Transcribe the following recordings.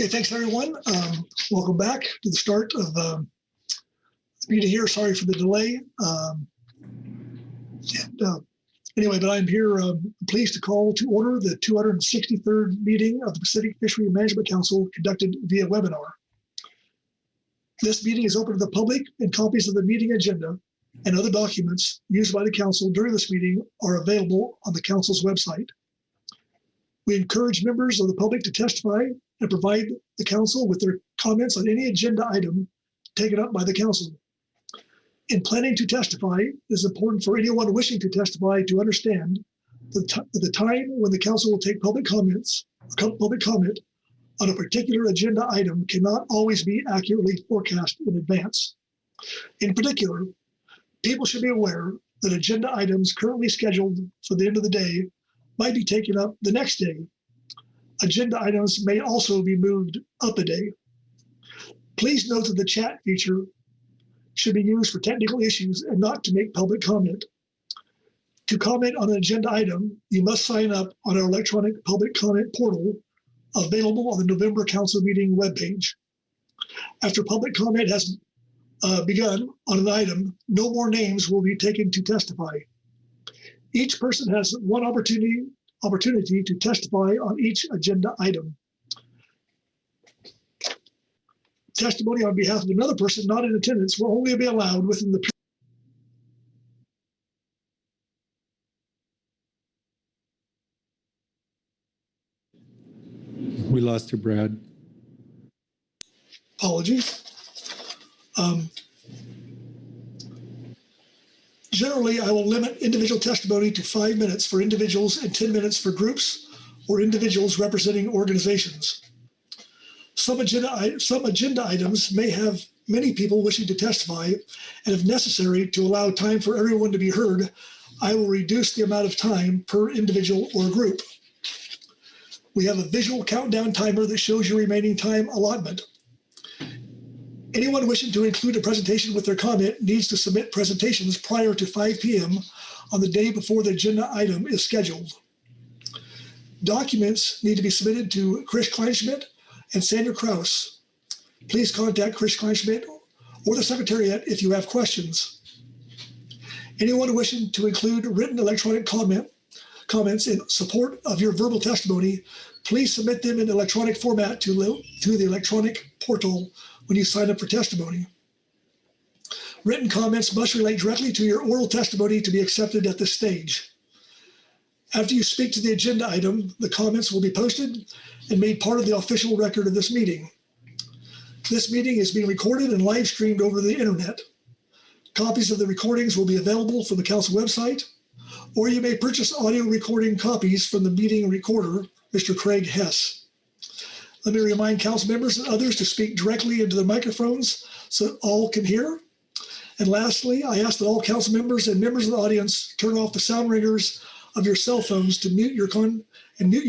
Okay, thanks everyone. Welcome back to the start of the meeting here. Sorry for the delay. Anyway, but I'm here pleased to call to order the 263rd meeting of the Pacific Fishery Management Council conducted via webinar. This meeting is open to the public, and copies of the meeting agenda and other documents used by the council during this meeting are available on the council's website. We encourage members of the public to testify and provide the council with their comments on any agenda item taken up by the council. In planning to testify, it is important for anyone wishing to testify to understand that the time when the council will take public comment on a particular agenda item cannot always be accurately forecast in advance. In particular, people should be aware that agenda items currently scheduled for the end of the day might be taken up the next day. Agenda items may also be moved up a day. Please note that the chat feature should be used for technical issues and not to make public comment. To comment on an agenda item, you must sign up on our electronic public comment portal available on the November Council meeting webpage. After public comment has begun on an item, no more names will be taken to testify. Each person has one opportunity to testify on each agenda item. Testimony on behalf of another person not in attendance will only be allowed within the We lost you, Brad. Apologies. Generally, I will limit individual testimony to 5 minutes for individuals and 10 minutes for groups or individuals representing organizations. Some agenda items may have many people wishing to testify, and if necessary, to allow time for everyone to be heard, I will reduce the amount of time per individual or group. We have a visual countdown timer that shows your remaining time allotment. Anyone wishing to include a presentation with their comment needs to submit presentations prior to 5 p.m. on the day before the agenda item is scheduled. Documents need to be submitted to Chris Kleinschmidt and Sandra Kraus. Please contact Chris Kleinschmidt or the Secretariat if you have questions. Anyone wishing to include written electronic comments in support of your verbal testimony, please submit them in electronic format to the electronic portal when you sign up for testimony. Written comments must relate directly to your oral testimony to be accepted at this stage. After you speak to the agenda item, the comments will be posted and made part of the official record of this meeting. This meeting is being recorded and live streamed over the internet. Copies of the recordings will be available from the council website, or you may purchase audio recording copies from the meeting recorder, Mr. Craig Hess. Let me remind council members and others to speak directly into the microphones so that all can hear. And lastly, I ask that all council members and members of the audience turn off the sound ringers of your cell phones to mute your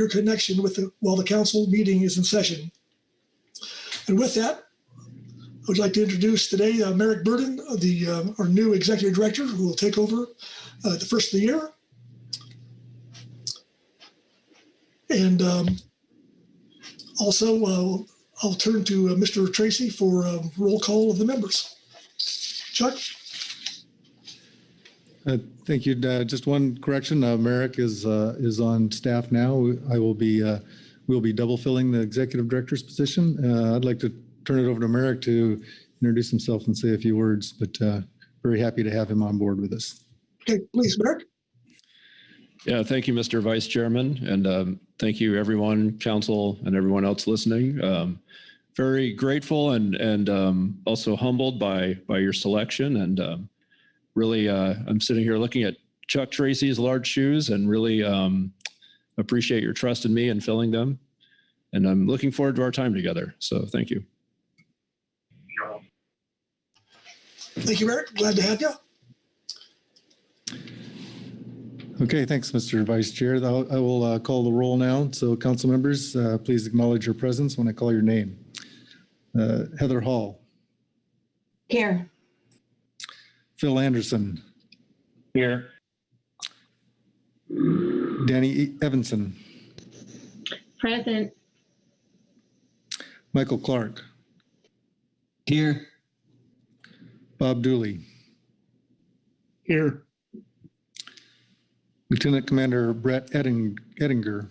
connection while the council meeting is in session. And with that, I would like to introduce today Merrick Burden, our new executive director, who will take over the first of the year. And also, I'll turn to Mr. Tracy for a roll call of the members. Chuck? Thank you. Just one correction. Merrick is on staff now. We'll be double filling the executive director's position. I'd like to turn it over to Merrick to introduce himself and say a few words, but very happy to have him on board with us. Okay, please, Merrick. Yeah, thank you, Mr. Vice Chairman, and thank you, everyone, council, and everyone else listening. Very grateful and also humbled by your selection, and really, I'm sitting here looking at Chuck Tracy's large shoes, and really appreciate your trust in me and filling them. And I'm looking forward to our time together. So, thank you. Thank you, Merrick. Glad to have you. Okay, thanks, Mr. Vice Chair. I will call the roll now. So, council members, please acknowledge your presence when I call your name. Heather Hall. Here. Phil Anderson. Here. Danny Evanson. Present. Michael Clark, Here. Bob Dooley, Here. Lieutenant Commander Brett Ettinger,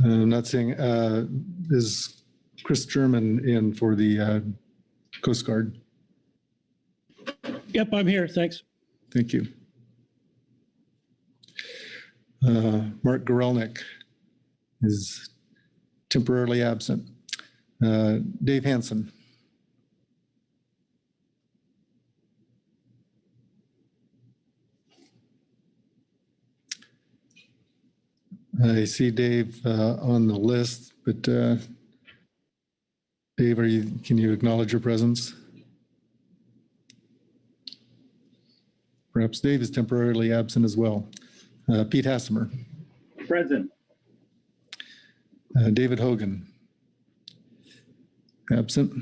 I'm not seeing, is Chris German in for the Coast Guard? Yep, I'm here. Thanks. Thank you. Mark Gorelnik is temporarily absent. Dave Hansen. I see Dave on the list, but Dave, can you acknowledge your presence? Perhaps Dave is temporarily absent as well. Pete Hassemer. Present. David Hogan. Absent.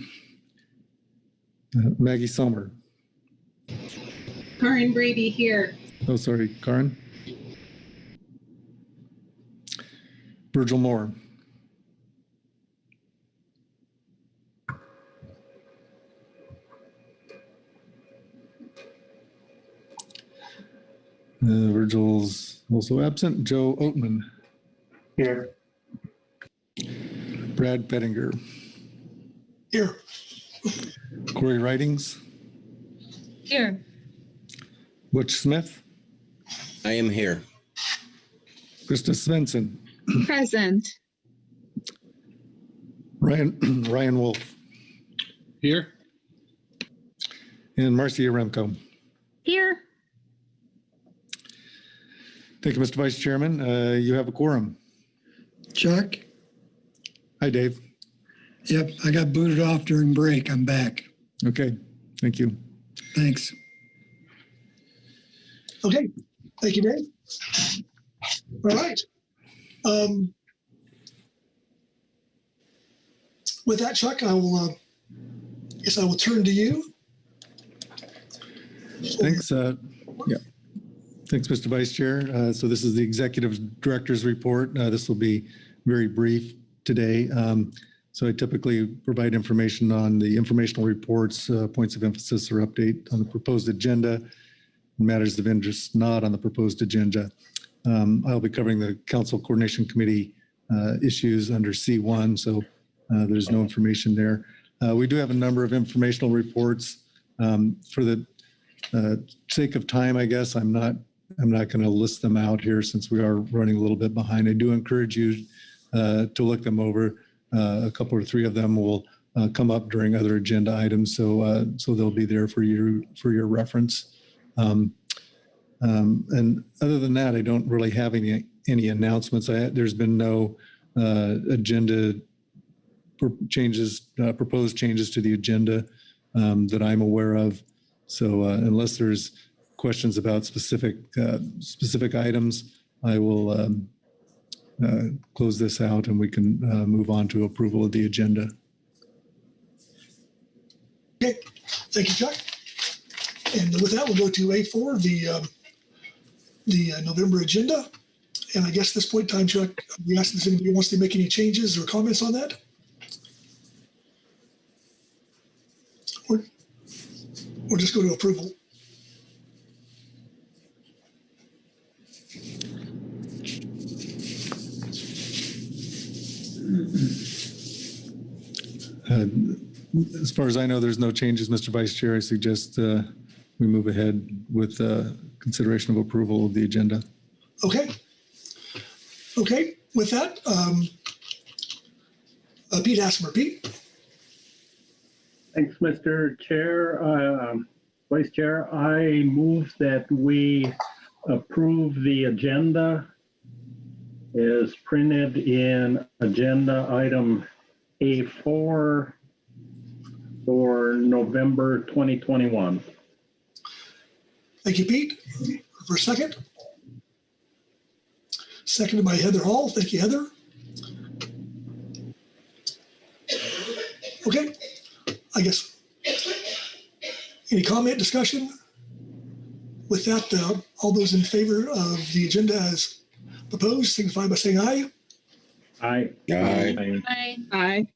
Maggie Sommer. Karin Brady here. Oh, sorry, Karin. Virgil Moore. Virgil's also absent. Joe Oatman. Here. Brad Pettinger. Here. Corey Ridings. Here. Butch Smith. I am here. Krista Svensson. Present. Ryan Wolf. Here. And Marcia Remco. Here. Thank you, Mr. Vice Chairman. You have a quorum. Chuck? Hi, Dave. Yep, I got booted off during break. I'm back. Okay, thank you. Thanks. Okay. Thank you, Dave. All right. With that, Chuck, I will guess I will turn to you. Thanks. Yeah. Thanks, Mr. Vice Chair. So this is the Executive Director's Report. This will be very brief today. So I typically provide information on the informational reports, points of emphasis or update on the proposed agenda, matters of interest not on the proposed agenda. I'll be covering the Council Coordination Committee issues under C1, so there's no information there. We do have a number of informational reports. For the sake of time, I guess I'm not going to list them out here since we are running a little bit behind. I do encourage you to look them over. A couple or three of them will come up during other agenda items, so they'll be there for your reference. And other than that, I don't really have any announcements. There's been no agenda changes, proposed changes to the agenda that I'm aware of. So unless there's questions about specific items, I will close this out and we can move on to approval of the agenda. Okay. Thank you, Chuck. And with that, we'll go to A4, the November agenda. And I guess at this point in time, Chuck, we asked if anybody wants to make any changes or comments on that. Or just go to approval. As far as I know, there's no changes, Mr. Vice Chair. I suggest we move ahead with consideration of approval of the agenda. Okay. Okay. With that, Pete Hassemer. Pete. Thanks, Mr. Chair. Vice Chair, I move that we approve the agenda as printed in agenda item A4 for November 2021. Thank you, Pete. For a second. Seconded by Heather Hall. Thank you, Heather. Okay. I guess. Any comment, discussion? With that, all those in favor of the agenda as proposed, signify by saying aye. Aye. Aye. Aye. Aye.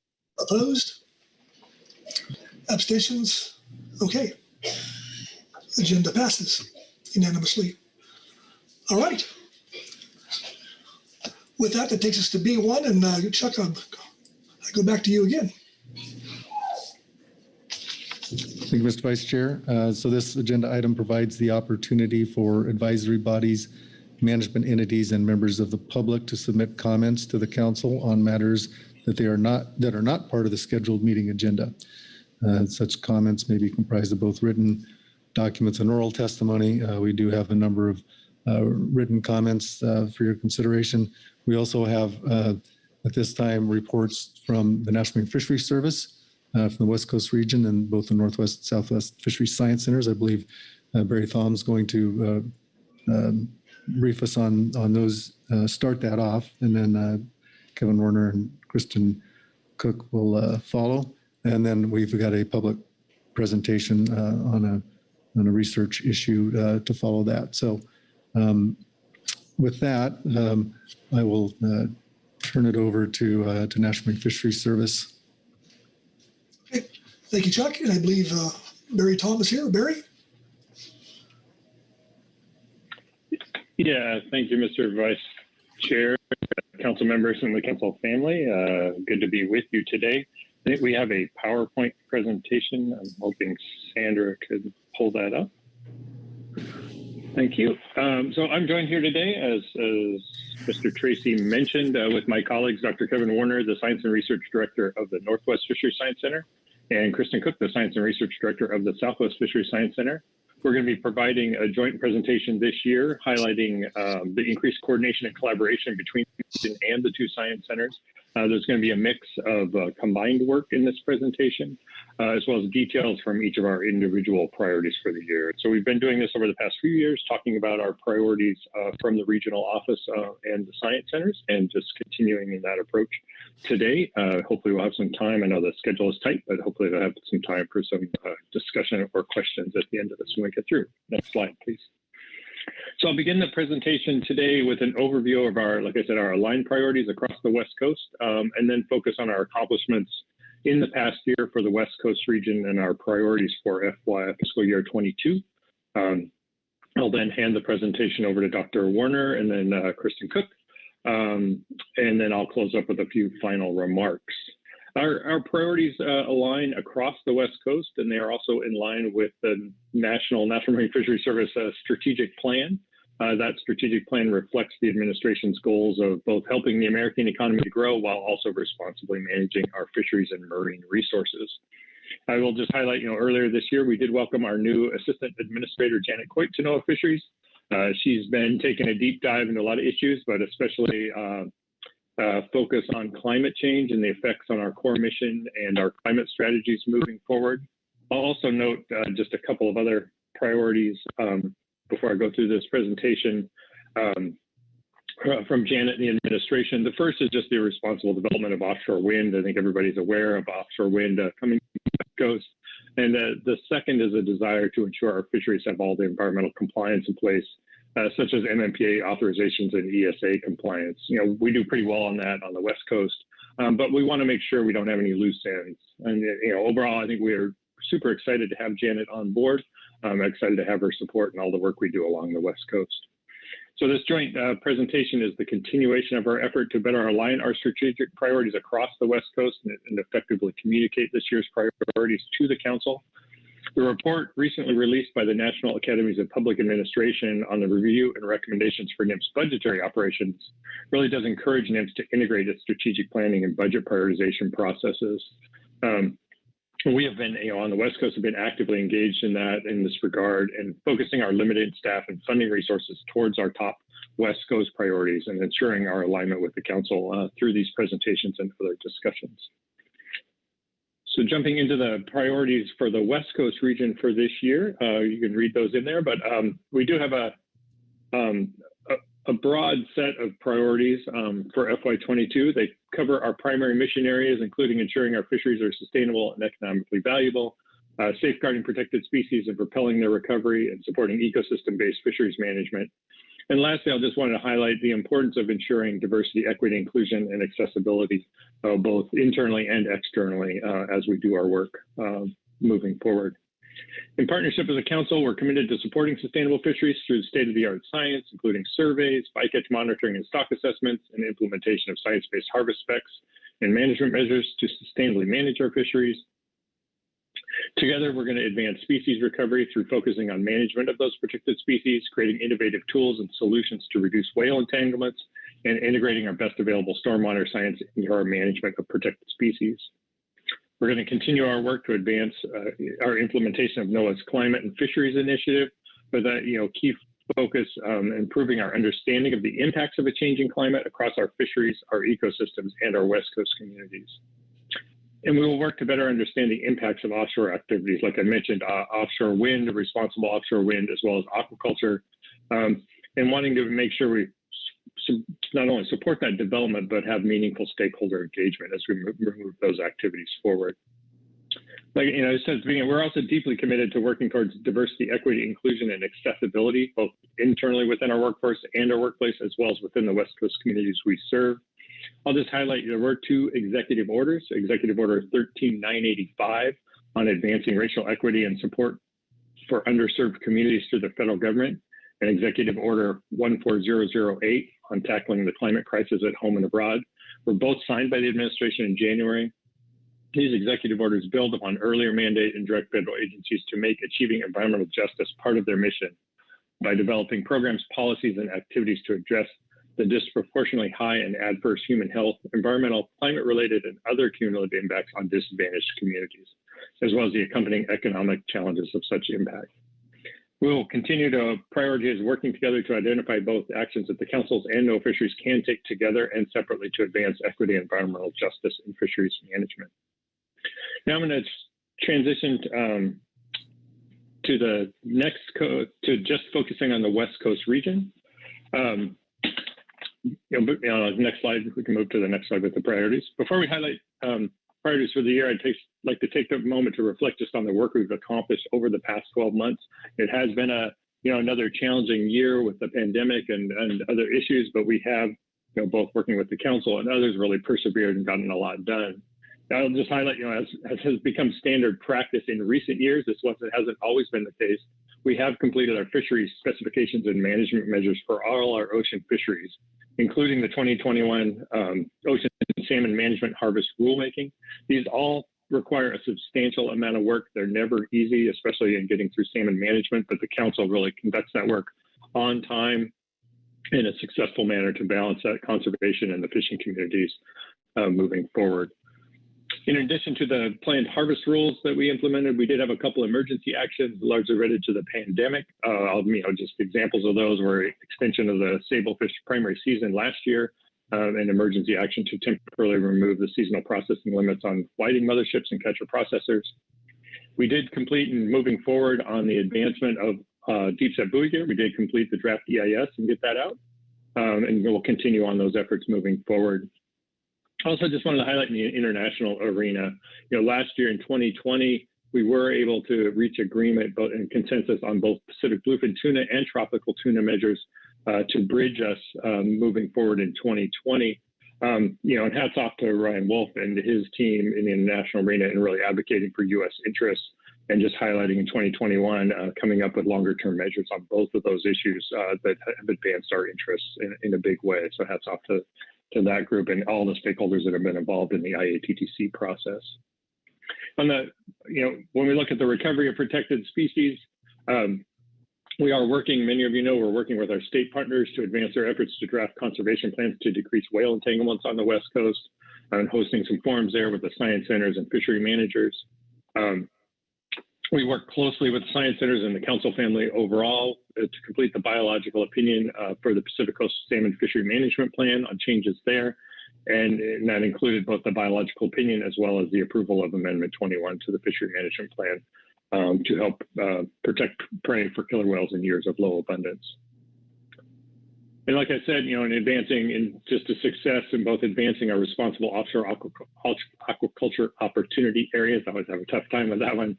Opposed? Abstentions? Okay. Agenda passes unanimously. All right. With that, that takes us to B1, and Chuck, I go back to you again. Thank you, Mr. Vice Chair. So this agenda item provides the opportunity for advisory bodies, management entities, and members of the public to submit comments to the council on matters that are not part of the scheduled meeting agenda. Such comments may be comprised of both written documents and oral testimony. We do have a number of written comments for your consideration. We also have at this time reports from the National Marine Fisheries Service from the West Coast region and both the Northwest and Southwest Fisheries Science Centers. I believe Barry Thom's going to brief us on those, start that off, and then Kevin Warner and Kristen Cook will follow. And then we've got a public presentation on a research issue to follow that. So with that, I will turn it over to National Marine Fisheries Service. Okay. Thank you, Chuck. And I believe Barry Thom is here. Barry? Yeah, thank you, Mr. Vice Chair, council members, and the council family. Good to be with you today. I think we have a PowerPoint presentation. I'm hoping Sandra could pull that up. Thank you. So I'm joined here today, as Mr. Tracy mentioned, with my colleagues, Dr. Kevin Warner, the Science and Research Director of the Northwest Fisheries Science Center, and Kristen Cook, the Science and Research Director of the Southwest Fisheries Science Center. We're going to be providing a joint presentation this year highlighting the increased coordination and collaboration between and the two science centers. There's going to be a mix of combined work in this presentation, as well as details from each of our individual priorities for the year. So we've been doing this over the past few years, talking about our priorities from the regional office and the science centers, and just continuing in that approach today. Hopefully we'll have some time. I know the schedule is tight, but hopefully we'll have some time for some discussion or questions at the end of this when we get through. Next slide, please. So I'll begin the presentation today with an overview of our, like I said, our aligned priorities across the West Coast, and then focus on our accomplishments in the past year for the West Coast region and our priorities for fiscal year 22. I'll then hand the presentation over to Dr. Warner and then Kristen Cook, and then I'll close up with a few final remarks. Our priorities align across the West Coast, and they are also in line with the National Marine Fisheries Service strategic plan. That strategic plan reflects the administration's goals of both helping the American economy to grow while also responsibly managing our fisheries and marine resources. I will just highlight, earlier this year, we did welcome our new Assistant Administrator, Janet Coit, to NOAA Fisheries. She's been taking a deep dive into a lot of issues, but especially focus on climate change and the effects on our core mission and our climate strategies moving forward. I'll also note just a couple of other priorities before I go through this presentation from Janet and the administration. The first is just the responsible development of offshore wind. I think everybody's aware of offshore wind coming to the coast. And the second is a desire to ensure our fisheries have all the environmental compliance in place, such as NMPA authorizations and ESA compliance. We do pretty well on that on the West Coast, but we want to make sure we don't have any loose ends. And overall, I think we are super excited to have Janet on board. I'm excited to have her support in all the work we do along the West Coast. So this joint presentation is the continuation of our effort to better align our strategic priorities across the West Coast and effectively communicate this year's priorities to the Council. The report recently released by the National Academies of Public Administration on the review and recommendations for NIMS budgetary operations really does encourage NIMS to integrate its strategic planning and budget prioritization processes. We have been, on the West Coast, have been actively engaged in this regard and focusing our limited staff and funding resources towards our top West Coast priorities and ensuring our alignment with the Council through these presentations and other discussions. So jumping into the priorities for the West Coast region for this year, you can read those in there, but we do have a broad set of priorities for FY22. They cover our primary mission areas, including ensuring our fisheries are sustainable and economically valuable, safeguarding protected species and propelling their recovery, and supporting ecosystem-based fisheries management. And lastly, I just wanted to highlight the importance of ensuring diversity, equity, inclusion, and accessibility, both internally and externally, as we do our work moving forward. In partnership with the Council, we're committed to supporting sustainable fisheries through state-of-the-art science, including surveys, bycatch monitoring and stock assessments, and implementation of science-based harvest specs and management measures to sustainably manage our fisheries. Together, we're going to advance species recovery through focusing on management of those protected species, creating innovative tools and solutions to reduce whale entanglements, and integrating our best available stormwater science into our management of protected species. We're going to continue our work to advance our implementation of NOAA's Climate and Fisheries Initiative, with a key focus on improving our understanding of the impacts of a changing climate across our fisheries, our ecosystems, and our West Coast communities. And we will work to better understand the impacts of offshore activities, like I mentioned, offshore wind, responsible offshore wind, as well as aquaculture, and wanting to make sure we not only support that development, but have meaningful stakeholder engagement as we move those activities forward. Like, I said at the beginning, we're also deeply committed to working towards diversity, equity, inclusion, and accessibility, both internally within our workforce and our workplace, as well as within the West Coast communities we serve. I'll just highlight there were 2 executive orders, Executive Order 13985 on advancing racial equity and support for underserved communities through the federal government, and Executive Order 14008 on tackling the climate crisis at home and abroad, were both signed by the administration in January. These executive orders build upon earlier mandate and direct federal agencies to make achieving environmental justice part of their mission by developing programs, policies, and activities to address the disproportionately high and adverse human health, environmental, climate-related, and other cumulative impacts on disadvantaged communities, as well as the accompanying economic challenges of such impact. We will continue to prioritize working together to identify both actions that the councils and NOAA Fisheries can take together and separately to advance equity and environmental justice in fisheries management. Now I'm going to transition to the next to just focusing on the West Coast region. Next slide, we can move to the next slide with the priorities. Before we highlight priorities for the year, I'd like to take a moment to reflect just on the work we've accomplished over the past 12 months. It has been another challenging year with the pandemic and other issues, but we have, both working with the council and others, really persevered and gotten a lot done. I'll just highlight, as has become standard practice in recent years, this hasn't always been the case. We have completed our fisheries specifications and management measures for all our ocean fisheries, including the 2021 Ocean Salmon Management Harvest Rulemaking. These all require a substantial amount of work. They're never easy, especially in getting through salmon management, but the council really conducts that work on time in a successful manner to balance that conservation and the fishing communities moving forward. In addition to the planned harvest rules that we implemented, we did have a couple emergency actions largely related to the pandemic. Just examples of those were extension of the sablefish primary season last year, an emergency action to temporarily remove the seasonal processing limits on whiting motherships and catcher processors. We did complete, and moving forward on the advancement of deep set buoy gear, we did complete the draft EIS and get that out, and we'll continue on those efforts moving forward. Also, just wanted to highlight in the international arena, last year in 2020, we were able to reach agreement and consensus on both Pacific bluefin tuna and tropical tuna measures to bridge us moving forward in 2020. And hats off to Ryan Wolf and his team in the international arena and really advocating for U.S. interests and just highlighting in 2021, coming up with longer term measures on both of those issues that have advanced our interests in a big way. So hats off to that group and all the stakeholders that have been involved in the IATTC process. On the, when we look at the recovery of protected species, we are working, many of you know, we're working with our state partners to advance their efforts to draft conservation plans to decrease whale entanglements on the West Coast, and hosting some forums there with the science centers and fishery managers. We work closely with science centers and the council family overall to complete the biological opinion for the Pacific Coast Salmon Fishery Management Plan on changes there. And that included both the biological opinion as well as the approval of Amendment 21 to the Fishery Management Plan to help protect prey for killer whales in years of low abundance. And like I said, in advancing in just a success in both advancing our responsible offshore aquaculture opportunity areas, I always have a tough time with that one,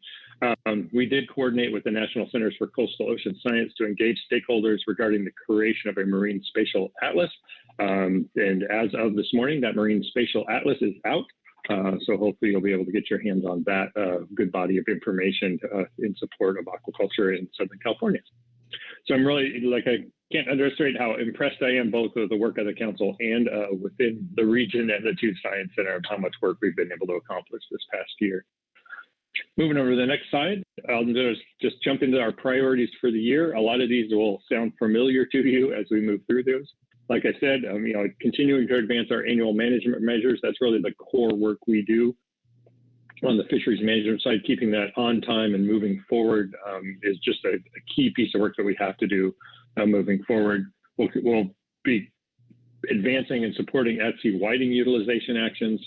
We did coordinate with the National Centers for Coastal Ocean Science to engage stakeholders regarding the creation of a marine spatial atlas. And as of this morning, that marine spatial atlas is out. So hopefully you'll be able to get your hands on that good body of information in support of aquaculture in Southern California. So I'm really, I can't underestimate how impressed I am both with the work of the council and within the region and the Tude Science Center of how much work we've been able to accomplish this past year. Moving over to the next slide, I'll just jump into our priorities for the year. A lot of these will sound familiar to you as we move through those. Like I said, continuing to advance our annual management measures. That's really the core work we do on the fisheries management side. Keeping that on time and moving forward is just a key piece of work that we have to do moving forward. We'll be advancing and supporting at-sea whiting utilization actions.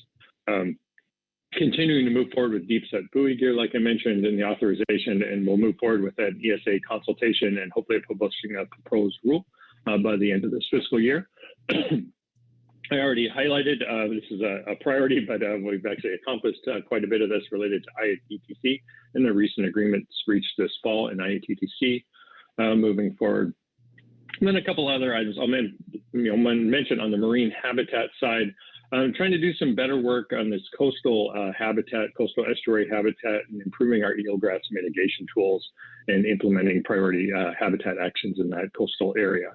Continuing to move forward with deep set buoy gear, like I mentioned in the authorization, and we'll move forward with that ESA consultation and hopefully publishing a proposed rule by the end of this fiscal year. I already highlighted this is a priority, but we've actually accomplished quite a bit of this related to IATTC and the recent agreements reached this fall in IATTC moving forward. And then a couple other items I'll mention on the marine habitat side. I'm trying to do some better work on this coastal habitat, coastal estuary habitat, and improving our eelgrass mitigation tools and implementing priority habitat actions in that coastal area.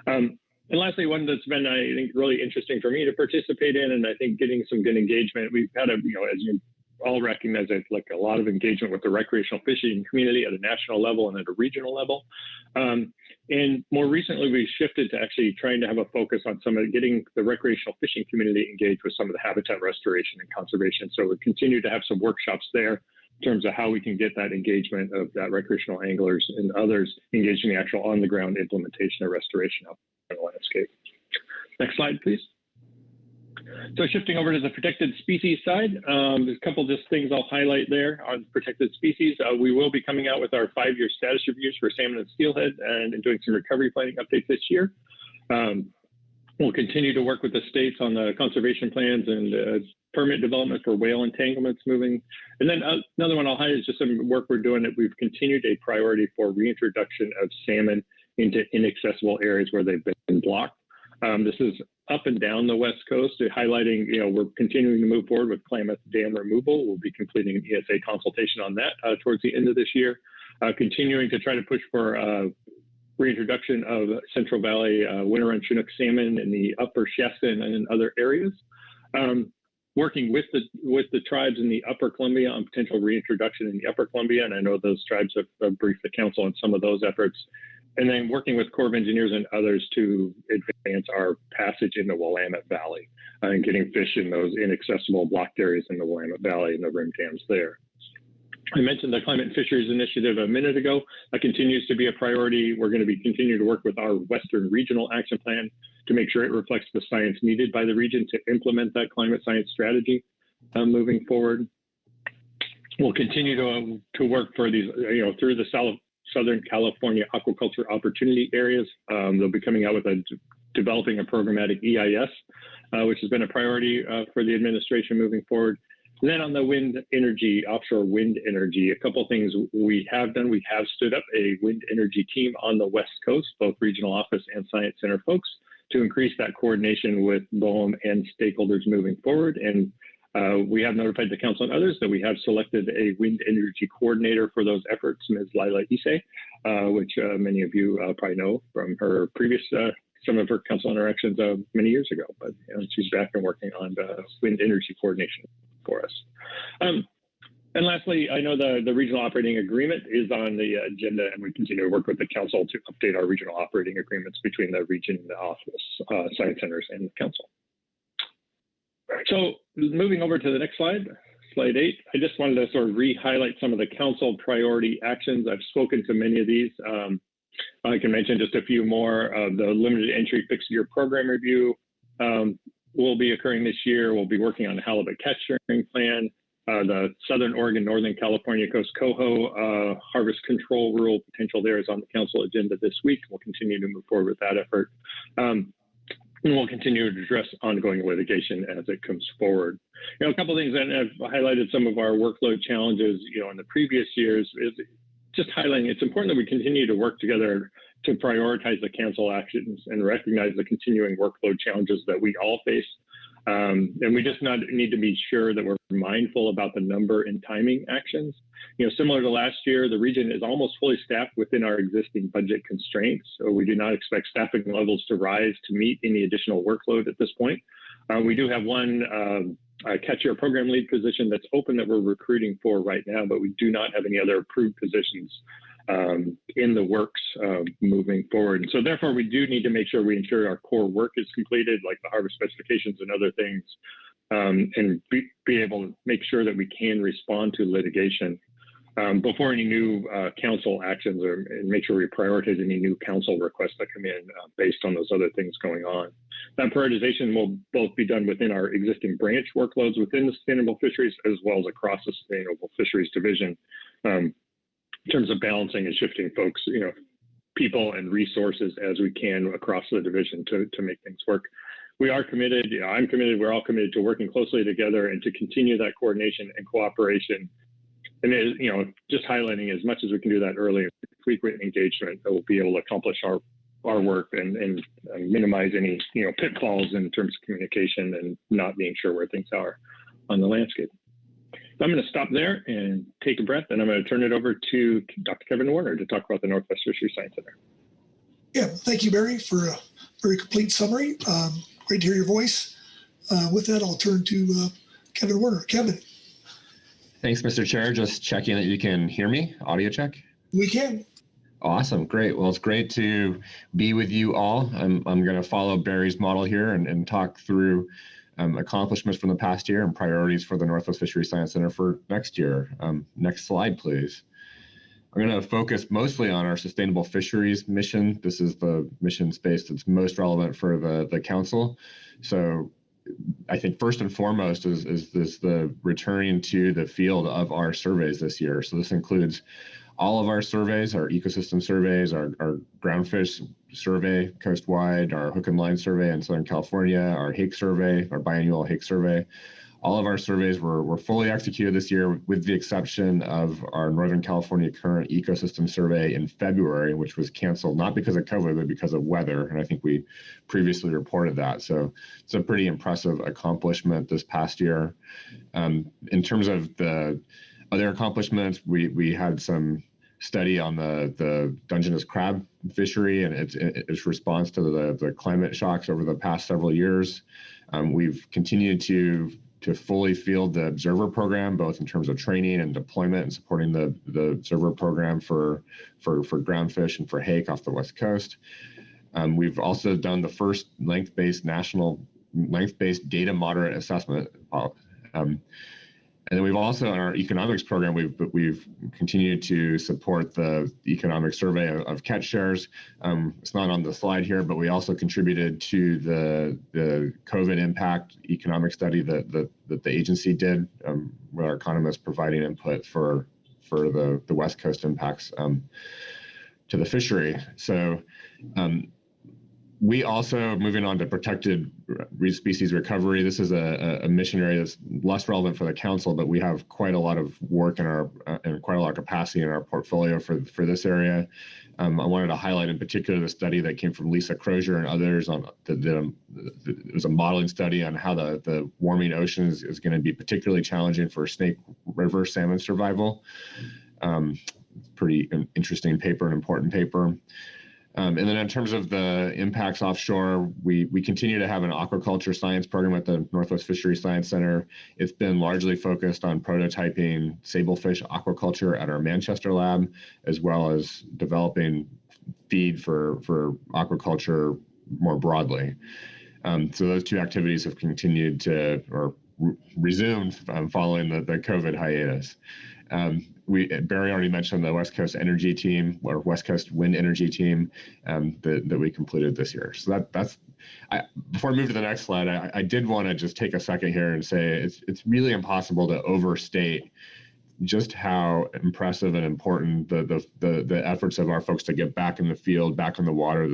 And lastly, one that's been, I think, really interesting for me to participate in, and I think getting some good engagement. We've had as you all recognize, like a lot of engagement with the recreational fishing community at a national level and at a regional level. And more recently, we shifted to actually trying to have a focus on some of getting the recreational fishing community engaged with some of the habitat restoration and conservation. So we continue to have some workshops there in terms of how we can get that engagement of that recreational anglers and others engaged in the actual on-the-ground implementation of restoration of the landscape. Next slide, please. So shifting over to the protected species side, there's a couple just things I'll highlight there on protected species. We will be coming out with our 5-year status reviews for salmon and steelhead and doing some recovery planning updates this year. We'll continue to work with the states on the conservation plans and permit development for whale entanglements moving. And then another one I'll highlight is just some work we're doing that we've continued a priority for reintroduction of salmon into inaccessible areas where they've been blocked. This is up and down the West Coast, highlighting, we're continuing to move forward with Klamath Dam removal. We'll be completing an ESA consultation on that towards the end of this year. Continuing to try to push for reintroduction of Central Valley winter run Chinook salmon in the upper Shasta and in other areas. Working with the tribes in the upper Columbia on potential reintroduction in the upper Columbia, and I know those tribes have briefed the council on some of those efforts. And then working with Corps of Engineers and others to advance our passage in the Willamette Valley and getting fish in those inaccessible blocked areas in the Willamette Valley and the rim dams there. I mentioned the Climate and Fisheries Initiative a minute ago. That continues to be a priority. We're going to be continuing to work with our Western Regional Action Plan to make sure it reflects the science needed by the region to implement that climate science strategy moving forward. We'll continue to work for these, through the Southern California aquaculture opportunity areas. They'll be coming out with developing a programmatic EIS, which has been a priority for the administration moving forward. And then on the wind energy, offshore wind energy, a couple of things we have done. We have stood up a wind energy team on the West Coast, both regional office and science center folks, to increase that coordination with BOEM and stakeholders moving forward. And we have notified the council and others that we have selected a wind energy coordinator for those efforts, Ms. Lila Issei, which many of you probably know from her previous, some of her council interactions many years ago. But she's back and working on the wind energy coordination for us. And lastly, I know the regional operating agreement is on the agenda, and we continue to work with the council to update our regional operating agreements between the region, the office, science centers, and the council. So moving over to the next slide, slide 8, I just wanted to sort of re-highlight some of the council priority actions. I've spoken to many of these. I can mention just a few more. The limited entry fixed year program review will be occurring this year. We'll be working on the halibut catch sharing plan. The Southern Oregon, Northern California Coast Coho harvest control rule potential there is on the council agenda this week. We'll continue to move forward with that effort. And we'll continue to address ongoing litigation as it comes forward. A couple of things that have highlighted some of our workload challenges, in the previous years is just highlighting it's important that we continue to work together to prioritize the council actions and recognize the continuing workload challenges that we all face. And we just need to be sure that we're mindful about the number and timing actions. Similar to last year, the region is almost fully staffed within our existing budget constraints. So we do not expect staffing levels to rise to meet any additional workload at this point. We do have one catch-year program lead position that's open that we're recruiting for right now, but we do not have any other approved positions in the works moving forward. And so therefore, we do need to make sure we ensure our core work is completed, like the harvest specifications and other things, and be able to make sure that we can respond to litigation before any new council actions, and make sure we prioritize any new council requests that come in based on those other things going on. That prioritization will both be done within our existing branch workloads within the Sustainable Fisheries, as well as across the Sustainable Fisheries Division, in terms of balancing and shifting folks, people and resources as we can across the division to make things work. We are committed, I'm committed, we're all committed to working closely together and to continue that coordination and cooperation. And, just highlighting as much as we can do that early, frequent engagement that will be able to accomplish our work and minimize any, pitfalls in terms of communication and not being sure where things are on the landscape. So I'm going to stop there and take a breath, and I'm going to turn it over to Dr. Kevin Warner to talk about the Northwest Fisheries Science Center. Yeah, thank you, Barry, for a very complete summary. Great to hear your voice. With that, I'll turn to Kevin Warner. Kevin. Thanks, Mr. Chair. Just checking that you can hear me. Audio check. We can. Awesome. Great. Well, it's great to be with you all. I'm going to follow Barry's model here and talk through accomplishments from the past year and priorities for the Northwest Fisheries Science Center for next year. Next slide, please. I'm going to focus mostly on our sustainable fisheries mission. This is the mission space that's most relevant for the council. So I think first and foremost is the returning to the field of our surveys this year. So this includes all of our surveys, our ecosystem surveys, our groundfish survey coastwide, our hook and line survey in Southern California, our hake survey, our biannual hake survey. All of our surveys were fully executed this year, with the exception of our Northern California current ecosystem survey in February, which was canceled, not because of COVID, but because of weather. And I think we previously reported that. So it's a pretty impressive accomplishment this past year. In terms of the other accomplishments, we had some study on the Dungeness crab fishery and its response to the climate shocks over the past several years. We've continued to fully field the observer program, both in terms of training and deployment and supporting the observer program for groundfish and for hake off the West Coast. We've also done the first length-based data moderate assessment. And then we've also, in our economics program, we've continued to support the economic survey of catch shares. It's not on the slide here, but we also contributed to the COVID impact economic study that the agency did, with our economists providing input for the West Coast impacts to the fishery. So we also, moving on to protected species recovery, this is a mission area that's less relevant for the council, but we have quite a lot of work in our and quite a lot of capacity in our portfolio for this area. I wanted to highlight in particular the study that came from Lisa Crozier and others on it was a modeling study on how the warming oceans is going to be particularly challenging for Snake River salmon survival. Pretty interesting paper, an important paper. And then in terms of the impacts offshore, we continue to have an aquaculture science program at the Northwest Fisheries Science Center. It's been largely focused on prototyping sablefish aquaculture at our Manchester lab, as well as developing feed for aquaculture more broadly. So those two activities have continued or resumed following the COVID hiatus. Barry already mentioned the West Coast Energy Team, or West Coast Wind Energy Team, that we completed this year. So before I move to the next slide, I did want to just take a second here and say it's really impossible to overstate just how impressive and important the efforts of our folks to get back in the field, back in the water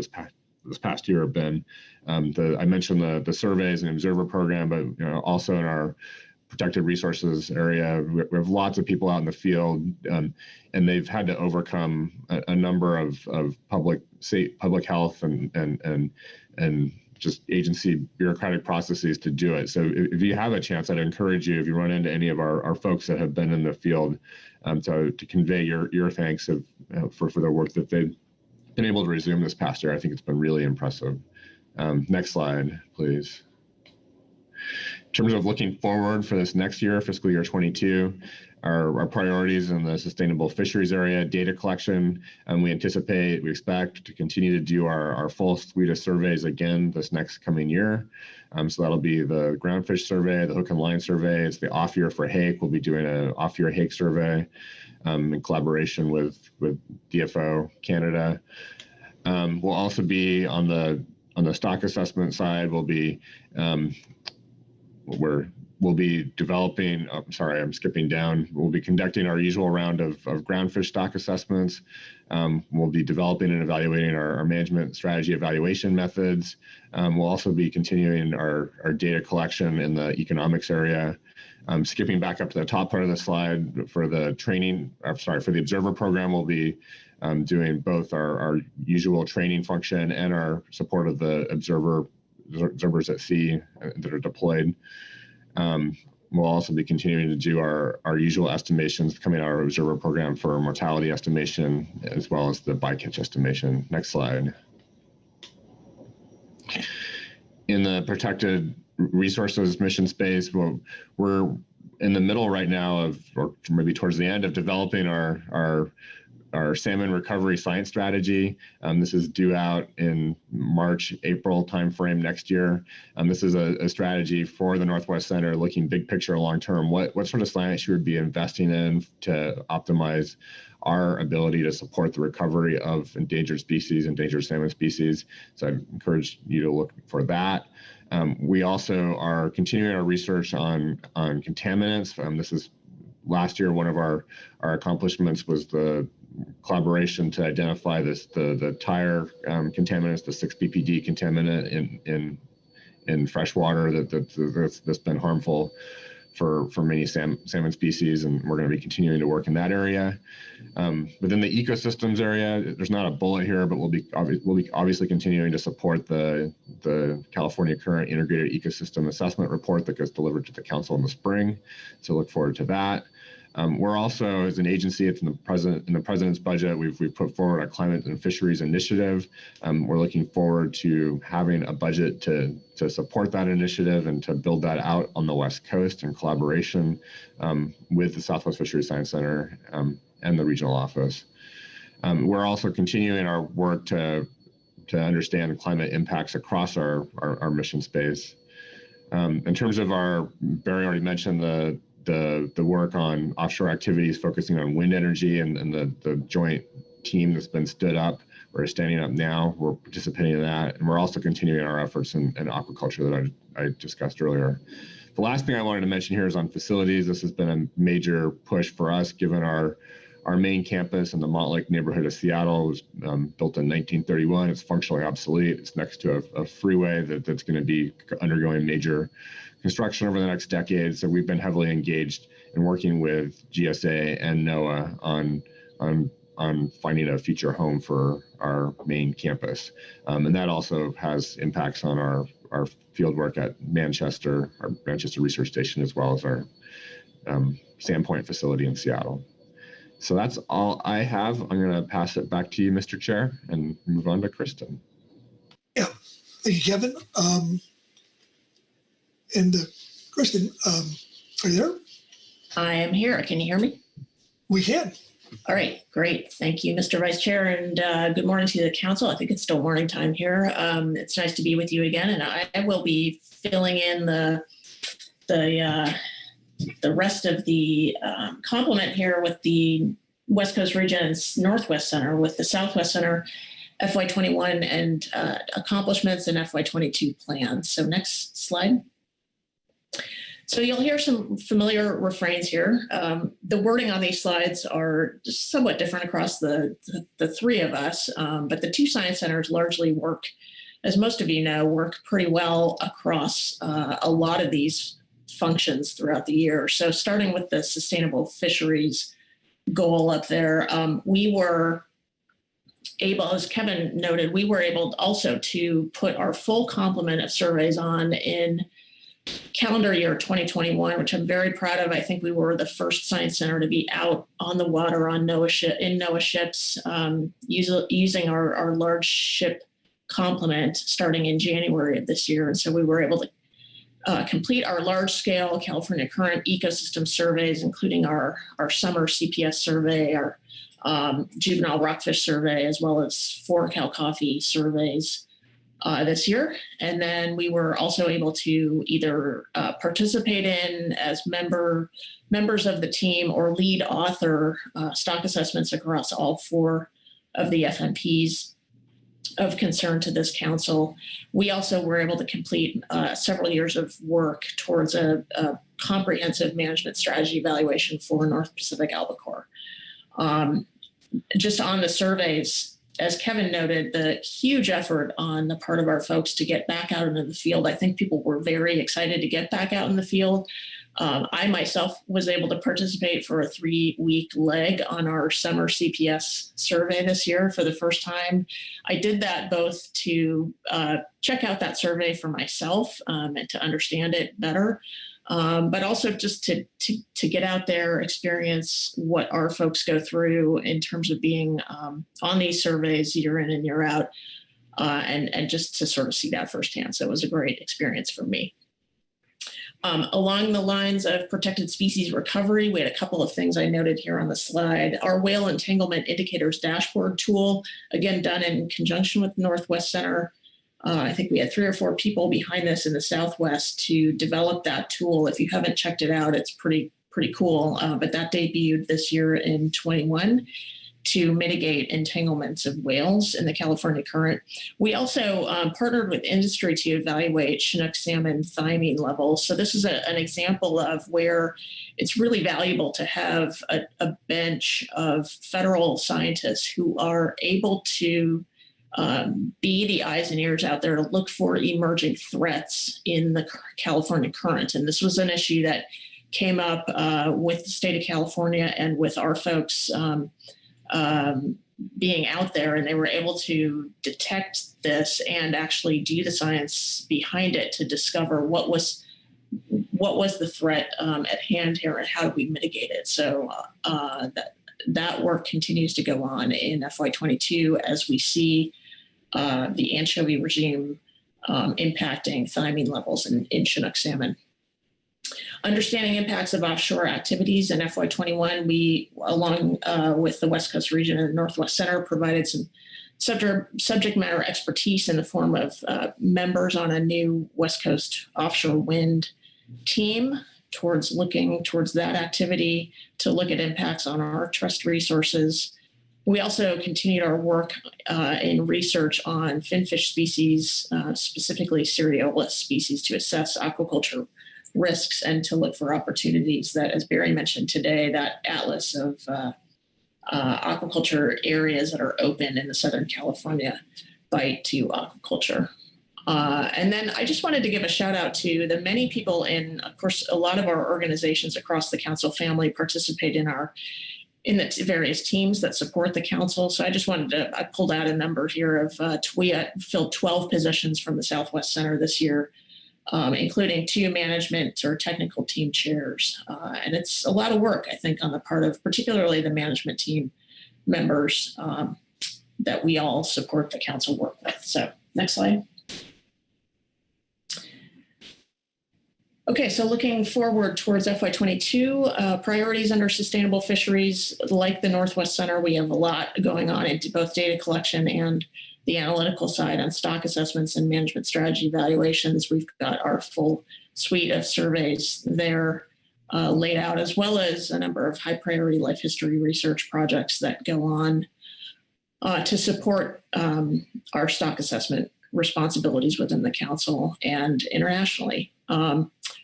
this past year have been. I mentioned the surveys and observer program, but also in our protected resources area, we have lots of people out in the field, and they've had to overcome a number of public health and just agency bureaucratic processes to do it. So if you have a chance, I'd encourage you, if you run into any of our folks that have been in the field, to convey your thanks for the work that they've been able to resume this past year. I think it's been really impressive. Next slide, please. In terms of looking forward for this next year, fiscal year 22, our priorities in the sustainable fisheries area, data collection, we expect to continue to do our full suite of surveys again this next coming year. So that'll be the groundfish survey, the hook and line survey. It's the off year for hake. We'll be doing an off year hake survey in collaboration with DFO Canada. We'll also be on the stock assessment side. We'll be developing, sorry, I'm skipping down. We'll be conducting our usual round of groundfish stock assessments. We'll be developing and evaluating our management strategy evaluation methods. We'll also be continuing our data collection in the economics area. Skipping back up to the top part of the slide for the for the observer program, we'll be doing both our usual training function and our support of the observers at sea that are deployed. We'll also be continuing to do our usual estimations coming out of our observer program for mortality estimation, as well as the bycatch estimation. Next slide. In the protected resources mission space, we're in the middle right now or maybe towards the end of developing our salmon recovery science strategy. This is due out in March, April timeframe next year. This is a strategy for the Northwest Center looking big picture long term. What sort of science should we be investing in to optimize our ability to support the recovery of endangered species, endangered salmon species? So I encourage you to look for that. We also are continuing our research on contaminants. This is last year, one of our accomplishments was the collaboration to identify the tire contaminants, the 6-BPD contaminant in fresh water that's been harmful for many salmon species, and we're going to be continuing to work in that area. Within the ecosystems area, there's not a bullet here, but we'll be obviously continuing to support the California Current Integrated Ecosystem Assessment Report that gets delivered to the council in the spring. So look forward to that. We're also, as an agency, it's in the president's budget, we've put forward a climate and fisheries initiative. We're looking forward to having a budget to support that initiative and to build that out on the West Coast in collaboration with the Southwest Fisheries Science Center and the regional office. We're also continuing our work to understand climate impacts across our mission space. In terms of Barry already mentioned the work on offshore activities focusing on wind energy and the joint team that's been stood up or standing up now. We're participating in that, and we're also continuing our efforts in aquaculture that I discussed earlier. The last thing I wanted to mention here is on facilities. This has been a major push for us, given our main campus in the Montlake neighborhood of Seattle. It was built in 1931. It's functionally obsolete. It's next to a freeway that's going to be undergoing major construction over the next decade. So we've been heavily engaged in working with GSA and NOAA on finding a future home for our main campus. And that also has impacts on our field work at Manchester, our Manchester Research Station, as well as our Sandpoint facility in Seattle. So that's all I have. I'm going to pass it back to you, Mr. Chair, and move on to Kristen. Yeah, thank you, Kevin. Kristen, are you there? I am here. Can you hear me? We can. All right, great. Thank you, Mr. Vice Chair, and good morning to the council. I think it's still morning time here. It's nice to be with you again, and I will be filling in the rest of the complement here with the West Coast Region and Northwest Center, with the Southwest Center FY21 and accomplishments and FY22 plans. So next slide. So you'll hear some familiar refrains here. The wording on these slides are somewhat different across the three of us, but the two science centers largely work as most of you know, work pretty well across a lot of these functions throughout the year. So starting with the sustainable fisheries goal up there, we were able, as Kevin noted, we were able also to put our full complement of surveys on in calendar year 2021, which I'm very proud of. I think we were the first science center to be out on the water on NOAA ships, using our large ship complement starting in January of this year. And so we were able to complete our large-scale California current ecosystem surveys, including our summer CPS survey, our juvenile rockfish survey, as well as 4-cal coffee surveys this year. And then we were also able to either participate in as members of the team or lead author stock assessments across all 4 of the FMPs of concern to this council. We also were able to complete several years of work towards a comprehensive management strategy evaluation for North Pacific albacore. Just on the surveys, as Kevin noted, the huge effort on the part of our folks to get back out into the field. I think people were very excited to get back out in the field. I myself was able to participate for a 3-week leg on our summer CPS survey this year for the first time. I did that both to check out that survey for myself and to understand it better, but also just to get out there, experience what our folks go through in terms of being on these surveys year in and year out, and just to sort of see that firsthand. So it was a great experience for me. Along the lines of protected species recovery, we had a couple of things I noted here on the slide. Our whale entanglement indicators dashboard tool, again, done in conjunction with Northwest Center. I think we had 3 or 4 people behind this in the Southwest to develop that tool. If you haven't checked it out, it's pretty cool. But that debuted this year in 21 to mitigate entanglements of whales in the California current. We also partnered with industry to evaluate Chinook salmon thymine levels. So this is an example of where it's really valuable to have a bench of federal scientists who are able to be the eyes and ears out there to look for emerging threats in the California current. And this was an issue that came up with the state of California and with our folks being out there, and they were able to detect this and actually do the science behind it to discover what was the threat at hand here and how do we mitigate it. So that work continues to go on in FY22 as we see the anchovy regime impacting thymine levels in Chinook salmon. Understanding impacts of offshore activities in FY21, we, along with the West Coast region and Northwest Center, provided some subject matter expertise in the form of members on a new West Coast offshore wind team looking towards that activity to look at impacts on our trust resources. We also continued our work in research on finfish species, specifically Cereolus species, to assess aquaculture risks and to look for opportunities that, as Barry mentioned today, that atlas of aquaculture areas that are open in the Southern California bite to aquaculture. And then I just wanted to give a shout out to the many people of course, a lot of our organizations across the council family participate in the various teams that support the council. So I just I pulled out a number here of, we filled 12 positions from the Southwest Center this year, including 2 management or technical team chairs. And it's a lot of work, I think, on the part of particularly the management team members that we all support the council work with. So next slide. Okay, so looking forward towards FY22, priorities under sustainable fisheries, like the Northwest Center, we have a lot going on into both data collection and the analytical side on stock assessments and management strategy evaluations. We've got our full suite of surveys there laid out, as well as a number of high priority life history research projects that go on to support our stock assessment responsibilities within the council and internationally.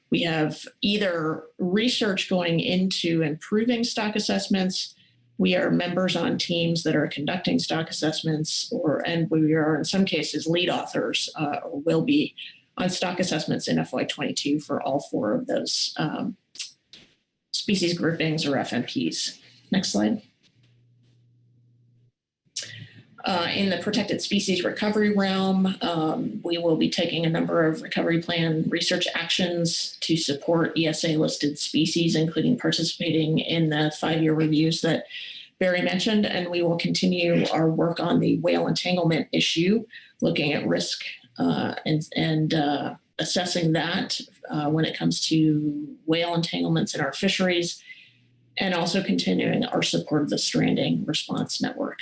We have either research going into improving stock assessments We are members on teams that are conducting stock assessments, and we are in some cases lead authors or will be on stock assessments in FY22 for all 4 of those species groupings or FMPs. Next slide. In the protected species recovery realm, we will be taking a number of recovery plan research actions to support ESA listed species, including participating in the 5-year reviews that Barry mentioned, and we will continue our work on the whale entanglement issue, looking at risk and assessing that when it comes to whale entanglements in our fisheries, and also continuing our support of the stranding response network.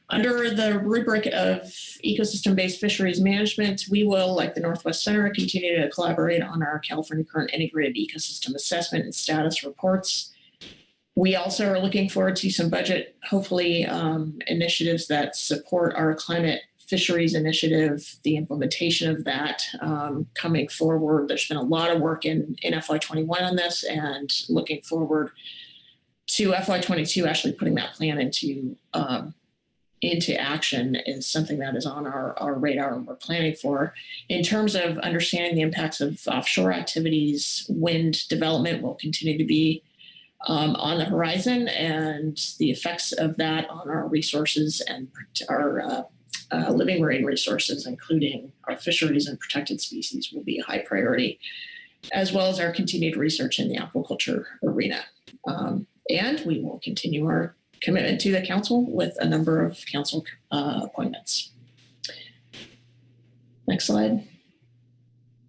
Under the rubric of ecosystem-based fisheries management, we will, like the Northwest Center, continue to collaborate on our California Current Integrated Ecosystem Assessment and Status reports. We also are looking forward to some budget, hopefully, initiatives that support our climate fisheries initiative, the implementation of that coming forward. There's been a lot of work in FY21 on this, and looking forward to FY22 actually putting that plan into action is something that is on our radar and we're planning for. In terms of understanding the impacts of offshore activities, wind development will continue to be on the horizon, and the effects of that on our resources and our living marine resources, including our fisheries and protected species, will be a high priority, as well as our continued research in the aquaculture arena. And we will continue our commitment to the council with a number of council appointments. Next slide.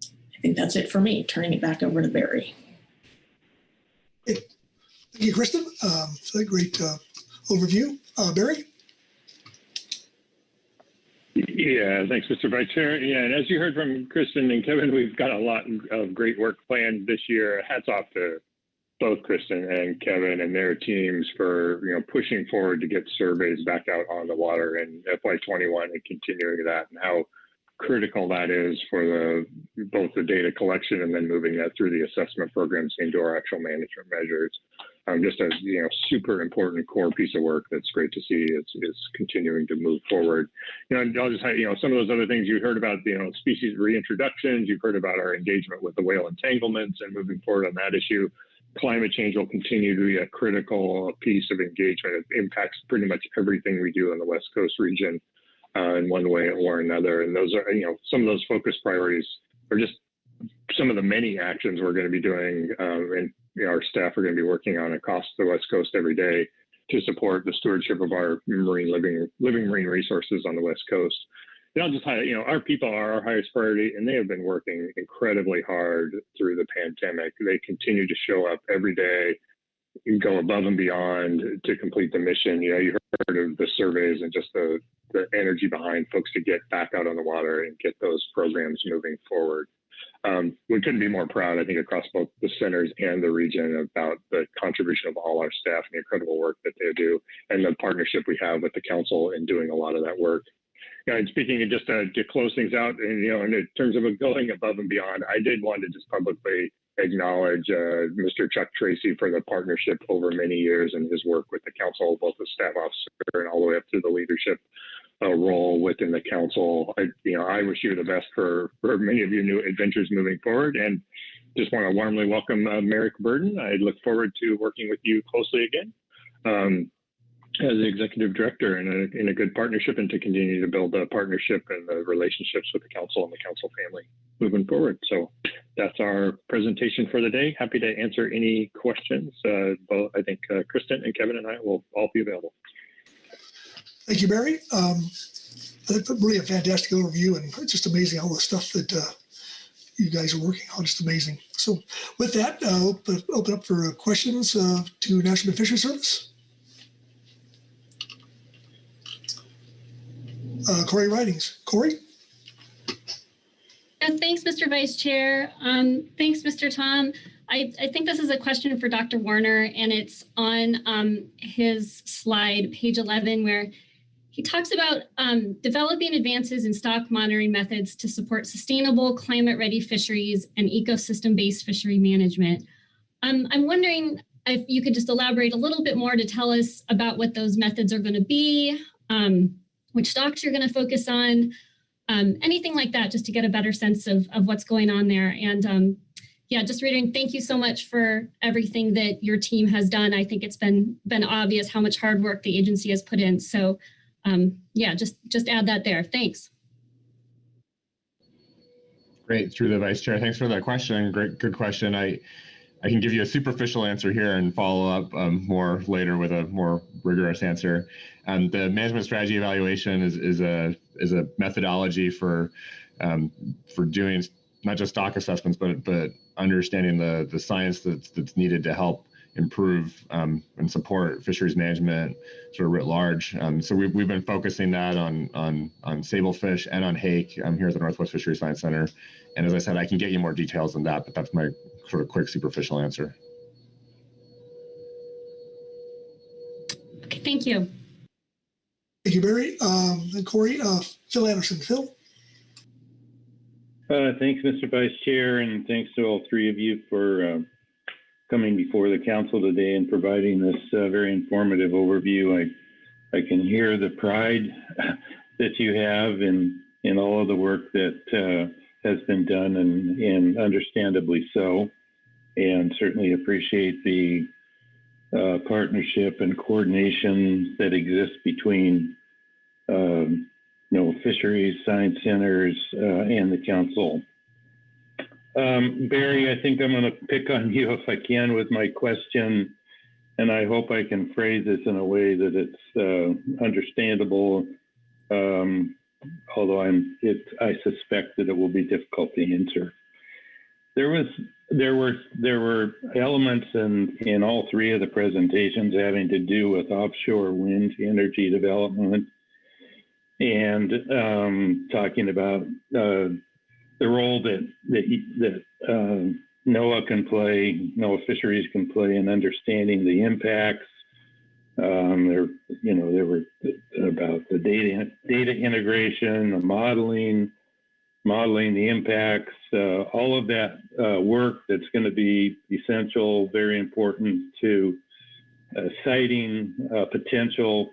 I think that's it for me. Turning it back over to Barry. Thank you, Kristen, for that great overview. Barry? Yeah, thanks, Mr. Vice Chair. Yeah, and as you heard from Kristen and Kevin, we've got a lot of great work planned this year. Hats off to both Kristen and Kevin and their teams for pushing forward to get surveys back out on the water in FY21 and continuing that, and how critical that is for both the data collection and then moving that through the assessment programs into our actual management measures. Just a super important core piece of work that's great to see is continuing to move forward. I'll just some of those other things you heard about, species reintroductions. You've heard about our engagement with the whale entanglements and moving forward on that issue. Climate change will continue to be a critical piece of engagement. It impacts pretty much everything we do in the West Coast region in one way or another. And those are, some of those focus priorities are just some of the many actions we're going to be doing, and our staff are going to be working on across the West Coast every day to support the stewardship of our living marine resources on the West Coast. And I'll just highlight, our people are our highest priority, and they have been working incredibly hard through the pandemic. They continue to show up every day and go above and beyond to complete the mission. You heard of the surveys and just the energy behind folks to get back out on the water and get those programs moving forward. We couldn't be more proud, I think, across both the centers and the region about the contribution of all our staff and the incredible work that they do, and the partnership we have with the council in doing a lot of that work. And speaking of just to close things out, and in terms of going above and beyond, I did want to just publicly acknowledge Mr. Chuck Tracy for the partnership over many years and his work with the council, both as staff officer and all the way up through the leadership role within the council. I wish you the best for many of your new adventures moving forward, and just want to warmly welcome Merrick Burden. I look forward to working with you closely again as the executive director in a good partnership, and to continue to build a partnership and the relationships with the council and the council family moving forward. So that's our presentation for the day. Happy to answer any questions. Both, I think Kristen and Kevin and I will all be available. Thank you, Barry. That's really a fantastic overview, and it's just amazing all the stuff that you guys are working on. Just amazing. So with that, I'll open up for questions to National Fisheries Service. Corey Ridings. Corey? Thanks, Mr. Vice Chair. Thanks, Mr. Tom. I think this is a question for Dr. Warner, and it's on his slide, page 11, where he talks about developing advances in stock monitoring methods to support sustainable, climate-ready fisheries and ecosystem-based fishery management. I'm wondering, if you could just elaborate a little bit more to tell us about what those methods are going to be, which stocks you're going to focus on, anything like that, just to get a better sense of what's going on there. And yeah, just reading, thank you so much for everything that your team has done. I think it's been obvious how much hard work the agency has put in. So yeah, just add that there. Thanks. Great, through the Vice Chair. Thanks for that question. Good question. I can give you a superficial answer here and follow up more later with a more rigorous answer. The management strategy evaluation is a methodology for doing not just stock assessments, but understanding the science that's needed to help improve and support fisheries management sort of writ large. So we've been focusing that on sablefish and on hake here at the Northwest Fisheries Science Center. And as I said, I can get you more details on that, but that's my sort of quick superficial answer. Okay, thank you. Thank you, Barry. And Corey, Phil Anderson. Phil? Thanks, Mr. Vice Chair, and thanks to all three of you for coming before the council today and providing this very informative overview. I can hear the pride that you have in all of the work that has been done, and understandably so, and certainly appreciate the partnership and coordination that exists between fisheries, science centers, and the council. Barry, I think I'm going to pick on you if I can with my question, and I hope I can phrase this in a way that it's understandable, although I suspect that it will be difficult to answer. There were elements in all three of the presentations having to do with offshore wind energy development, and talking about the role that NOAA Fisheries can play in understanding the impacts. There were about the data integration, the modeling the impacts, all of that work that's going to be essential, very important to citing potential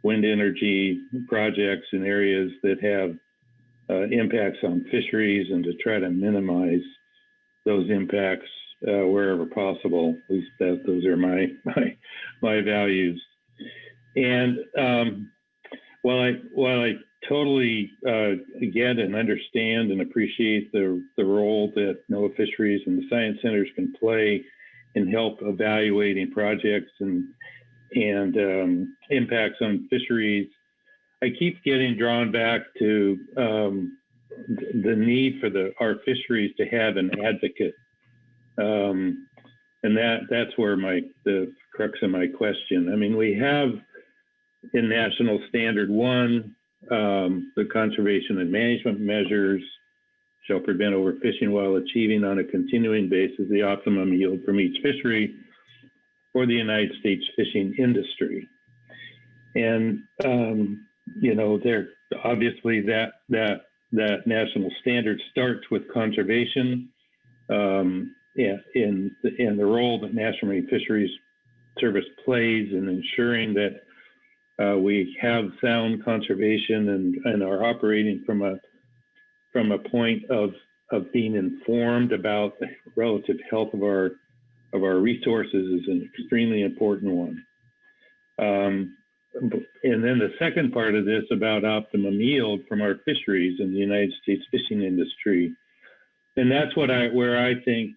wind energy projects in areas that have impacts on fisheries, and to try to minimize those impacts wherever possible. At least those are my values. And while I totally get and understand and appreciate the role that NOAA Fisheries and the science centers can play in help evaluating projects and impacts on fisheries, I keep getting drawn back to the need for our fisheries to have an advocate, and that's where the crux of my question. I mean, we have in National Standard 1 the conservation and management measures shall prevent overfishing while achieving on a continuing basis the optimum yield from each fishery for the United States fishing industry. And there obviously that national standard starts with conservation, and the role that National Marine Fisheries Service plays in ensuring that we have sound conservation and are operating from a point of being informed about the relative health of our resources is an extremely important one. And then the second part of this about optimum yield from our fisheries in the United States fishing industry. And that's where I think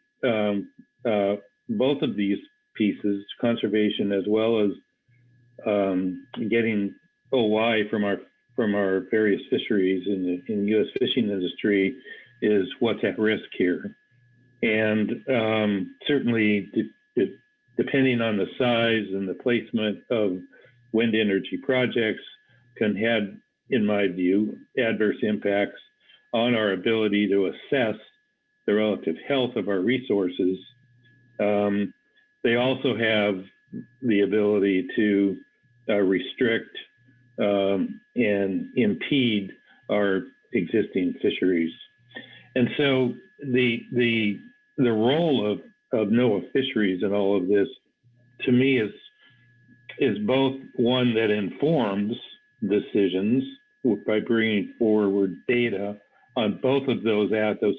both of these pieces, conservation as well as getting OY from our various fisheries in the U.S. fishing industry, is what's at risk here. And certainly, depending on the size and the placement of wind energy projects, can have, in my view, adverse impacts on our ability to assess the relative health of our resources. They also have the ability to restrict and impede our existing fisheries. And so the role of NOAA fisheries and all of this, to me, is both one that informs decisions by bringing forward data on both of those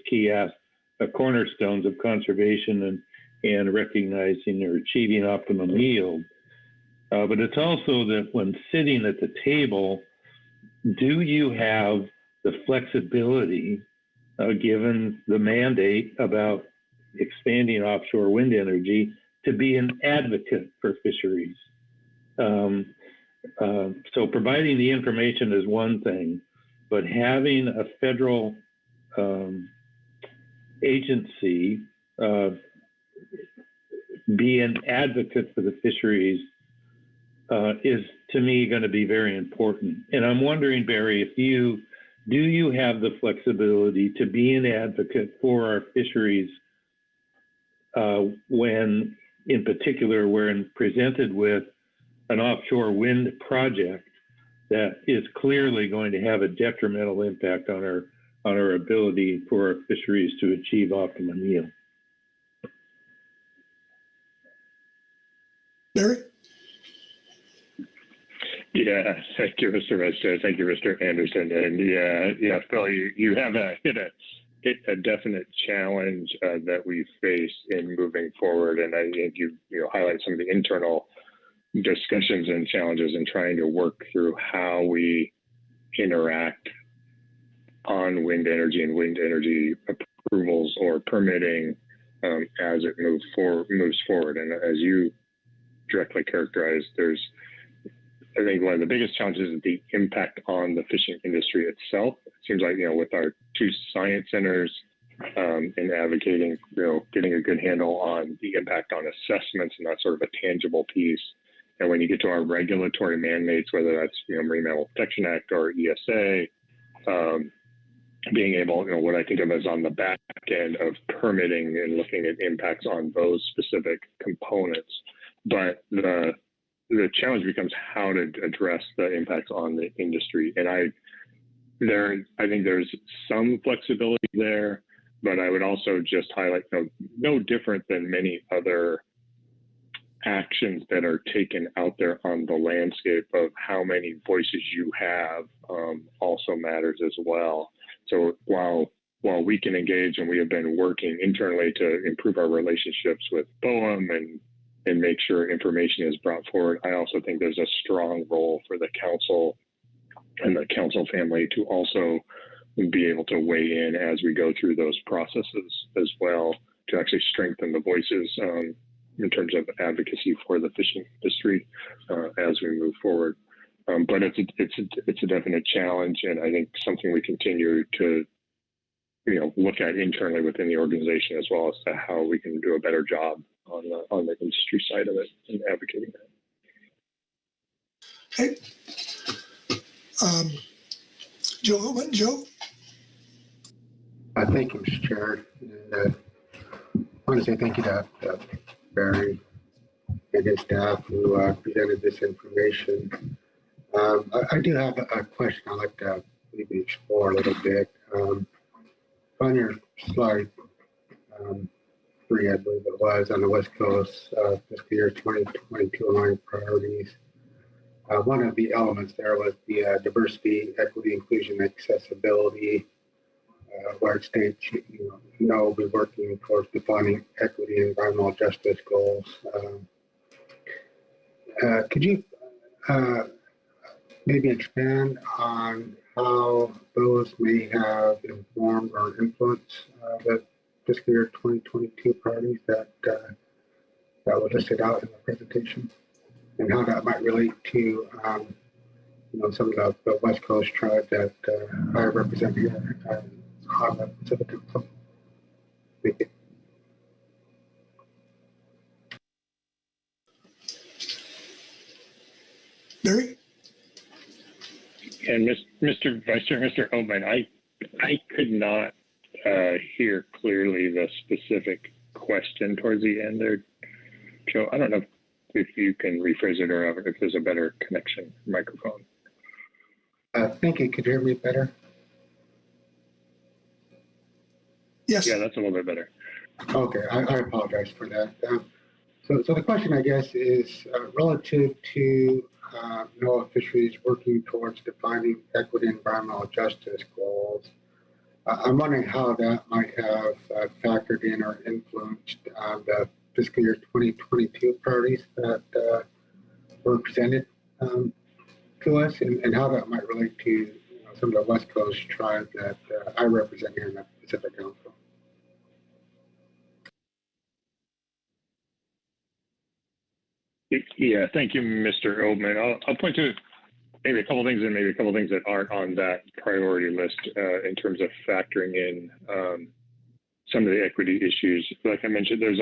key cornerstones of conservation and recognizing or achieving optimum yield. But it's also that when sitting at the table, do you have the flexibility, given the mandate about expanding offshore wind energy, to be an advocate for fisheries? So providing the information is one thing, but having a federal agency be an advocate for the fisheries is, to me, going to be very important. And I'm wondering, Barry, do you have the flexibility to be an advocate for our fisheries when, in particular, we're presented with an offshore wind project that is clearly going to have a detrimental impact on our ability for our fisheries to achieve optimum yield? Barry? Yeah, thank you, Mr. Vice Chair. Thank you, Mr. Anderson. And yeah, Phil, you have hit a definite challenge that we face in moving forward. And I think you highlight some of the internal discussions and challenges in trying to work through how we interact on wind energy and wind energy approvals or permitting as it moves forward. And as you directly characterized, I think one of the biggest challenges is the impact on the fishing industry itself. It seems like, with our 2 science centers and advocating, getting a good handle on the impact on assessments and that sort of a tangible piece. And when you get to our regulatory mandates, whether that's, Marine Mammal Protection Act or ESA, being able, what I think of as on the back end of permitting and looking at impacts on those specific components. But the challenge becomes how to address the impacts on the industry. And I think there's some flexibility there, but I would also just highlight, no different than many other actions that are taken out there on the landscape of how many voices you have also matters as well. So while we can engage, and we have been working internally to improve our relationships with BOEM and make sure information is brought forward, I also think there's a strong role for the council and the council family to also be able to weigh in as we go through those processes as well, to actually strengthen the voices in terms of advocacy for the fishing industry as we move forward. But it's a definite challenge, and I think something we continue to look at internally within the organization, as well as to how we can do a better job on the industry side of it and advocating that. Okay. Joe Owen. Joe? Thank you, Mr. Chair. And, I want to say thank you to Barry and his staff who presented this information. I do have a question I'd like to maybe explore a little bit. On your slide 3, I believe it was, on the West Coast fiscal year 2022 aligned priorities, one of the elements there was the diversity, equity, inclusion, accessibility, where it states, we'll be working towards defining equity and environmental justice goals. Could you maybe expand on how those may have informed or influenced the fiscal year 2022 priorities that were listed out in the presentation, and how that might relate to some of the West Coast tribes that I represent here on the Pacific Council? Thank you. Barry? And Mr. Vice Chair, Mr. Oman, I could not hear clearly the specific question towards the end there, Joe. I don't know if you can rephrase it, or if there's a better connection microphone. Thank you. Could you hear me better? Yes. Yeah, that's a little bit better. Okay, I apologize for that. So the question, I guess, is relative to NOAA Fisheries working towards defining equity and environmental justice goals. I'm wondering how that might have factored in or influenced the fiscal year 2022 priorities that were presented to us, and how that might relate to some of the West Coast tribes that I represent here in the Pacific Council. Yeah, thank you, Mr. Oldman. I'll point to maybe a couple things and maybe a couple things that aren't on that priority list in terms of factoring in some of the equity issues. Like I mentioned, there's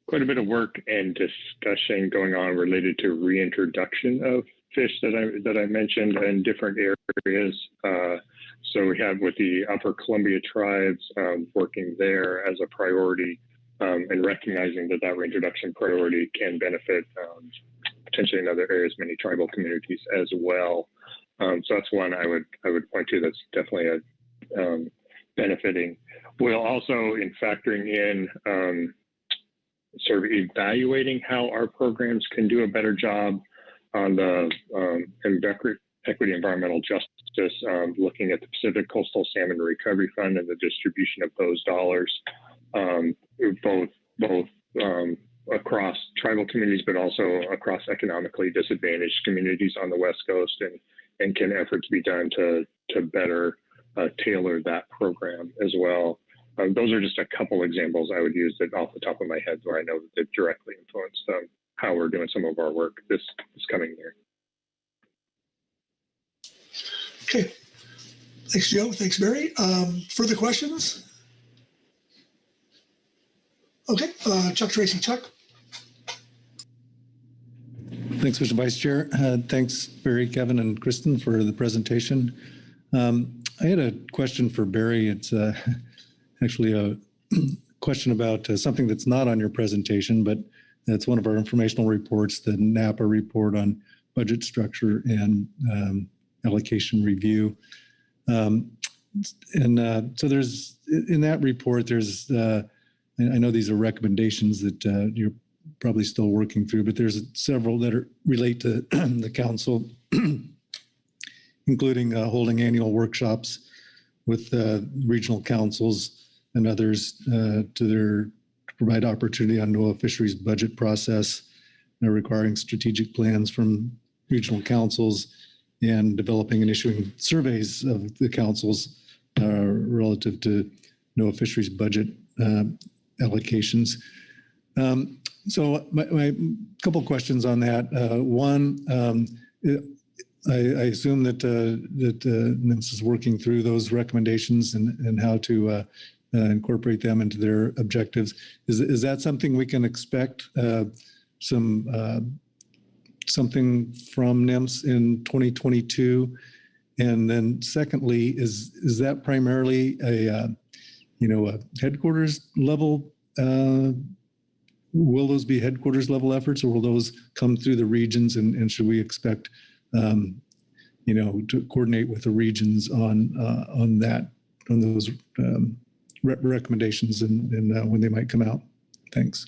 quite a bit of work and discussion going on related to reintroduction of fish that I mentioned in different areas. So we have with the Upper Columbia tribes working there as a priority. And recognizing that reintroduction priority can benefit potentially in other areas, many tribal communities as well. So that's one I would point to that's definitely benefiting. We'll also, in factoring in sort of evaluating how our programs can do a better job on the equity environmental justice, looking at the Pacific Coastal Salmon Recovery Fund and the distribution of those dollars. Both across tribal communities, but also across economically disadvantaged communities on the West Coast, and can efforts be done to better tailor that program as well. Those are just a couple examples I would use that off the top of my head where I know that they've directly influenced how we're doing some of our work this coming year. Okay. Thanks, Joe. Thanks, Barry. Further questions? Okay, Chuck Tracy. Chuck. Thanks, Mr. Vice Chair. Thanks, Barry, Kevin, and Kristen for the presentation. I had a question for Barry. It's actually a question about something that's not on your presentation, but it's one of our informational reports, the NAPA report on budget structure and allocation review. So there's, in that report, there's, I know these are recommendations that you're probably still working through, but there's several that relate to the council, including holding annual workshops with regional councils and others to provide opportunity on NOAA Fisheries budget process, requiring strategic plans from regional councils, and developing and issuing surveys of the councils relative to NOAA Fisheries budget allocations. So my couple questions on that. One, I assume that NMFS is working through those recommendations and how to incorporate them into their objectives. Is that something we can expect something from NMFS in 2022? And then secondly, is that primarily a headquarters level? Will those be headquarters level efforts, or will those come through the regions? And should we expect, to coordinate with the regions on those recommendations and when they might come out? Thanks.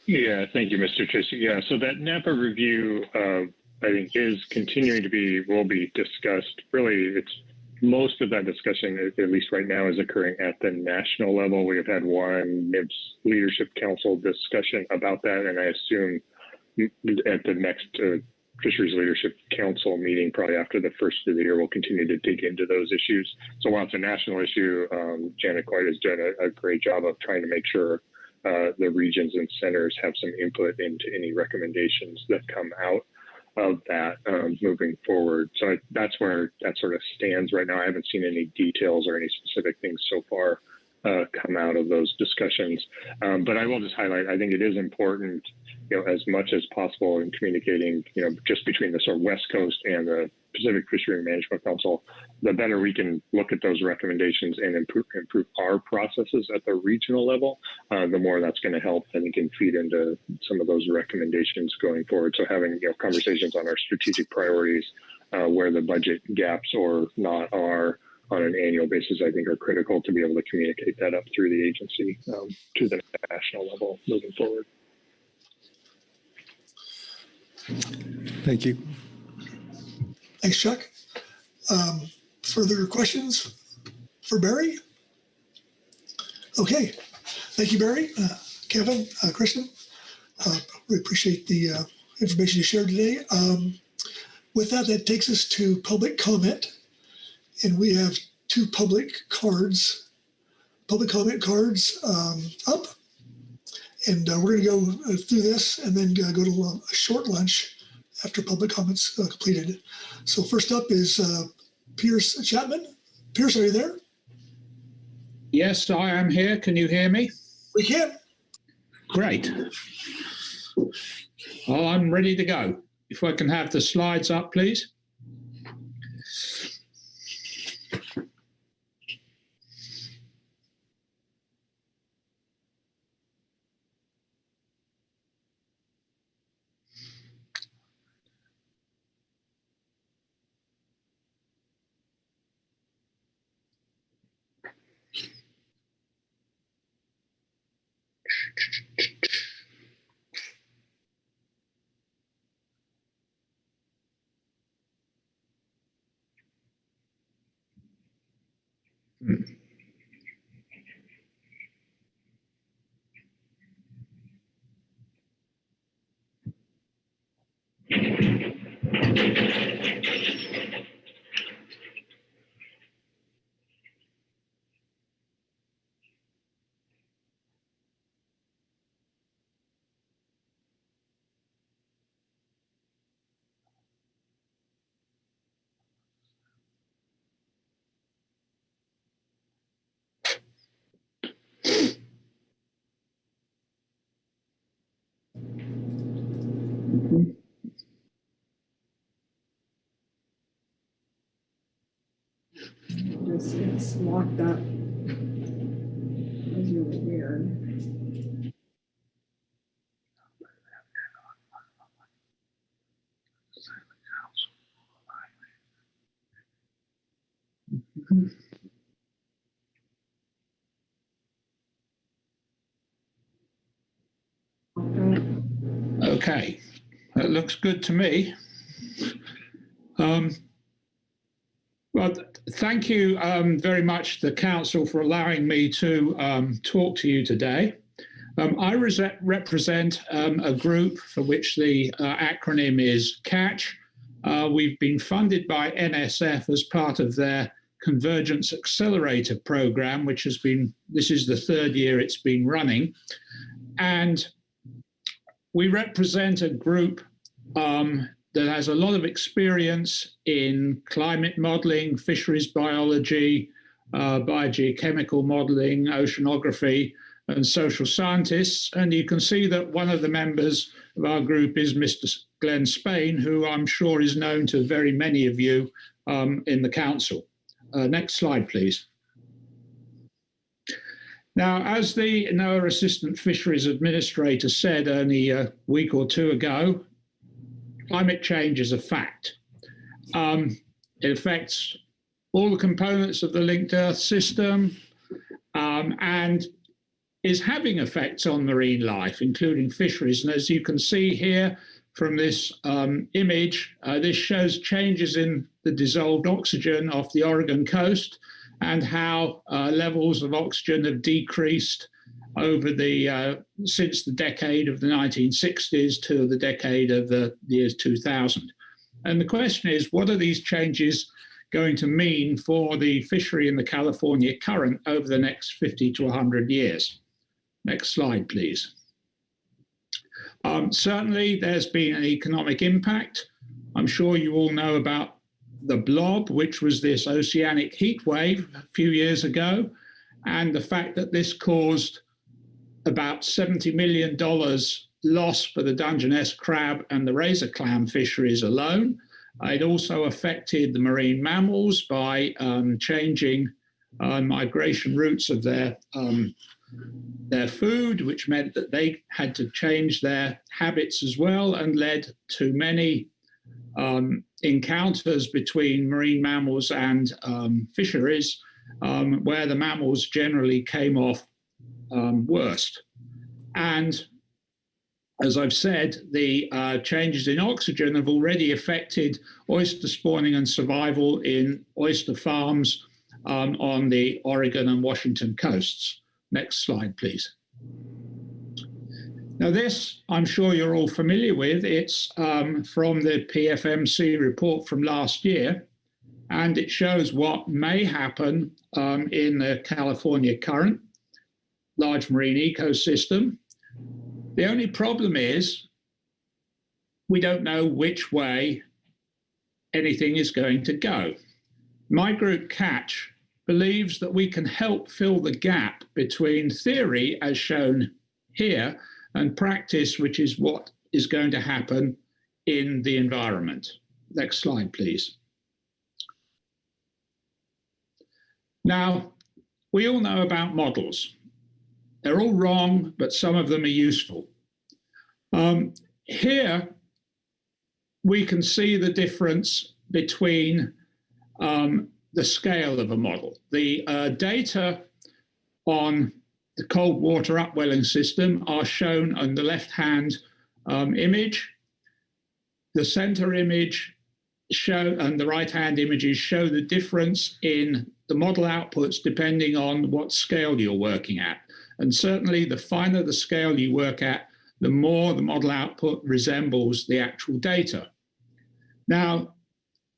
Yeah, thank you, Mr. Tracy. Yeah, so that NAPA review, I think, will be discussed. Really, it's most of that discussion, at least right now, is occurring at the national level. We have had one NMFS Leadership Council discussion about that, and I assume at the next Fisheries Leadership Council meeting, probably after the first of the year, we'll continue to dig into those issues. So while it's a national issue, Janet Coit has done a great job of trying to make sure the regions and centers have some input into any recommendations that come out of that moving forward. So that's where that sort of stands right now. I haven't seen any details or any specific things so far come out of those discussions. But I will just highlight, I think it is important, as much as possible in communicating, just between the sort of West Coast and the Pacific Fishery Management Council, the better we can look at those recommendations and improve our processes at the regional level, the more that's going to help, I think, and feed into some of those recommendations going forward. So having conversations on our strategic priorities where the budget gaps or not are on an annual basis, I think are critical to be able to communicate that up through the agency to the national level moving forward. Thank you. Thanks, Chuck. Further questions for Barry? Okay. Thank you, Barry. Kevin, Kristen, we appreciate the information you shared today. With that, that takes us to public comment. And we have two public comment cards up. And we're going to go through this and then go to a short lunch after public comments completed. So first up is Pierce Chapman. Pierce, are you there? Yes, I am here. Can you hear me? We can. Great. Well, I'm ready to go. If I can have the slides up, please. It's locked up. It's really weird. Okay, that looks good to me. Well, thank you very much, the Council, for allowing me to talk to you today. I represent a group for which the acronym is CATCH. We've been funded by NSF as part of their Convergence Accelerator program, which has been, this is the third year it's been running. And we represent a group that has a lot of experience in climate modeling, fisheries biology, biogeochemical modeling, oceanography, and social scientists. And you can see that one of the members of our group is Mr. Glenn Spain, who I'm sure is known to very many of you in the Council. Next slide, please. Now, as the NOAA Assistant Fisheries Administrator said only a week or two ago, climate change is a fact. It affects all the components of the linked Earth system and is having effects on marine life, including fisheries. And as you can see here from this image, this shows changes in the dissolved oxygen off the Oregon coast and how levels of oxygen have decreased over the since the decade of the 1960s to the decade of the years 2000. And the question is, what are these changes going to mean for the fishery in the California current over the next 50 to 100 years? Next slide, please. Certainly, there's been an economic impact. I'm sure you all know about the blob, which was this oceanic heat wave a few years ago, and the fact that this caused about $70 million loss for the Dungeness crab and the razor clam fisheries alone. It also affected the marine mammals by changing migration routes of their food, which meant that they had to change their habits as well, and led to many encounters between marine mammals and fisheries, where the mammals generally came off worst. And as I've said, the changes in oxygen have already affected oyster spawning and survival in oyster farms on the Oregon and Washington coasts. Next slide, please. Now this, I'm sure you're all familiar with. It's from the PFMC report from last year, and it shows what may happen in the California current, large marine ecosystem. The only problem is we don't know which way anything is going to go. My group, Catch, believes that we can help fill the gap between theory, as shown here, and practice, which is what is going to happen in the environment. Next slide, please. Now, we all know about models. They're all wrong, but some of them are useful. Here, we can see the difference between the scale of a model. The data on the cold water upwelling system are shown on the left-hand image. The center image and the right-hand images show the difference in the model outputs depending on what scale you're working at. And certainly the finer the scale you work at, the more the model output resembles the actual data. Now,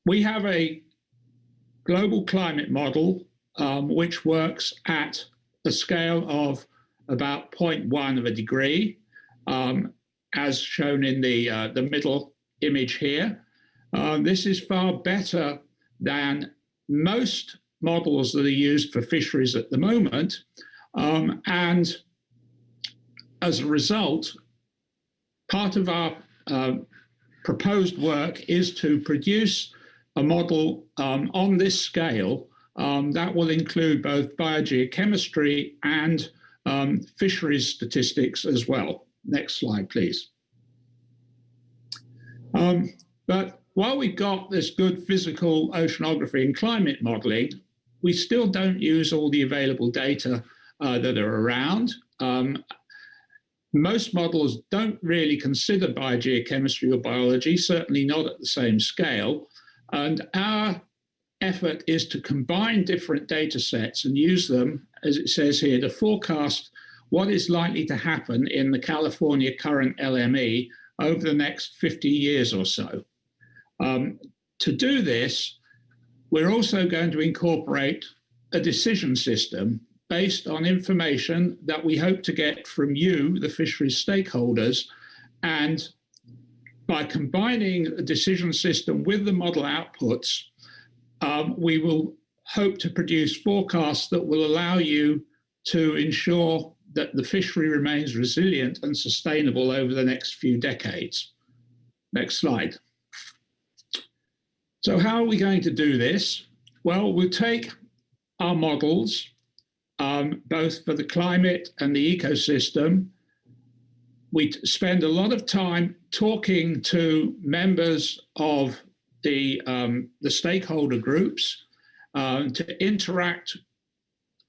we have a global climate model which works at a scale of about 0.1 of a degree, as shown in the middle image here. This is far better than most models that are used for fisheries at the moment. And as a result, part of our proposed work is to produce a model on this scale that will include both biogeochemistry and fisheries statistics as well. Next slide, please. But while we've got this good physical oceanography and climate modeling, we still don't use all the available data that are around. Most models don't really consider biogeochemistry or biology, certainly not at the same scale. And our effort is to combine different data sets and use them, as it says here, to forecast what is likely to happen in the California current LME over the next 50 years or so. To do this, we're also going to incorporate a decision system based on information that we hope to get from you, the fisheries stakeholders, and by combining a decision system with the model outputs, we will hope to produce forecasts that will allow you to ensure that the fishery remains resilient and sustainable over the next few decades. Next slide. So how are we going to do this? Well, we'll take our models, both for the climate and the ecosystem. We spend a lot of time talking to members of the stakeholder groups to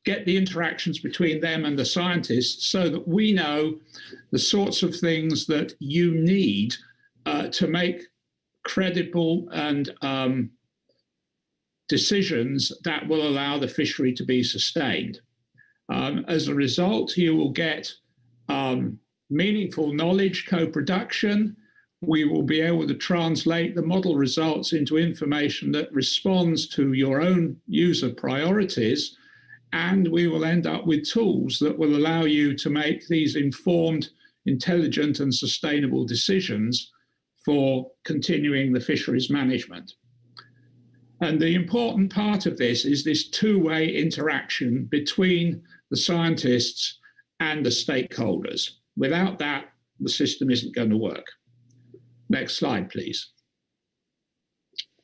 get the interactions between them and the scientists so that we know the sorts of things that you need to make credible and decisions that will allow the fishery to be sustained. As a result, you will get meaningful knowledge co-production. We will be able to translate the model results into information that responds to your own user priorities, and we will end up with tools that will allow you to make these informed, intelligent, and sustainable decisions for continuing the fisheries management. And the important part of this is this two-way interaction between the scientists and the stakeholders. Without that, the system isn't going to work. Next slide, please.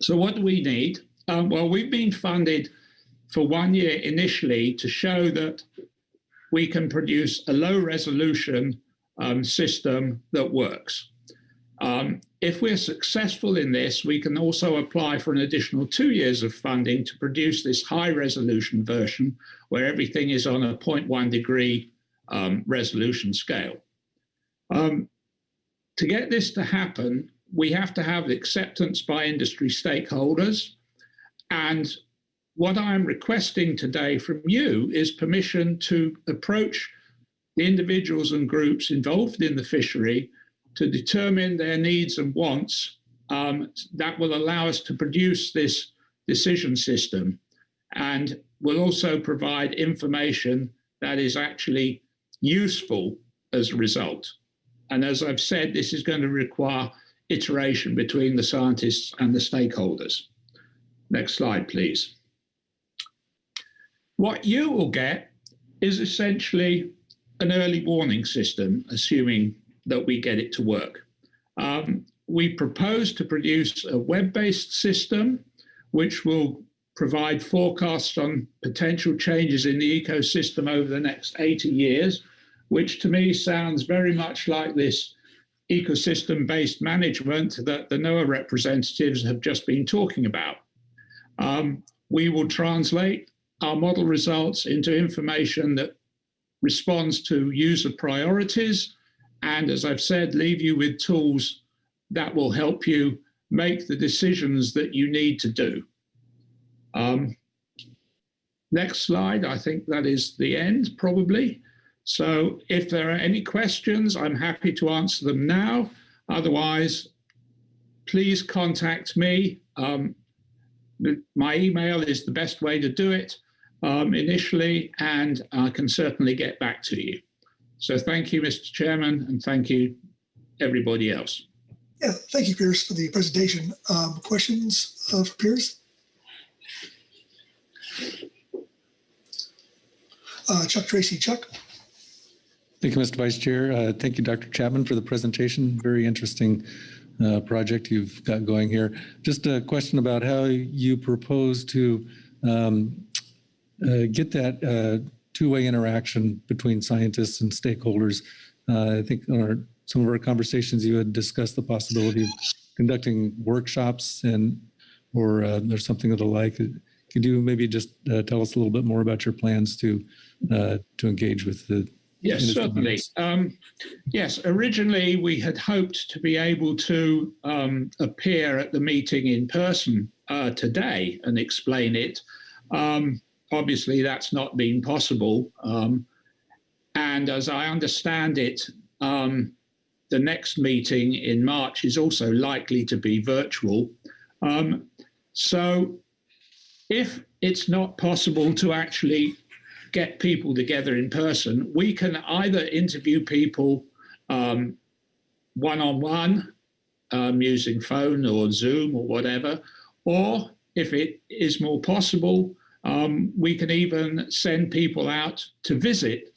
So what do we need? Well, we've been funded for 1 year initially to show that we can produce a low resolution system that works. if we're successful in this, we can also apply for an additional 2 years of funding to produce this high resolution version where everything is on a 0.1 degree resolution scale. To get this to happen, we have to have acceptance by industry stakeholders. And what I'm requesting today from you is permission to approach the individuals and groups involved in the fishery to determine their needs and wants that will allow us to produce this decision system, and will also provide information that is actually useful as a result. And as I've said, this is going to require iteration between the scientists and the stakeholders. Next slide, please. What you will get is essentially an early warning system, assuming that we get it to work. We propose to produce a web-based system which will provide forecasts on potential changes in the ecosystem over the next 80 years, which to me sounds very much like this ecosystem-based management that the NOAA representatives have just been talking about. We will translate our model results into information that responds to user priorities, and as I've said, leave you with tools that will help you make the decisions that you need to do. Next slide, I think that is the end, probably. So if there are any questions, I'm happy to answer them now. Otherwise, please contact me. My email is the best way to do it initially, and I can certainly get back to you. So thank you, Mr. Chairman, and thank you, everybody else. Yeah, thank you, Pierce, for the presentation. Questions for Pierce? Chuck Tracy. Chuck? Thank you, Mr. Vice Chair. Thank you, Dr. Chapman, for the presentation. Very interesting project you've got going here. Just a question about how you propose to get that two-way interaction between scientists and stakeholders. I think on some of our conversations, you had discussed the possibility of conducting workshops or there's something of the like. Could you maybe just tell us a little bit more about your plans to engage with the Yes, certainly. Yes, originally we had hoped to be able to appear at the meeting in person today and explain it. Obviously, that's not been possible. And as I understand it, the next meeting in March is also likely to be virtual. So if it's not possible to actually get people together in person, we can either interview people one-on-one using phone or Zoom or whatever, or if it is more possible, we can even send people out to visit.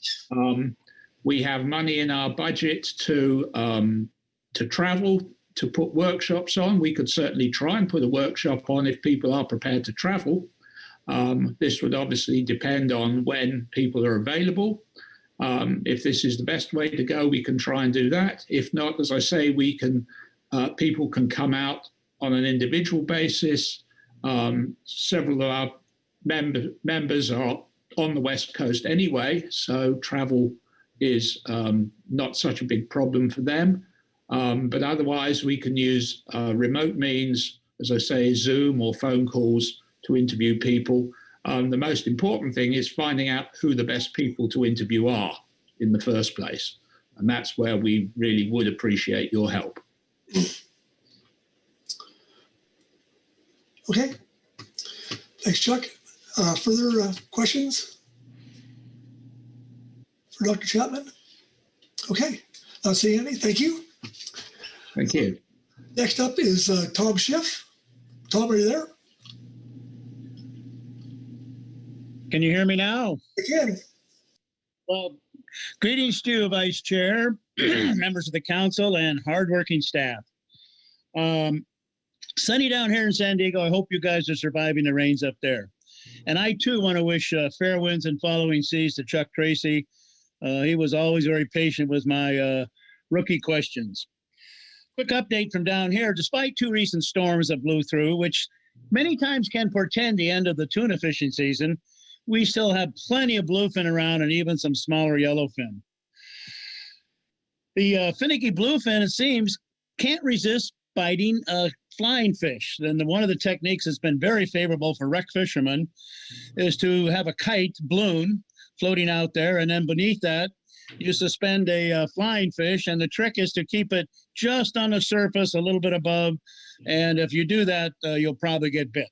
We have money in our budget to travel, to put workshops on. We could certainly try and put a workshop on if people are prepared to travel. This would obviously depend on when people are available. If this is the best way to go, we can try and do that. If not, as I say, we can. People can come out on an individual basis. Several of our members are on the West Coast anyway, so travel is not such a big problem for them. But otherwise, we can use remote means, as I say, Zoom or phone calls to interview people. The most important thing is finding out who the best people to interview are in the first place. And that's where we really would appreciate your help. Okay. Thanks, Chuck. Further questions for Dr. Chapman? Okay. Not seeing any. Thank you. Thank you. Next up is Tom Schiff. Tom, are you there? Can you hear me now? I can. Well, greetings to you, Vice Chair, members of the council, and hardworking staff. Sunny down here in San Diego. I hope you guys are surviving the rains up there. And I, too, want to wish fair winds and following seas to Chuck Tracy. He was always very patient with my rookie questions. Quick update from down here. Despite 2 recent storms that blew through, which many times can portend the end of the tuna fishing season, we still have plenty of bluefin around and even some smaller yellowfin. The finicky bluefin, it seems, can't resist biting flying fish. Then one of the techniques that's been very favorable for wreck fishermen is to have a kite balloon floating out there, and then beneath that, you suspend a flying fish, and the trick is to keep it just on the surface, a little bit above, and if you do that, you'll probably get bit.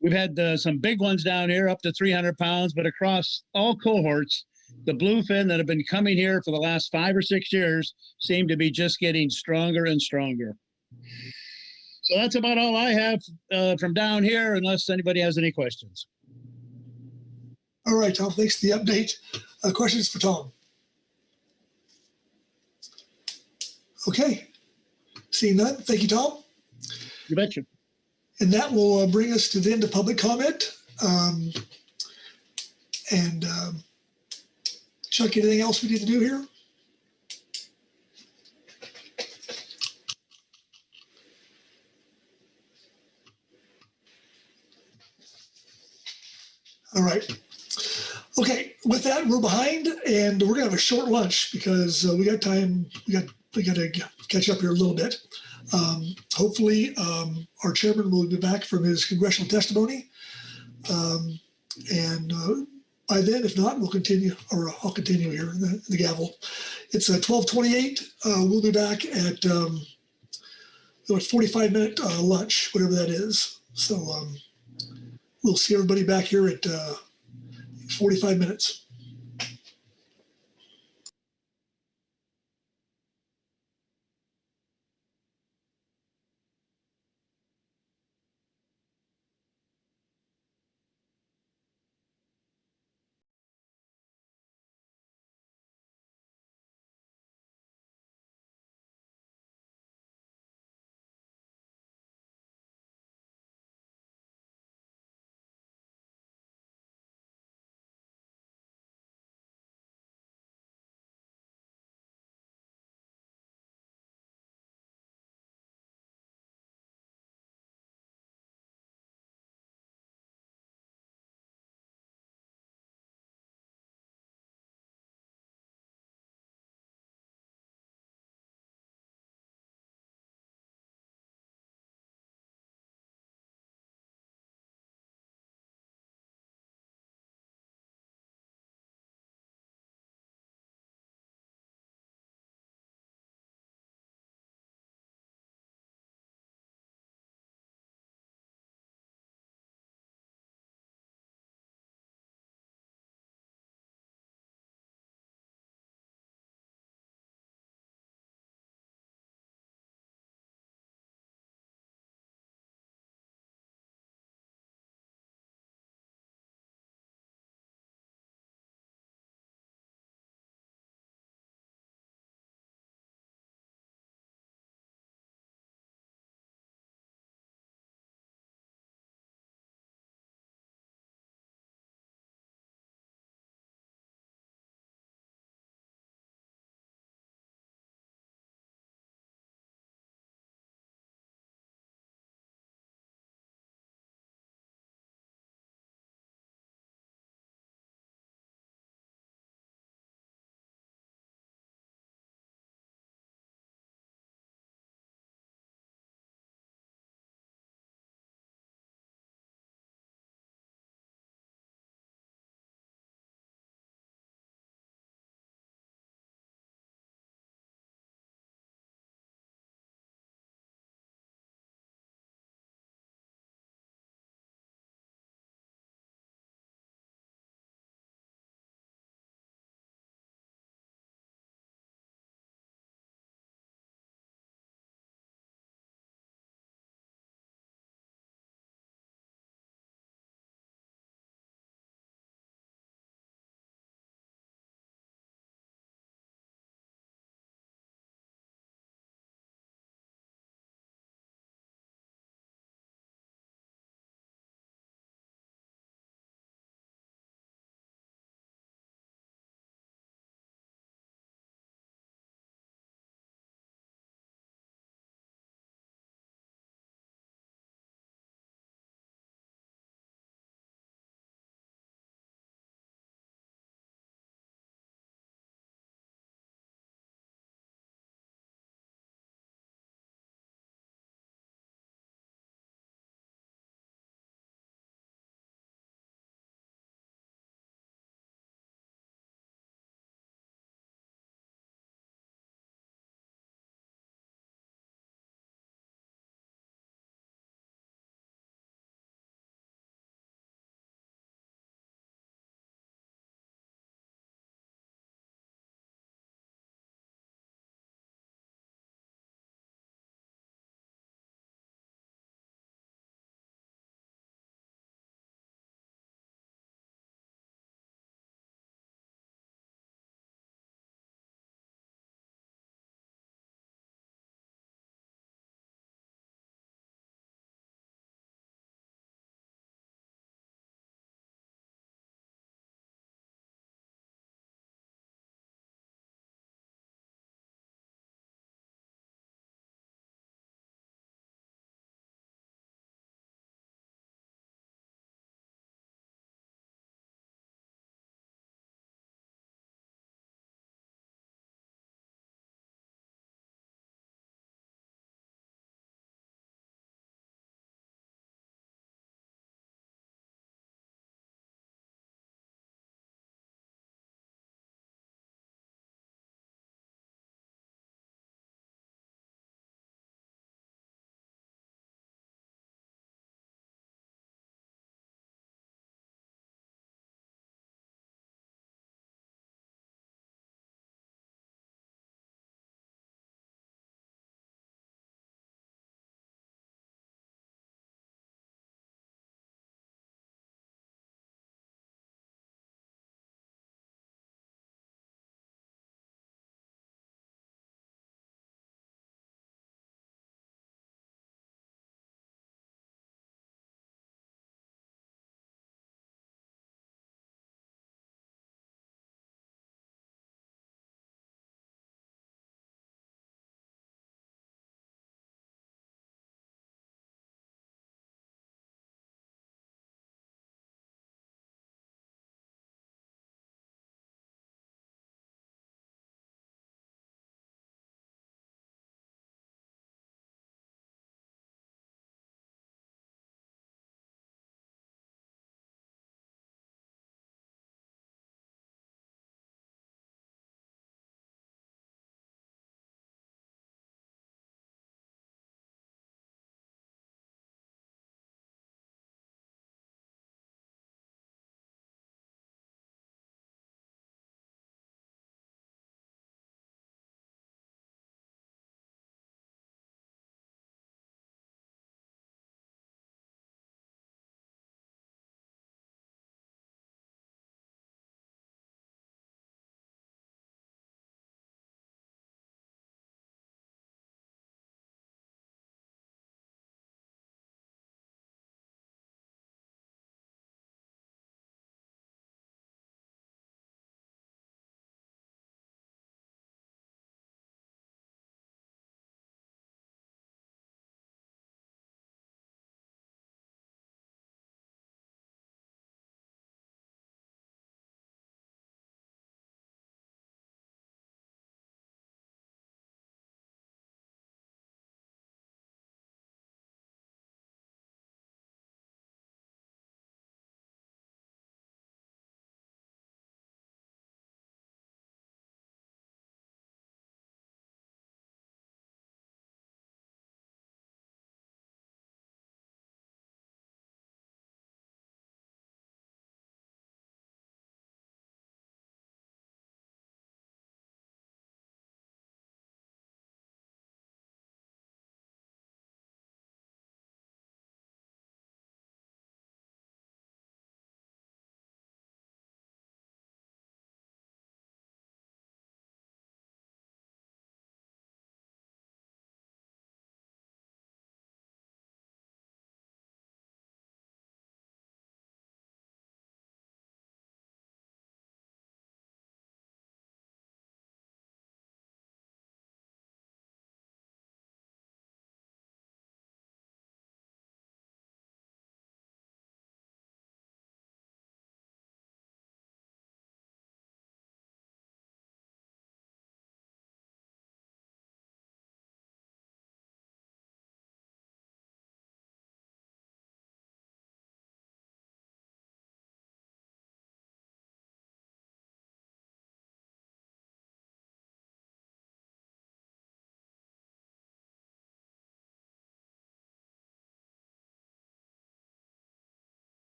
We've had some big ones down here, up to 300 pounds, but across all cohorts, the bluefin that have been coming here for the last 5 or 6 years seem to be just getting stronger and stronger. So that's about all I have from down here, unless anybody has any questions. All right, Tom, thanks for the update. Questions for Tom? Okay, seeing none, thank you, Tom. You betcha. And that will bring us to the end of public comment. Chuck, anything else we need to do here? All right. Okay, with that, we're behind, and we're gonna have a short lunch because we got time. We got to catch up here a little bit. Hopefully, our chairman will be back from his congressional testimony, and by then, if not, we'll continue, or I'll continue here. The gavel. It's 12:28. We'll be back at 45-minute lunch, whatever that is. So we'll see everybody back here at 45 minutes.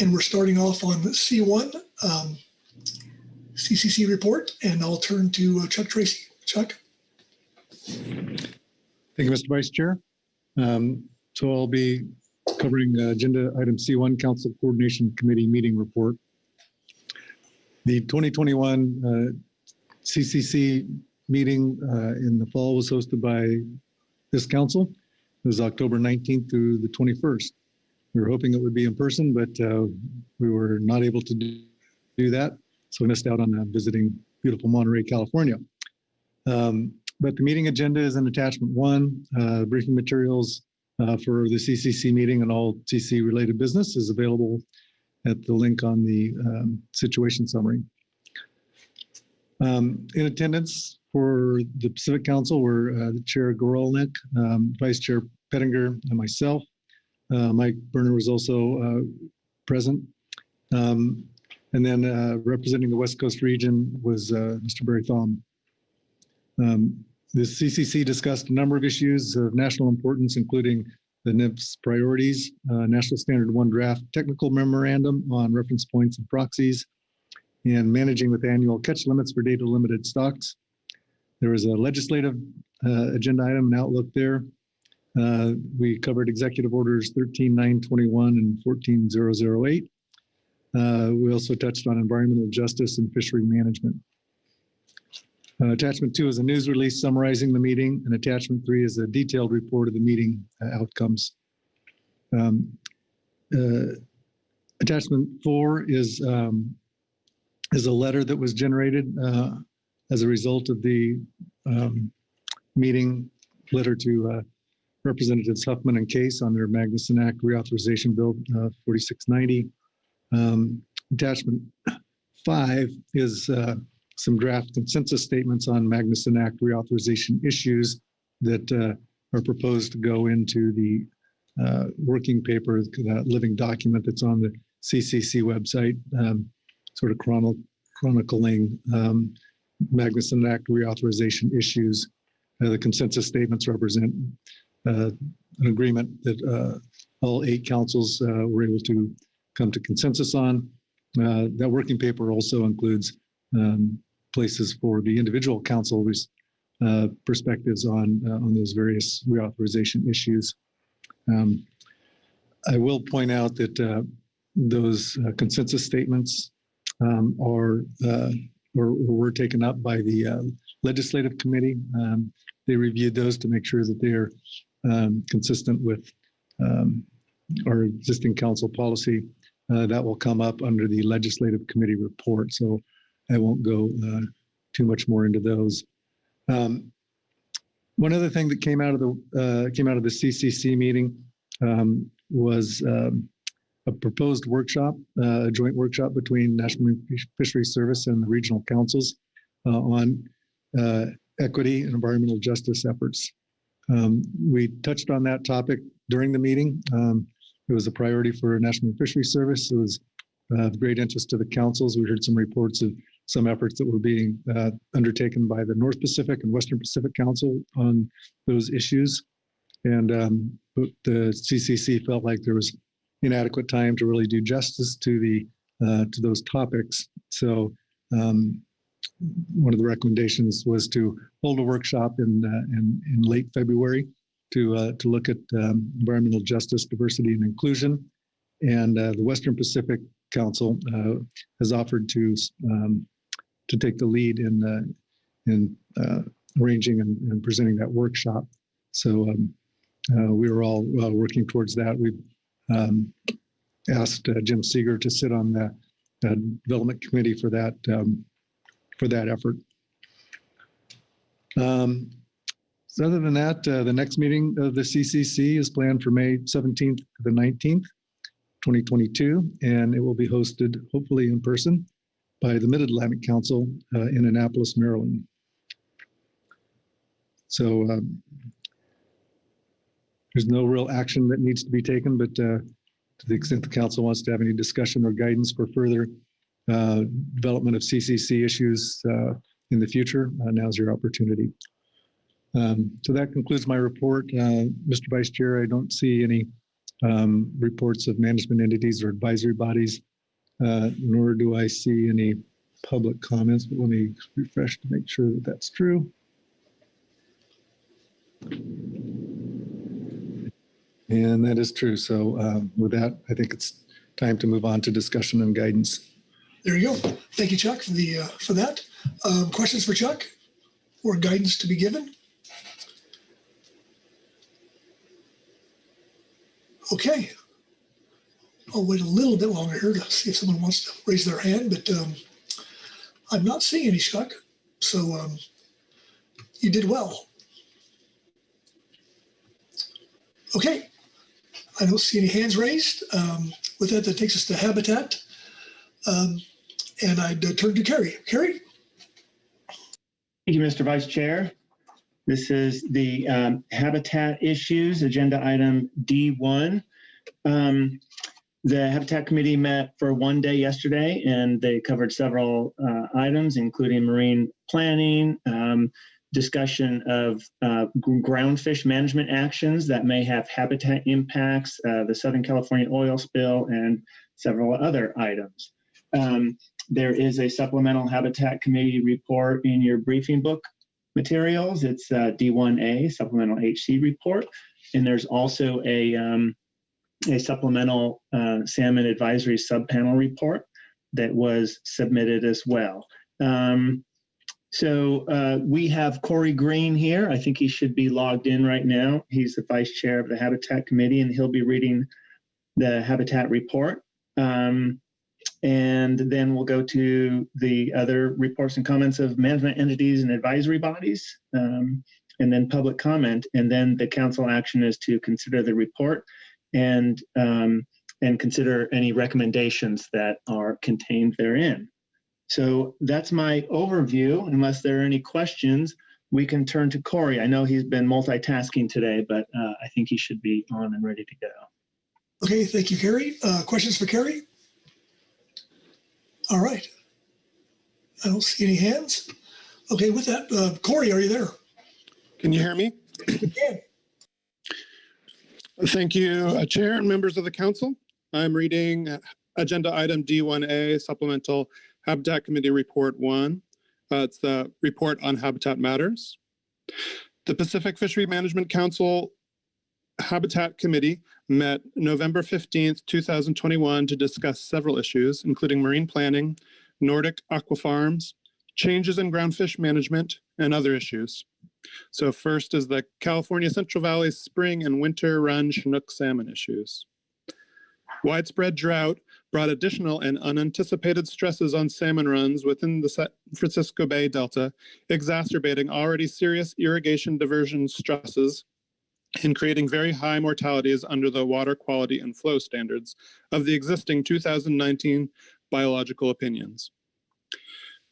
And we're starting off on C1, CCC report, and I'll turn to Chuck Tracy. Chuck? Thank you, Mr. Vice Chair. So I'll be covering agenda item C1, Council Coordination Committee Meeting Report. The 2021 CCC meeting in the fall was hosted by this council. It was October 19th through the 21st. We were hoping it would be in person, but we were not able to do that. So we missed out on visiting beautiful Monterey, California. But the meeting agenda is in attachment 1. Briefing materials for the CCC meeting and all CC related business is available at the link on the situation summary. In attendance for the Pacific Council were the Chair Gorolnik, Vice Chair Pettinger, and myself. Mike Berner was also present. And then representing the West Coast region was Mr. Barry Thom. The CCC discussed a number of issues of national importance, including the NMFS priorities, National Standard 1 draft technical memorandum on reference points and proxies, and managing with annual catch limits for data limited stocks. There was a legislative agenda item and outlook there. We covered executive orders 13.921 and 14.008. We also touched on environmental justice and fishery management. Attachment 2 is a news release summarizing the meeting, and attachment 3 is a detailed report of the meeting outcomes. Attachment 4 is a letter that was generated as a result of the meeting, letter to Representatives Huffman and Case on their Magnuson Act reauthorization bill 4690. Attachment 5 is some draft consensus statements on Magnuson Act reauthorization issues that are proposed to go into the working paper, that living document that's on the CCC website, sort of chronicling Magnuson Act reauthorization issues. The consensus statements represent an agreement that all 8 councils were able to come to consensus on. That working paper also includes places for the individual councils' perspectives on those various reauthorization issues. I will point out that those consensus statements were taken up by the legislative committee. They reviewed those to make sure that they are consistent with our existing council policy. That will come up under the legislative committee report, so I won't go too much more into those. One other thing that came out of the CCC meeting was a proposed workshop, a joint workshop between National Fisheries Service and the regional councils on equity and environmental justice efforts. We touched on that topic during the meeting. It was a priority for National Fisheries Service. It was of great interest to the councils. We heard some reports of some efforts that were being undertaken by the North Pacific and Western Pacific Council on those issues. And the CCC felt like there was inadequate time to really do justice to those topics. So one of the recommendations was to hold a workshop in late February to look at environmental justice, diversity, and inclusion. And the Western Pacific Council has offered to take the lead in arranging and presenting that workshop. So we were all working towards that. We asked Jim Seeger to sit on the development committee for that effort. So other than that, the next meeting of the CCC is planned for May 17th to the 19th, 2022, and it will be hosted, hopefully in person, by the Mid-Atlantic Council in Annapolis, Maryland. So there's no real action that needs to be taken, but to the extent the council wants to have any discussion or guidance for further development of CCC issues in the future, now's your opportunity. So that concludes my report. Mr. Vice Chair, I don't see any reports of management entities or advisory bodies, nor do I see any public comments, but let me refresh to make sure that that's true. And that is true. So with that, I think it's time to move on to discussion and guidance. There you go. Thank you, Chuck, for that. Questions for Chuck or guidance to be given? Okay. I'll wait a little bit longer here to see if someone wants to raise their hand, but I'm not seeing any, Chuck. So you did well. Okay. I don't see any hands raised. With that, that takes us to Habitat. And I'd turn to Carrie. Carrie? Thank you, Mr. Vice Chair. This is the Habitat Issues, Agenda Item D1. The Habitat Committee met for one day yesterday, and they covered several items, including marine planning, discussion of groundfish management actions that may have habitat impacts, the Southern California oil spill, and several other items. There is a supplemental Habitat Committee report in your briefing book materials. It's D1A, Supplemental HC Report. And there's also a supplemental Salmon Advisory Subpanel report that was submitted as well. So we have Corey Green here. I think he should be logged in right now. He's the Vice Chair of the Habitat Committee, and he'll be reading the Habitat report. And then we'll go to the other reports and comments of management entities and advisory bodies, and then public comment. And then the council action is to consider the report and consider any recommendations that are contained therein. So that's my overview. Unless there are any questions, we can turn to Corey. I know he's been multitasking today, but I think he should be on and ready to go. Okay, thank you, Carrie. Questions for Carrie? All right. I don't see any hands. Okay, with that, Corey, are you there? Can you hear me? You can. Thank you, Chair and members of the council. I'm reading Agenda Item D1A, Supplemental Habitat Committee Report 1. It's the report on habitat matters. The Pacific Fishery Management Council Habitat Committee met November 15th, 2021 to discuss several issues, including marine planning, Nordic aquafarms, changes in groundfish management, and other issues. So first is the California Central Valley spring and winter run Chinook salmon issues. Widespread drought brought additional and unanticipated stresses on salmon runs within the San Francisco Bay Delta, exacerbating already serious irrigation diversion stresses and creating very high mortalities under the water quality and flow standards of the existing 2019 biological opinions.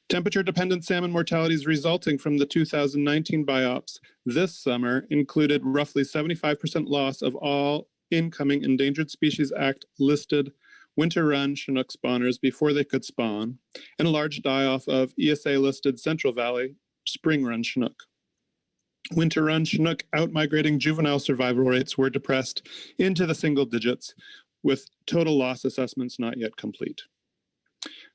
Temperature-dependent salmon mortalities resulting from the 2019 biops this summer included roughly 75% loss of all incoming Endangered Species Act listed winter run Chinook spawners before they could spawn, and a large die-off of ESA-listed Central Valley spring run Chinook. Winter run Chinook outmigrating juvenile survival rates were depressed into the single digits, with total loss assessments not yet complete.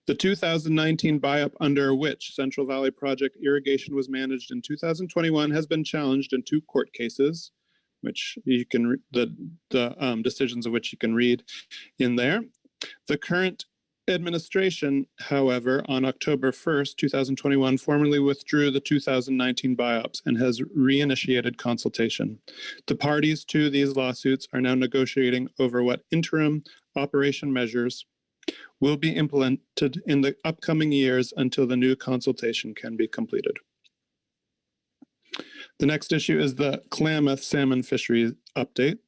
The 2019 biop under which Central Valley Project irrigation was managed in 2021 has been challenged in 2 court cases, which you can the decisions of which you can read in there. The current administration, however, on October 1st, 2021, formally withdrew the 2019 biops and has reinitiated consultation. The parties to these lawsuits are now negotiating over what interim operation measures will be implemented in the upcoming years until the new consultation can be completed. The next issue is the Klamath salmon fishery update.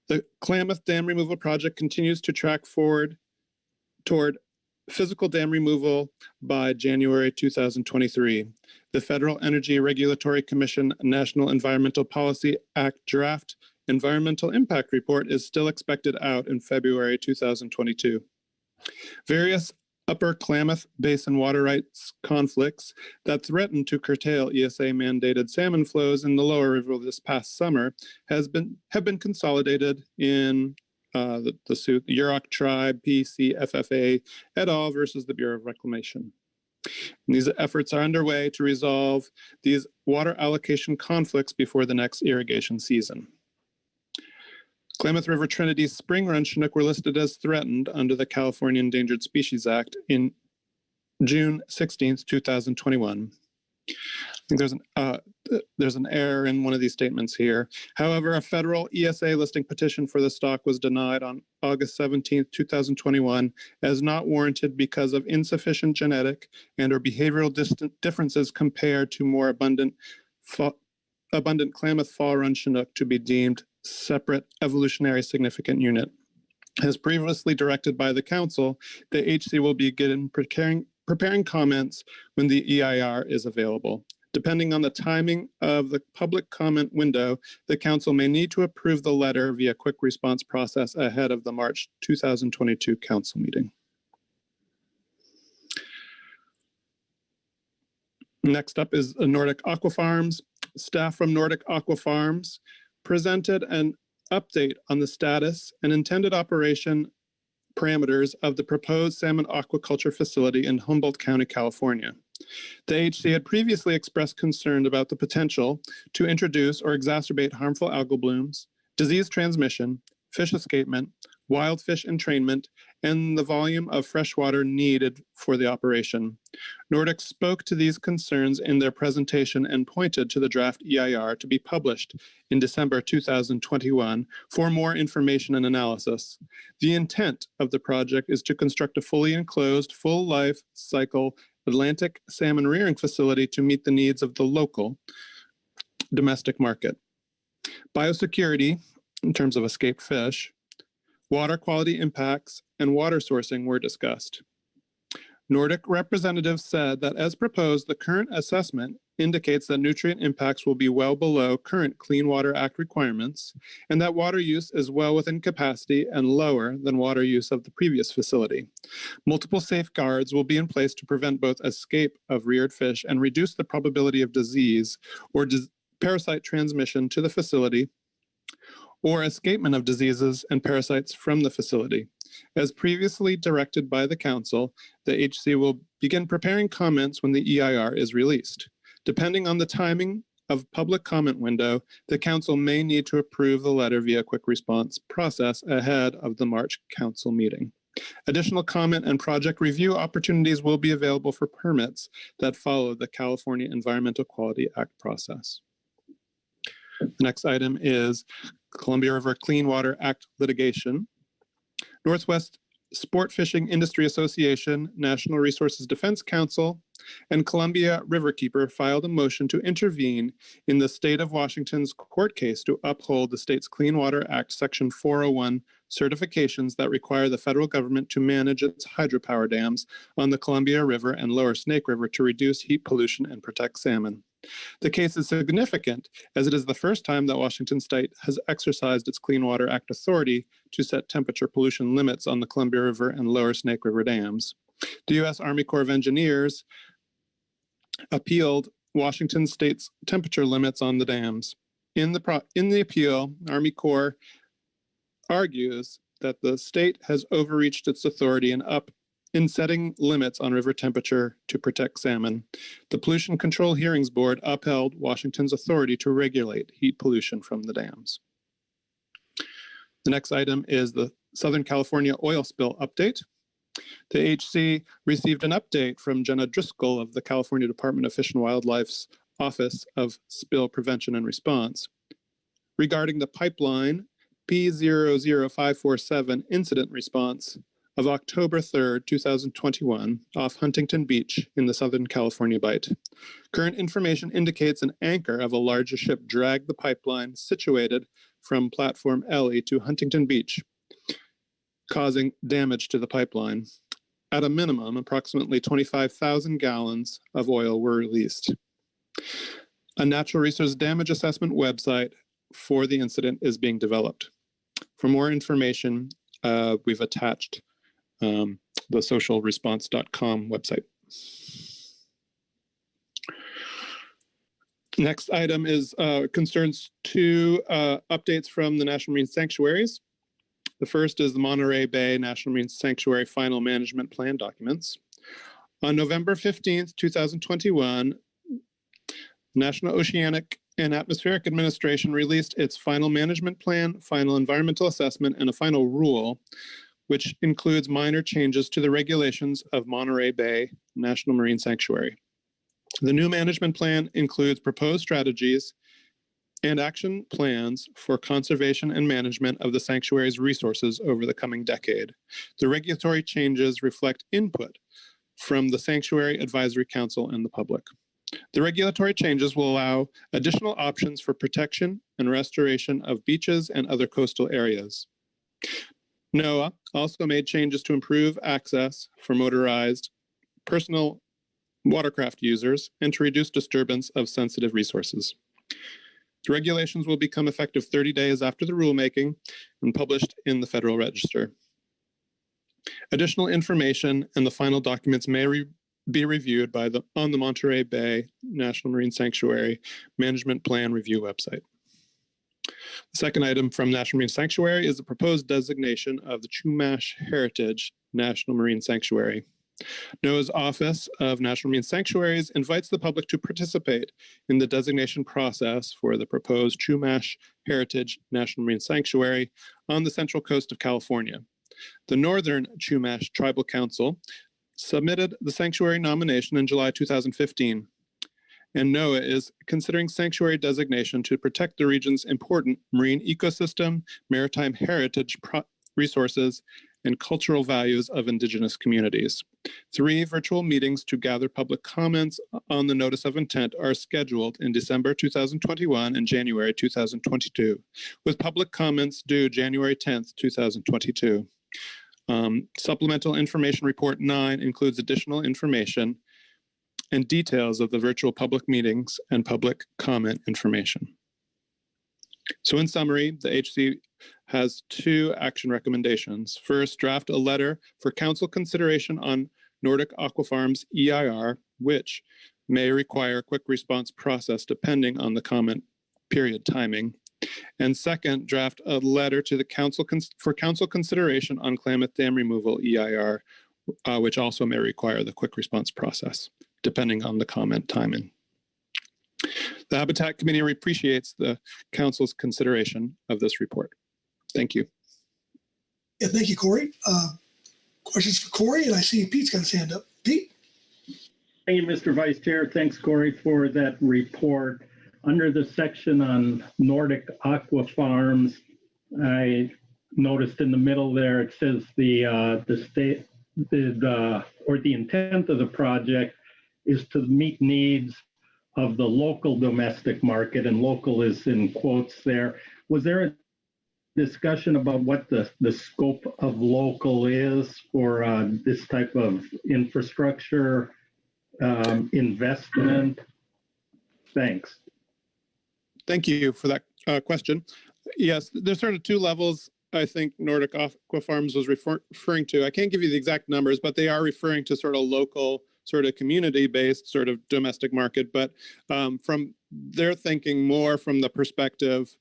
The Klamath Dam Removal Project continues to track forward toward physical dam removal by January 2023. The Federal Energy Regulatory Commission National Environmental Policy Act Draft Environmental Impact Report is still expected out in February 2022. Various Upper Klamath Basin water rights conflicts that threatened to curtail ESA-mandated salmon flows in the lower river this past summer have been consolidated in the suit, the Yurok Tribe, PCFFA et al. Versus the Bureau of Reclamation. And these efforts are underway to resolve these water allocation conflicts before the next irrigation season. Klamath River Trinity's spring run Chinook were listed as threatened under the California Endangered Species Act in June 16th, 2021. I think there's an error in one of these statements here. However, a federal ESA listing petition for the stock was denied on August 17th, 2021 as not warranted because of insufficient genetic and or behavioral differences compared to more abundant Klamath fall run Chinook to be deemed separate evolutionary significant unit. As previously directed by the council, the HC will begin preparing comments when the EIR is available. Depending on the timing of the public comment window, the council may need to approve the letter via quick response process ahead of the March 2022 council meeting. Next up is Nordic Aqua Farms. Staff from Nordic Aqua Farms presented an update on the status and intended operation parameters of the proposed salmon aquaculture facility in Humboldt County, California. The HC had previously expressed concern about the potential to introduce or exacerbate harmful algal blooms, disease transmission, fish escapement, wild fish entrainment, and the volume of fresh water needed for the operation. Nordic spoke to these concerns in their presentation and pointed to the draft EIR to be published in December 2021 for more information and analysis. The intent of the project is to construct a fully enclosed, full life cycle Atlantic salmon rearing facility to meet the needs of the local domestic market. Biosecurity, in terms of escaped fish, water quality impacts, and water sourcing were discussed. Nordic representatives said that as proposed, the current assessment indicates that nutrient impacts will be well below current Clean Water Act requirements, and that water use is well within capacity and lower than water use of the previous facility. Multiple safeguards will be in place to prevent both escape of reared fish and reduce the probability of disease or parasite transmission to the facility or escapement of diseases and parasites from the facility. As previously directed by the council, the HC will begin preparing comments when the EIR is released. Depending on the timing of public comment window, the council may need to approve the letter via quick response process ahead of the March council meeting. Additional comment and project review opportunities will be available for permits that follow the California Environmental Quality Act process. The next item is Columbia River Clean Water Act litigation. Northwest Sport Fishing Industry Association, National Resources Defense Council, and Columbia Riverkeeper filed a motion to intervene in the state of Washington's court case to uphold the state's Clean Water Act Section 401 certifications that require the federal government to manage its hydropower dams on the Columbia River and Lower Snake River to reduce heat pollution and protect salmon. The case is significant as it is the first time that Washington state has exercised its Clean Water Act authority to set temperature pollution limits on the Columbia River and Lower Snake River dams. The U.S. Army Corps of Engineers appealed Washington state's temperature limits on the dams. In the appeal, Army Corps argues that the state has overreached its authority in setting limits on river temperature to protect salmon. The Pollution Control Hearings Board upheld Washington's authority to regulate heat pollution from the dams. The next item is the Southern California oil spill update. The HC received an update from Jenna Driscoll of the California Department of Fish and Wildlife's Office of Spill Prevention and Response regarding the pipeline P00547 incident response of October 3rd, 2021, off Huntington Beach in the Southern California Bight. Current information indicates an anchor of a larger ship dragged the pipeline situated from platform Ellie to Huntington Beach, causing damage to the pipeline. At a minimum, approximately 25,000 gallons of oil were released. A natural resource damage assessment website for the incident is being developed. For more information, we've attached the socialresponse.com website. Next item is concerns two updates from the National Marine Sanctuaries. The first is the Monterey Bay National Marine Sanctuary Final Management Plan documents. On November 15th, 2021, National Oceanic and Atmospheric Administration released its final management plan, final environmental assessment, and a final rule, which includes minor changes to the regulations of Monterey Bay National Marine Sanctuary. The new management plan includes proposed strategies and action plans for conservation and management of the sanctuary's resources over the coming decade. The regulatory changes reflect input from the Sanctuary Advisory Council and the public. The regulatory changes will allow additional options for protection and restoration of beaches and other coastal areas. NOAA also made changes to improve access for motorized personal watercraft users and to reduce disturbance of sensitive resources. The regulations will become effective 30 days after the rulemaking and published in the Federal Register. Additional information and the final documents may be reviewed on the Monterey Bay National Marine Sanctuary Management Plan Review website. The second item from National Marine Sanctuary is the proposed designation of the Chumash Heritage National Marine Sanctuary. NOAA's Office of National Marine Sanctuaries invites the public to participate in the designation process for the proposed Chumash Heritage National Marine Sanctuary on the central coast of California. The Northern Chumash Tribal Council submitted the sanctuary nomination in July 2015, and NOAA is considering sanctuary designation to protect the region's important marine ecosystem, maritime heritage resources, and cultural values of Indigenous communities. 3 virtual meetings to gather public comments on the notice of intent are scheduled in December 2021 and January 2022, with public comments due January 10th, 2022. Supplemental Information Report 9 includes additional information and details of the virtual public meetings and public comment information. So in summary, the HC has 2 action recommendations. First, draft a letter for council consideration on Nordic Aquafarms EIR, which may require a quick response process depending on the comment period timing. And second, draft a letter to the council for council consideration on Klamath Dam removal EIR, which also may require the quick response process, depending on the comment timing. The Habitat Committee appreciates the council's consideration of this report. Thank you. Yeah, thank you, Corey. Questions for Corey? And I see Pete's got his hand up. Pete? Thank you, Mr. Vice Chair. Thanks, Corey, for that report. Under the section on Nordic Aqua Farms, I noticed in the middle there, it says the intent of the project is to meet needs of the local domestic market, and local is in quotes there. Was there a discussion about what the scope of local is for this type of infrastructure investment? Thanks. Thank you for that question. Yes, there's sort of 2 levels I think Nordic Aqua Farms was referring to. I can't give you the exact numbers, but they are referring to sort of local, sort of community-based sort of domestic market. But from they're thinking more from the perspective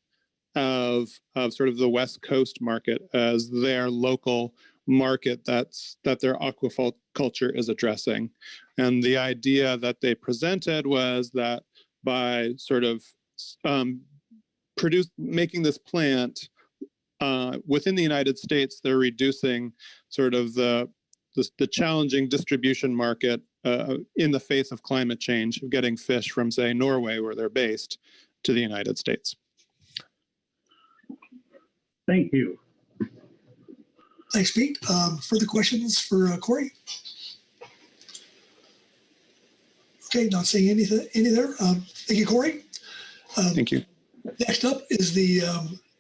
of sort of the West Coast market as their local market that their aquaculture is addressing. And the idea that they presented was that by sort of making this plant within the United States, they're reducing sort of the challenging distribution market in the face of climate change, of getting fish from, say, Norway, where they're based, to the United States. Thank you. Thanks, Pete. Further questions for Corey? Okay, not seeing any there. Thank you, Corey. Thank you. Next up is the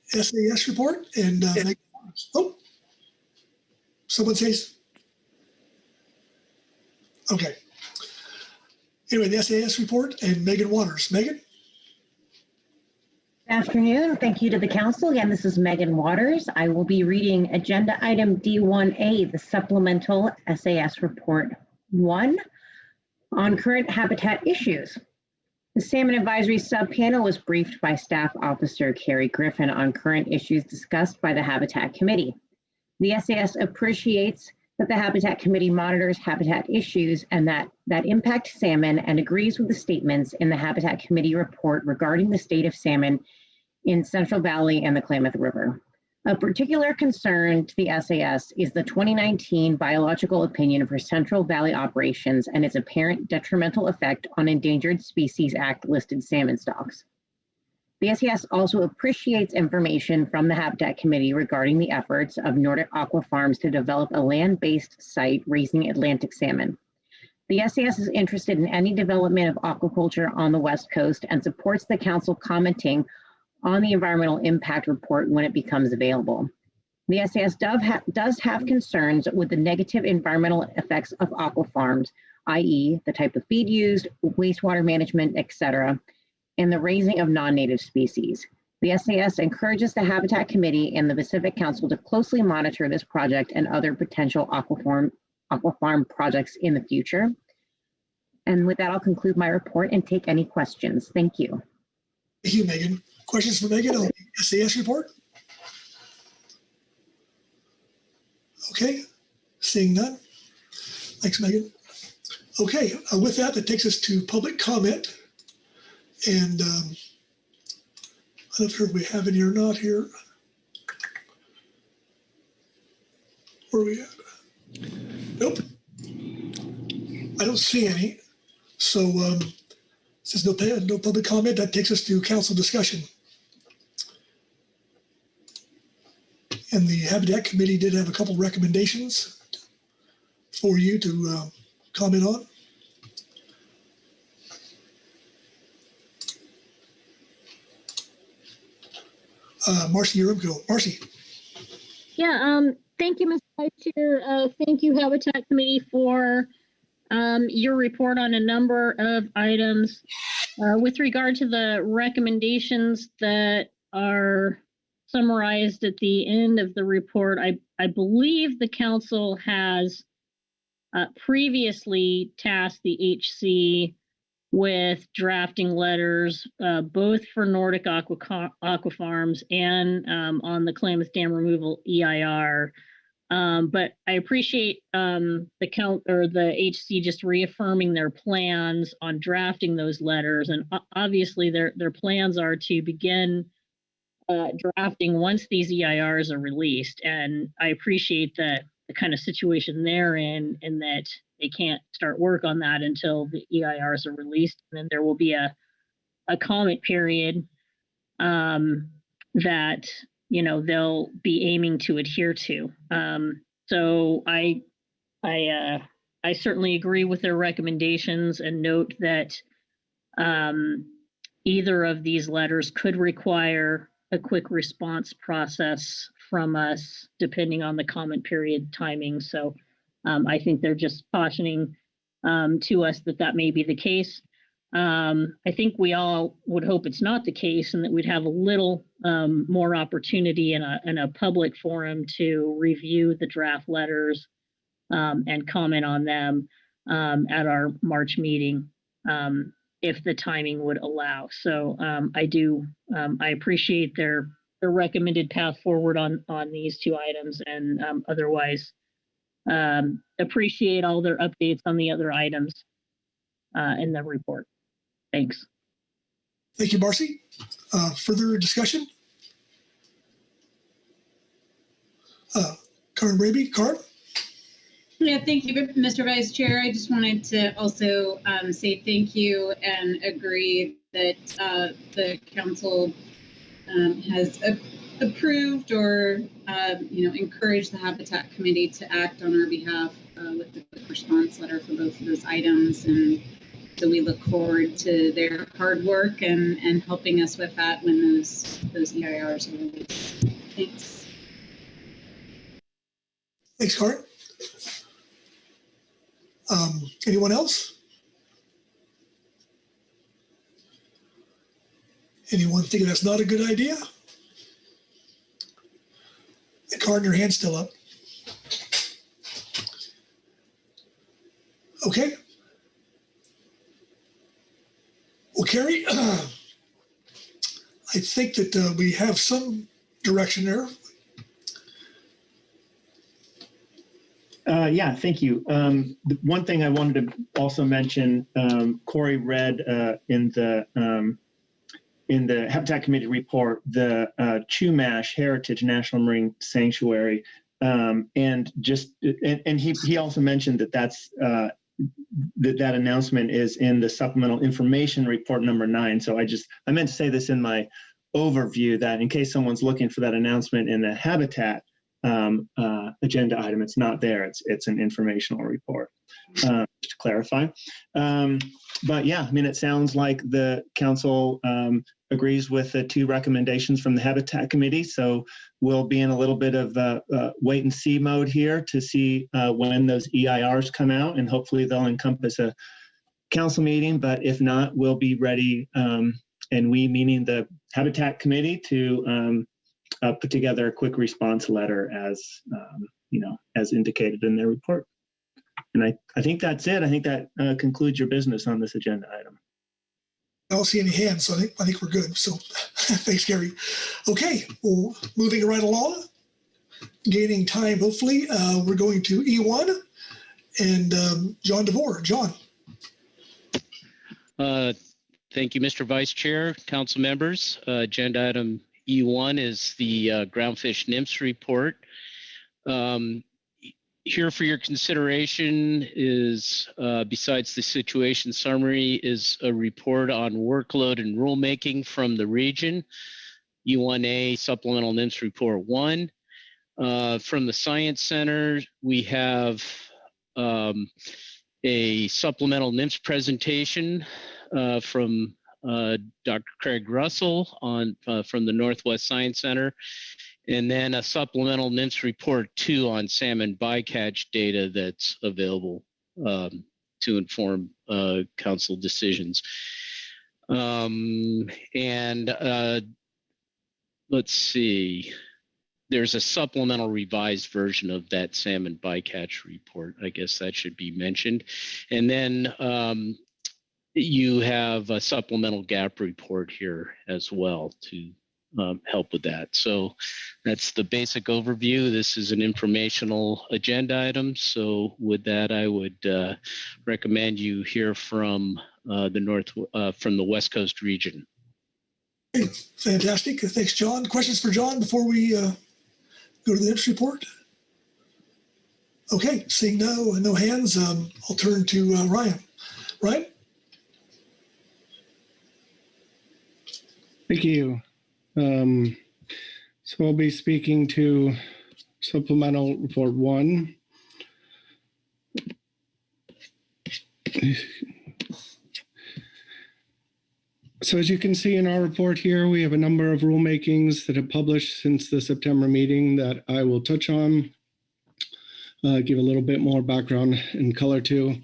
SAS report. And someone says, okay. Anyway, the SAS report and Megan Waters. Megan? Afternoon. Thank you to the council. Again, this is Megan Waters. I will be reading agenda item D1A, the supplemental SAS report 1 on current habitat issues. The Salmon Advisory Subpanel was briefed by Staff Officer Carrie Griffin on current issues discussed by the Habitat Committee. The SAS appreciates that the Habitat Committee monitors habitat issues and that impact salmon, and agrees with the statements in the Habitat Committee report regarding the state of salmon in Central Valley and the Klamath River. A particular concern to the SAS is the 2019 biological opinion for Central Valley operations and its apparent detrimental effect on Endangered Species Act listed salmon stocks. The SAS also appreciates information from the Habitat Committee regarding the efforts of Nordic Aqua Farms to develop a land-based site raising Atlantic salmon. The SAS is interested in any development of aquaculture on the West Coast and supports the council commenting on the environmental impact report when it becomes available. The SAS does have concerns with the negative environmental effects of aqua farms, i.e. the type of feed used, wastewater management, etc., and the raising of non-native species. The SAS encourages the Habitat Committee and the Pacific Council to closely monitor this project and other potential aqua farm projects in the future. And with that, I'll conclude my report and take any questions. Thank you. Thank you, Megan. Questions for Megan on the SAS report? Okay, seeing none. Thanks, Megan. Okay, with that, that takes us to public comment. And I don't know if we have any or not here. Where are we at? Nope. I don't see any. So since no public comment, that takes us to council discussion. And the Habitat Committee did have a couple recommendations for you to comment on. Marcy Urumko. Marcy. Yeah, thank you, Mr. Vice Chair. Thank you, Habitat Committee, for your report on a number of items. With regard to the recommendations that are summarized at the end of the report, I believe the council has previously tasked the HC with drafting letters, both for Nordic Aqua Farms and on the Klamath Dam removal EIR. But I appreciate the HC just reaffirming their plans on drafting those letters, and obviously their plans are to begin drafting once these EIRs are released. And I appreciate the kind of situation they're in, and that they can't start work on that until the EIRs are released. And then there will be a comment period that, you know, they'll be aiming to adhere to. So I certainly agree with their recommendations, and note that either of these letters could require a quick response process from us, depending on the comment period timing. So I think they're just cautioning to us that may be the case. I think we all would hope it's not the case, and that we'd have a little more opportunity in a public forum to review the draft letters and comment on them at our March meeting, if the timing would allow. So I appreciate their recommended path forward on these two items, and otherwise appreciate all their updates on the other items in the report. Thanks. Thank you, Marcy. Further discussion? Karen Braby. Karen? Yeah, thank you, Mr. Vice Chair. I just wanted to also say thank you and agree that the council has approved or encouraged the Habitat Committee to act on our behalf with the response letter for both of those items. And so we look forward to their hard work and helping us with that when those EIRs are released. Thanks. Thanks, Karen. Anyone else? Anyone thinking that's not a good idea? The card in your hand's still up. Okay. Well, Carrie, I think that we have some direction there. Yeah, thank you. The one thing I wanted to also mention, Corey read in the Habitat Committee report, the Chumash Heritage National Marine Sanctuary, and he also mentioned that that announcement is in the supplemental information report number 9. So I meant to say this in my overview, that in case someone's looking for that announcement in the Habitat agenda item, it's not there. It's an informational report, just to clarify. But yeah, I mean, it sounds like the council agrees with the 2 recommendations from the Habitat Committee. So we'll be in a little bit of wait and see mode here to see when those EIRs come out, and hopefully they'll encompass a council meeting. But if not, we'll be ready, and we, meaning the Habitat Committee, to put together a quick response letter as as indicated in their report. And I think that's it. I think that concludes your business on this agenda item. I don't see any hands, so I think we're good. So thanks, Gary. Okay, well, moving right along, gaining time, hopefully. We're going to E1 and John DeVore. John. Thank you, Mr. Vice Chair, council members. Agenda item E1 is the Groundfish NMFS report. Here for your consideration is, besides the situation summary, is a report on workload and rulemaking from the region, U1A Supplemental NMFS Report 1. From the Science Center, we have a supplemental NMFS presentation from Dr. Craig Russell from the Northwest Science Center, and then a supplemental NMFS Report 2 on salmon bycatch data that's available to inform council decisions. Let's see, there's a supplemental revised version of that salmon bycatch report. I guess that should be mentioned. And then you have a supplemental gap report here as well to help with that. So that's the basic overview. This is an informational agenda item. So with that, I would recommend you hear from from the West Coast region. Hey, fantastic. Thanks, John. Questions for John before we go to the next report? Okay, seeing no hands, I'll turn to Ryan. Ryan? Thank you. So I'll be speaking to Supplemental Report 1. So as you can see in our report here, we have a number of rulemakings that have published since the September meeting that I will touch on, give a little bit more background and color to.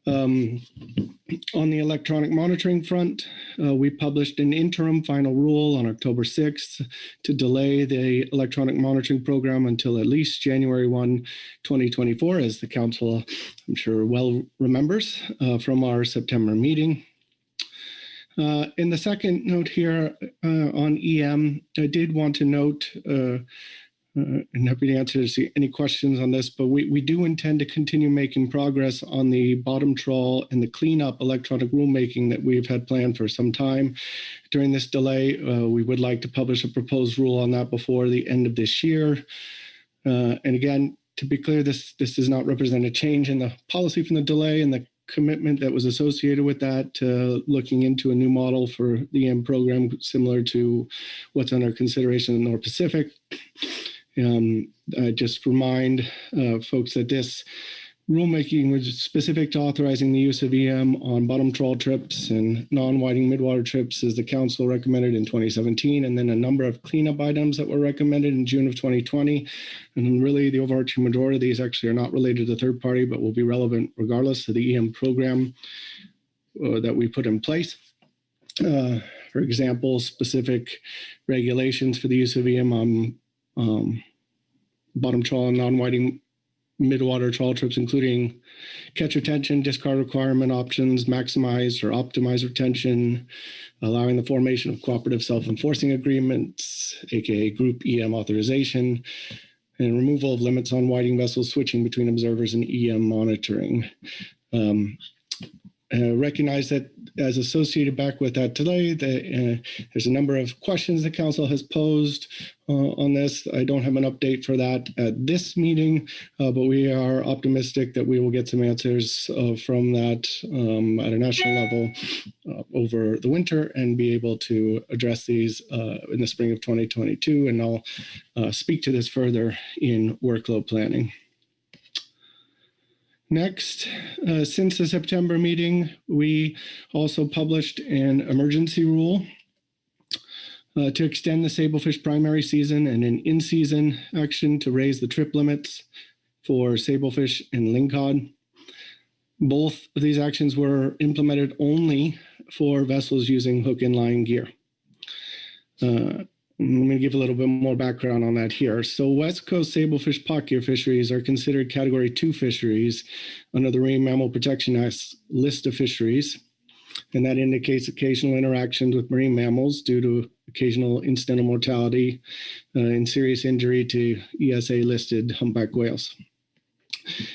On the electronic monitoring front, we published an interim final rule on October 6th to delay the electronic monitoring program until at least January 1, 2024, as the council, I'm sure, well remembers from our September meeting. In the second note here on EM, I did want to note, and happy to answer any questions on this, but we do intend to continue making progress on the bottom trawl and the cleanup electronic rulemaking that we've had planned for some time. During this delay, we would like to publish a proposed rule on that before the end of this year. And again, to be clear, this does not represent a change in the policy from the delay and the commitment that was associated with that, looking into a new model for the EM program, similar to what's under consideration in the North Pacific. I just remind folks that this rulemaking was specific to authorizing the use of EM on bottom trawl trips and non-whiting midwater trips, as the council recommended in 2017, and then a number of cleanup items that were recommended in June of 2020. And really, the overarching majority of these actually are not related to third party, but will be relevant regardless of the EM program that we put in place. For example, specific regulations for the use of EM on bottom trawl and non-whiting midwater trawl trips, including catch retention, discard requirement options, maximize or optimize retention, allowing the formation of cooperative self-enforcing agreements, aka group EM authorization, and removal of limits on whiting vessels switching between observers and EM monitoring. Recognize that as associated back with that today, there's a number of questions the council has posed on this. I don't have an update for that at this meeting, but we are optimistic that we will get some answers from that at a national level over the winter and be able to address these in the spring of 2022. And I'll speak to this further in workload planning. Next, since the September meeting, we also published an emergency rule to extend the sablefish primary season and an in-season action to raise the trip limits for sablefish and lingcod. Both of these actions were implemented only for vessels using hook and line gear. Let me give a little bit more background on that here. So West Coast sablefish pot gear fisheries are considered Category 2 fisheries under the Marine Mammal Protection Act's list of fisheries. And that indicates occasional interactions with marine mammals due to occasional incidental mortality and serious injury to ESA-listed humpback whales.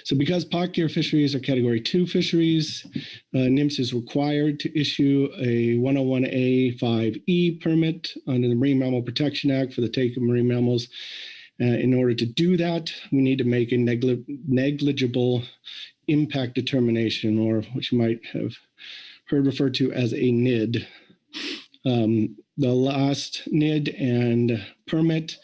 So because pot gear fisheries are Category 2 fisheries, NMFS is required to issue a 101A5E permit under the Marine Mammal Protection Act for the take of marine mammals. In order to do that, we need to make a negligible impact determination, or what you might have heard referred to as a NID. The last NID and permit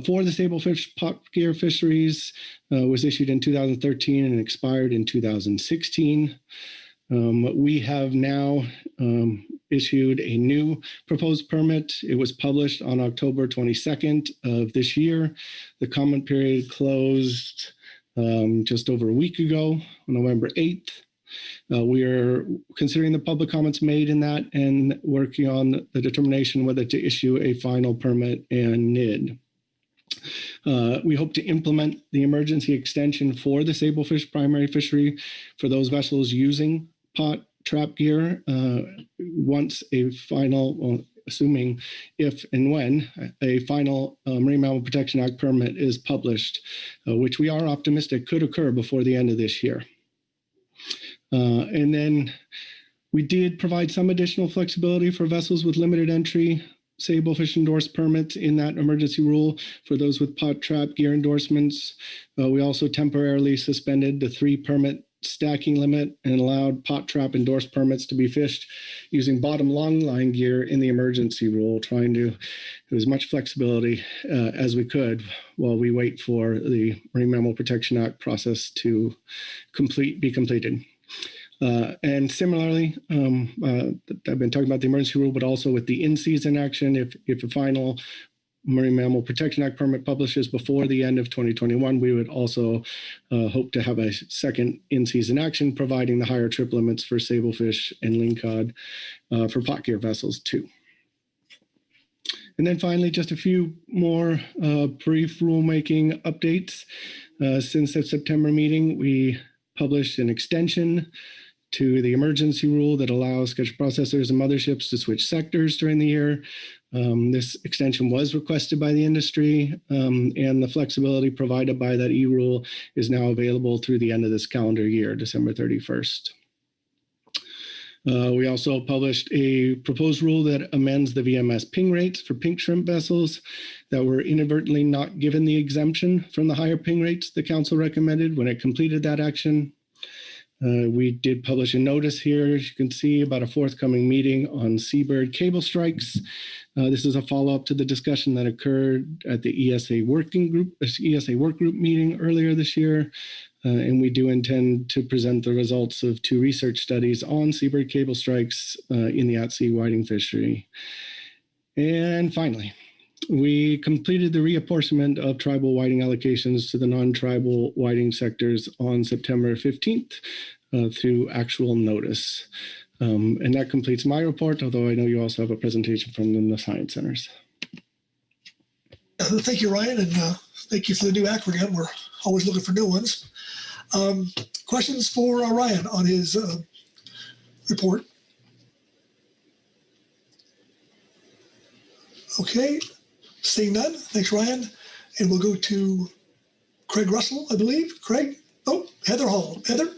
for the sablefish pot gear fisheries was issued in 2013 and expired in 2016. We have now issued a new proposed permit. It was published on October 22nd of this year. The comment period closed just over a week ago, on November 8th. We are considering the public comments made in that and working on the determination whether to issue a final permit and NID. We hope to implement the emergency extension for the sablefish primary fishery for those vessels using pot trap gear once a final, well, assuming if and when a final Marine Mammal Protection Act permit is published, which we are optimistic could occur before the end of this year. And then we did provide some additional flexibility for vessels with limited entry sablefish endorsed permits in that emergency rule for those with pot trap gear endorsements. We also temporarily suspended the 3 permit stacking limit and allowed pot trap endorsed permits to be fished using bottom long line gear in the emergency rule, trying to have as much flexibility as we could while we wait for the Marine Mammal Protection Act process to be completed. And similarly, I've been talking about the emergency rule, but also with the in-season action, if a final Marine Mammal Protection Act permit publishes before the end of 2021, we would also hope to have a second in-season action, providing the higher trip limits for sablefish and lingcod for pot gear vessels too. And then finally, just a few more brief rulemaking updates. Since the September meeting, we published an extension to the emergency rule that allows scheduled processors and motherships to switch sectors during the year. This extension was requested by the industry, and the flexibility provided by that e-rule is now available through the end of this calendar year, December 31st. We also published a proposed rule that amends the VMS ping rates for pink shrimp vessels that were inadvertently not given the exemption from the higher ping rates the council recommended when it completed that action. We did publish a notice here, as you can see, about a forthcoming meeting on seabird cable strikes. This is a follow-up to the discussion that occurred at the ESA work group meeting earlier this year. And we do intend to present the results of 2 research studies on seabird cable strikes in the at-sea whiting fishery. And finally, we completed the reapportionment of tribal whiting allocations to the non-tribal whiting sectors on September 15th through actual notice. And that completes my report, although I know you also have a presentation from the Science Centers. Thank you, Ryan, and thank you for the new acronym. We're always looking for new ones. Questions for Ryan on his report? Okay, seeing none. Thanks, Ryan. And we'll go to Craig Russell, I believe. Craig? Oh, Heather Hall. Heather?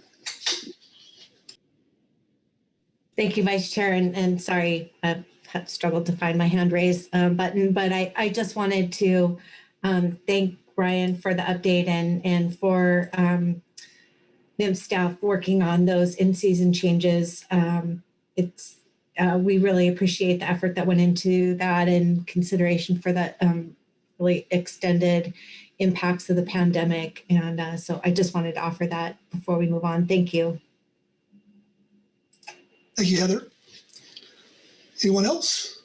Thank you, Vice Chair, and sorry, I've struggled to find my hand raised button, but I just wanted to thank Ryan for the update and for NIM staff working on those in-season changes. We really appreciate the effort that went into that and consideration for that really extended impacts of the pandemic. And so I just wanted to offer that before we move on. Thank you. Thank you, Heather. Anyone else?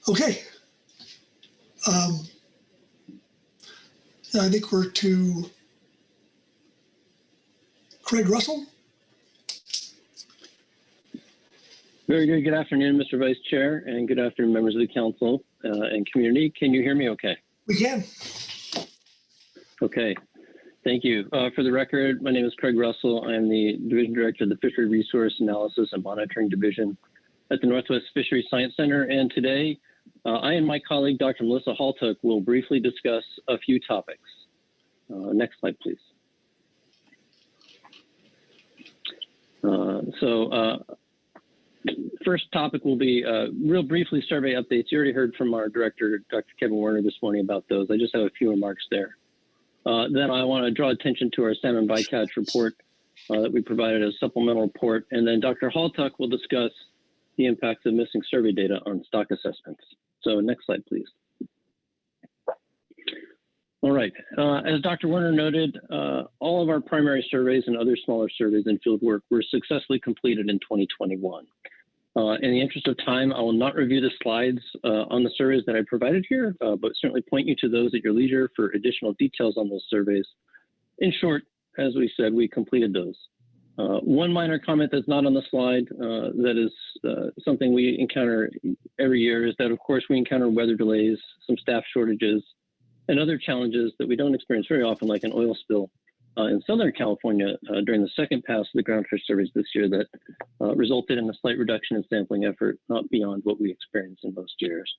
Okay. I think we're to Craig Russell. Very good. Good afternoon, Mr. Vice Chair, and good afternoon, members of the council and community. Can you hear me okay? We can. Okay. Thank you. For the record, my name is Craig Russell. I am the Division Director of the Fishery Resource Analysis and Monitoring Division at the Northwest Fisheries Science Center. And today, I and my colleague, Dr. Melissa Haltuck, will briefly discuss a few topics. Next slide, please. First topic will be real briefly survey updates. You already heard from our director, Dr. Kevin Warner, this morning about those. I just have a few remarks there. Then I want to draw attention to our salmon bycatch report that we provided as a supplemental report. And then Dr. Haltuck will discuss the impacts of missing survey data on stock assessments. So next slide, please. All right. As Dr. Warner noted, all of our primary surveys and other smaller surveys and field work were successfully completed in 2021. In the interest of time, I will not review the slides on the surveys that I provided here, but certainly point you to those at your leisure for additional details on those surveys. In short, as we said, we completed those. One minor comment that's not on the slide that is something we encounter every year is that, of course, we encounter weather delays, some staff shortages, and other challenges that we don't experience very often, like an oil spill in Southern California during the second pass of the groundfish surveys this year that resulted in a slight reduction in sampling effort, not beyond what we experience in most years.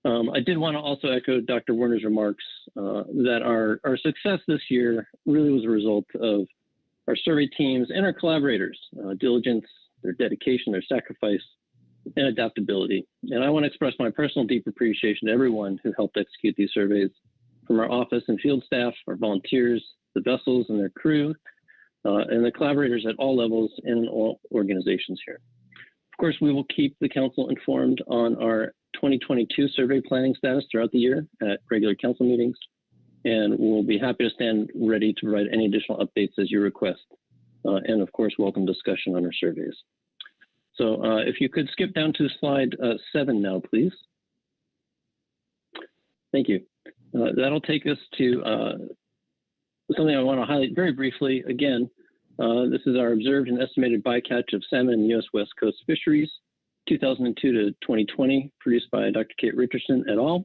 I did want to also echo Dr. Warner's remarks that our success this year really was a result of our survey teams and our collaborators' diligence, their dedication, their sacrifice, and adaptability. And I want to express my personal deep appreciation to everyone who helped execute these surveys, from our office and field staff, our volunteers, the vessels and their crew, and the collaborators at all levels and in all organizations here. Of course, we will keep the council informed on our 2022 survey planning status throughout the year at regular council meetings, and we'll be happy to stand ready to provide any additional updates as you request, and of course, welcome discussion on our surveys. So if you could skip down to slide 7 now, please. Thank you. That'll take us to something I want to highlight very briefly. Again, this is our observed and estimated bycatch of salmon in U.S. West Coast fisheries, 2002 to 2020, produced by Dr. Kate Richardson et al.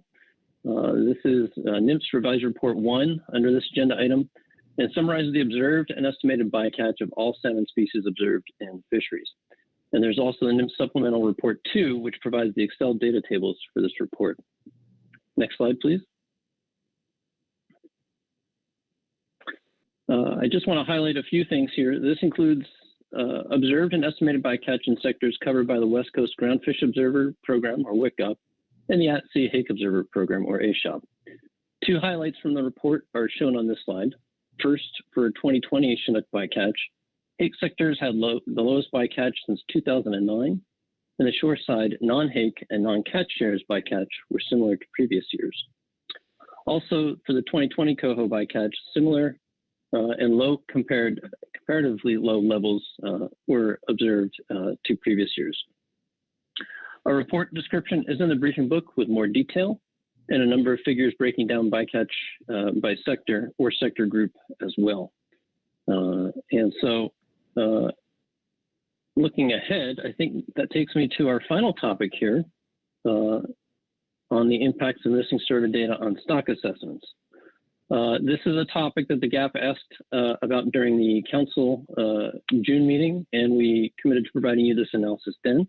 This is NMFS Revised Report 1 under this agenda item, and summarizes the observed and estimated bycatch of all salmon species observed in fisheries. And there's also the NMFS Supplemental Report 2, which provides the Excel data tables for this report. Next slide, please. I just want to highlight a few things here. This includes observed and estimated bycatch in sectors covered by the West Coast Groundfish Observer Program, or WCOP, and the At-Sea Hake Observer Program, or ASHOP. Two highlights from the report are shown on this slide. First, for 2020 Chinook bycatch, hake sectors had the lowest bycatch since 2009, and the shoreside non-hake and non-catch shares bycatch were similar to previous years. Also, for the 2020 coho bycatch, similar and comparatively low levels were observed to previous years. Our report description is in the briefing book with more detail and a number of figures breaking down bycatch by sector or sector group as well. And so Looking ahead, I think that takes me to our final topic here on the impacts of missing survey data on stock assessments. This is a topic that the GAP asked about during the council June meeting, and we committed to providing you this analysis then.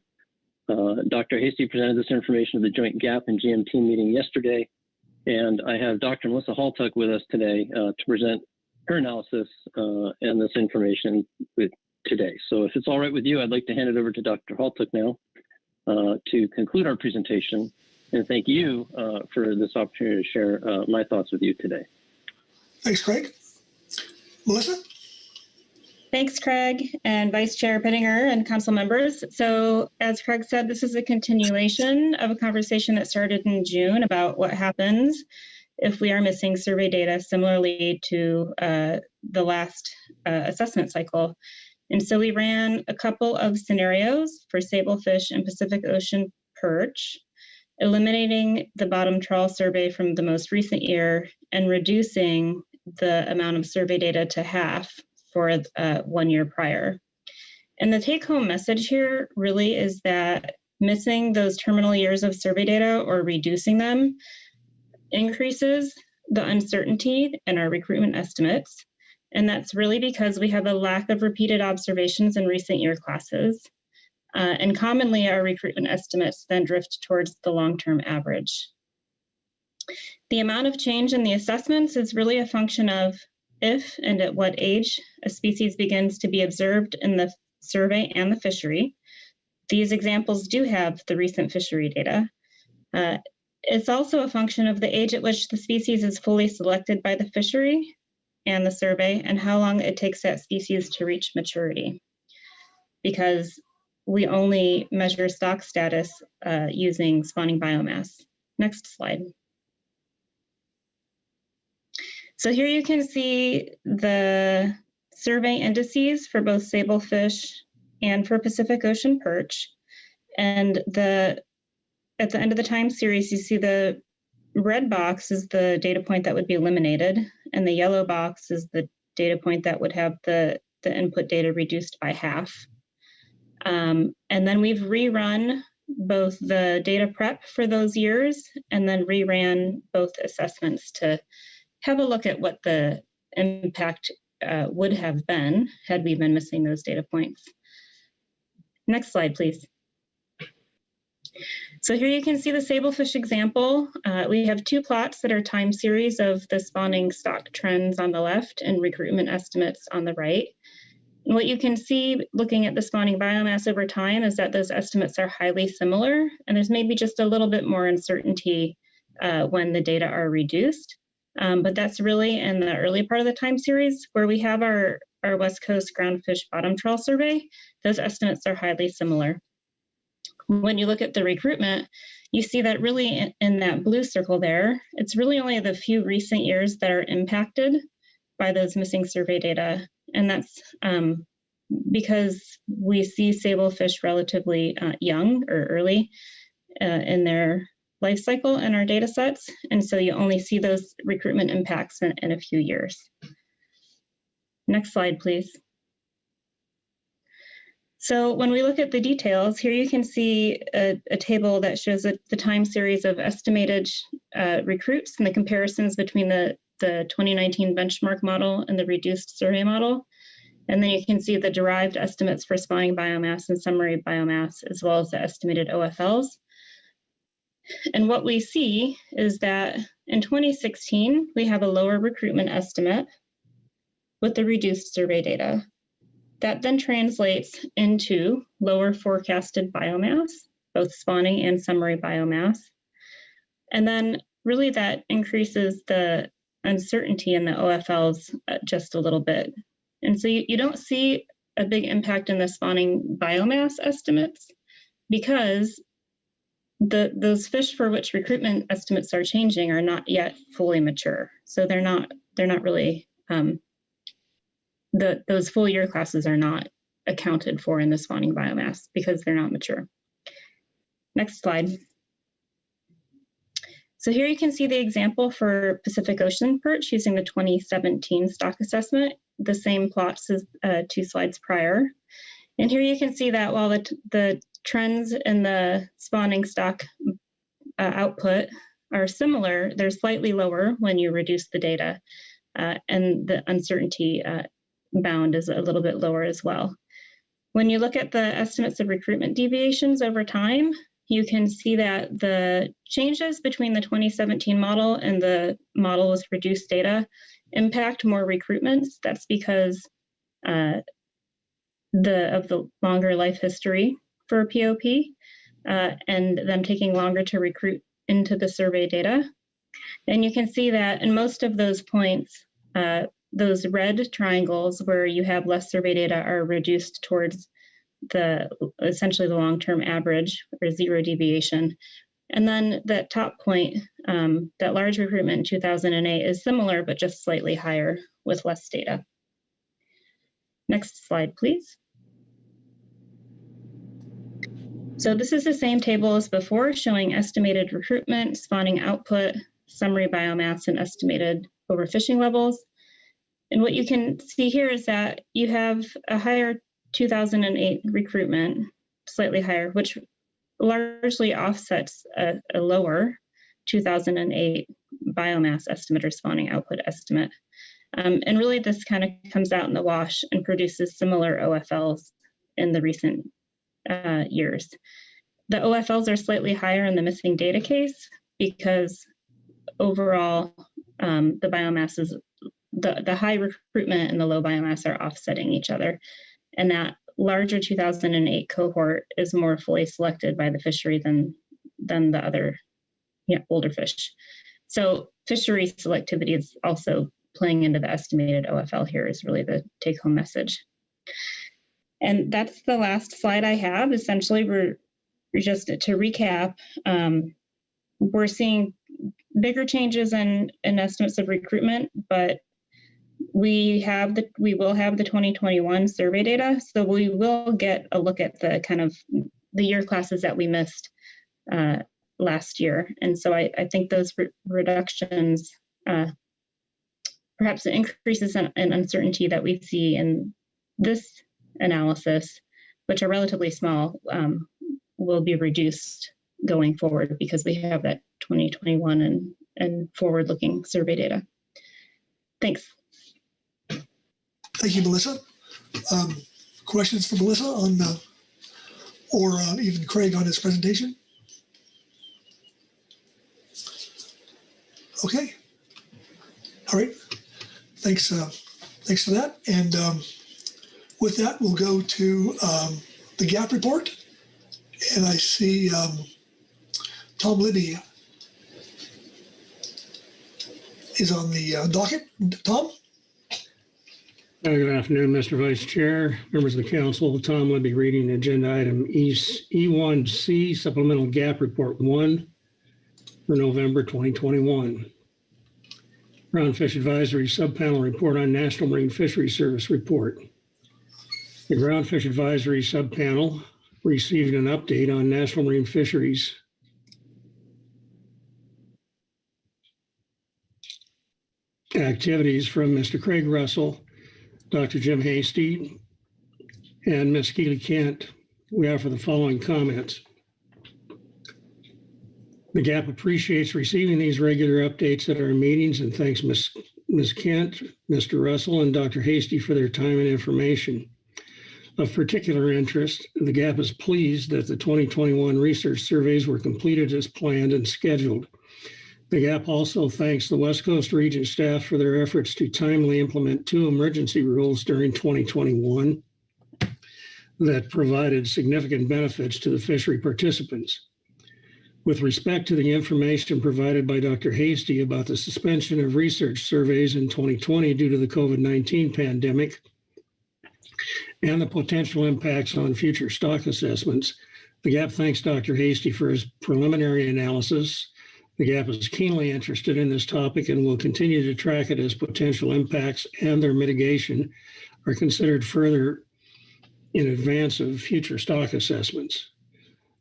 Dr. Hasty presented this information at the joint GAP and GMT meeting yesterday, and I have Dr. Melissa Haltuck with us today to present her analysis and this information today. So if it's all right with you, I'd like to hand it over to Dr. Haltuck now to conclude our presentation, and thank you for this opportunity to share my thoughts with you today. Thanks, Craig. Melissa? Thanks, Craig and Vice Chair Pittinger and council members. So as Craig said, this is a continuation of a conversation that started in June about what happens if we are missing survey data similarly to the last assessment cycle. And so we ran a couple of scenarios for sablefish and Pacific Ocean perch, eliminating the bottom trawl survey from the most recent year and reducing the amount of survey data to half for 1 year prior. And the take-home message here really is that missing those terminal years of survey data or reducing them increases the uncertainty in our recruitment estimates. And that's really because we have a lack of repeated observations in recent year classes. And commonly our recruitment estimates then drift towards the long-term average. The amount of change in the assessments is really a function of if and at what age a species begins to be observed in the survey and the fishery. These examples do have the recent fishery data. It's also a function of the age at which the species is fully selected by the fishery and the survey and how long it takes that species to reach maturity. Because we only measure stock status using spawning biomass. Next slide. So here you can see the survey indices for both sablefish and for Pacific Ocean perch. And at the end of the time series, you see the red box is the data point that would be eliminated, and the yellow box is the data point that would have the input data reduced by half. And then we've rerun both the data prep for those years and then reran both assessments to have a look at what the impact would have been had we been missing those data points. Next slide, please. So here you can see the sablefish example. We have two plots that are time series of the spawning stock trends on the left and recruitment estimates on the right. And what you can see looking at the spawning biomass over time is that those estimates are highly similar, and there's maybe just a little bit more uncertainty when the data are reduced. But that's really in the early part of the time series where we have our West Coast groundfish bottom trawl survey. Those estimates are highly similar. When you look at the recruitment, you see that really in that blue circle there, it's really only the few recent years that are impacted by those missing survey data. And that's because we see sablefish relatively young or early in their life cycle in our data sets. And so you only see those recruitment impacts in a few years. Next slide, please. So when we look at the details, here you can see a table that shows the time series of estimated recruits and the comparisons between the 2019 benchmark model and the reduced survey model. And then you can see the derived estimates for spawning biomass and summary biomass, as well as the estimated OFLs. And what we see is that in 2016, we have a lower recruitment estimate with the reduced survey data. That then translates into lower forecasted biomass, both spawning and summary biomass. And then really that increases the uncertainty in the OFLs just a little bit. And so you don't see a big impact in the spawning biomass estimates because those fish for which recruitment estimates are changing are not yet fully mature. So they're not really, those full year classes are not accounted for in the spawning biomass because they're not mature. Next slide. So here you can see the example for Pacific Ocean perch using the 2017 stock assessment. the same plots as 2 slides prior. And here you can see that while the trends in the spawning stock output are similar, they're slightly lower when you reduce the data, and the uncertainty bound is a little bit lower as well. When you look at the estimates of recruitment deviations over time, you can see that the changes between the 2017 model and the model with reduced data impact more recruitments. That's because of the longer life history for POP and them taking longer to recruit into the survey data. And you can see that in most of those points, those red triangles where you have less survey data are reduced towards essentially the long-term average or 0 deviation. And then that top point, that large recruitment in 2008 is similar, but just slightly higher with less data. Next slide, please. So this is the same table as before, showing estimated recruitment, spawning output, summary biomass, and estimated overfishing levels. And what you can see here is that you have a higher 2008 recruitment, slightly higher, which largely offsets a lower 2008 biomass estimate or spawning output estimate. And really this kind of comes out in the wash and produces similar OFLs in the recent years. The OFLs are slightly higher in the missing data case because overall the biomass is, the high recruitment and the low biomass are offsetting each other. And that larger 2008 cohort is more fully selected by the fishery than the other older fish. So fishery selectivity is also playing into the estimated OFL here is really the take-home message. And that's the last slide I have. Essentially, we're just to recap, we're seeing bigger changes in estimates of recruitment, but we will have the 2021 survey data, so we will get a look at the kind of the year classes that we missed last year. And so I think those reductions, perhaps the increases in uncertainty that we see in this analysis, which are relatively small, will be reduced going forward because we have that 2021 and forward-looking survey data. Thanks. Thank you, Melissa. Questions for Melissa on, or even Craig on his presentation? Okay. All right. Thanks. Thanks for that. And with that, we'll go to the GAP report. And I see Tom Libby is on the docket. Tom? Good afternoon, Mr. Vice Chair, members of the council. Tom Libby reading agenda item E1C, Supplemental GAP Report 1 for November 2021. Groundfish Advisory Subpanel Report on National Marine Fisheries Service Report. The Groundfish Advisory Subpanel received an update on National Marine Fisheries activities from Mr. Craig Russell, Dr. Jim Hasty, and Ms. Keely Kent. We offer the following comments. The GAP appreciates receiving these regular updates at our meetings and thanks Ms. Kent, Mr. Russell, and Dr. Hasty for their time and information. Of particular interest, the GAP is pleased that the 2021 research surveys were completed as planned and scheduled. The GAP also thanks the West Coast Region staff for their efforts to timely implement 2 emergency rules during 2021 that provided significant benefits to the fishery participants. With respect to the information provided by Dr. Hasty about the suspension of research surveys in 2020 due to the COVID-19 pandemic and the potential impacts on future stock assessments, the GAP thanks Dr. Hasty for his preliminary analysis. The GAP is keenly interested in this topic and will continue to track it as potential impacts and their mitigation are considered further in advance of future stock assessments.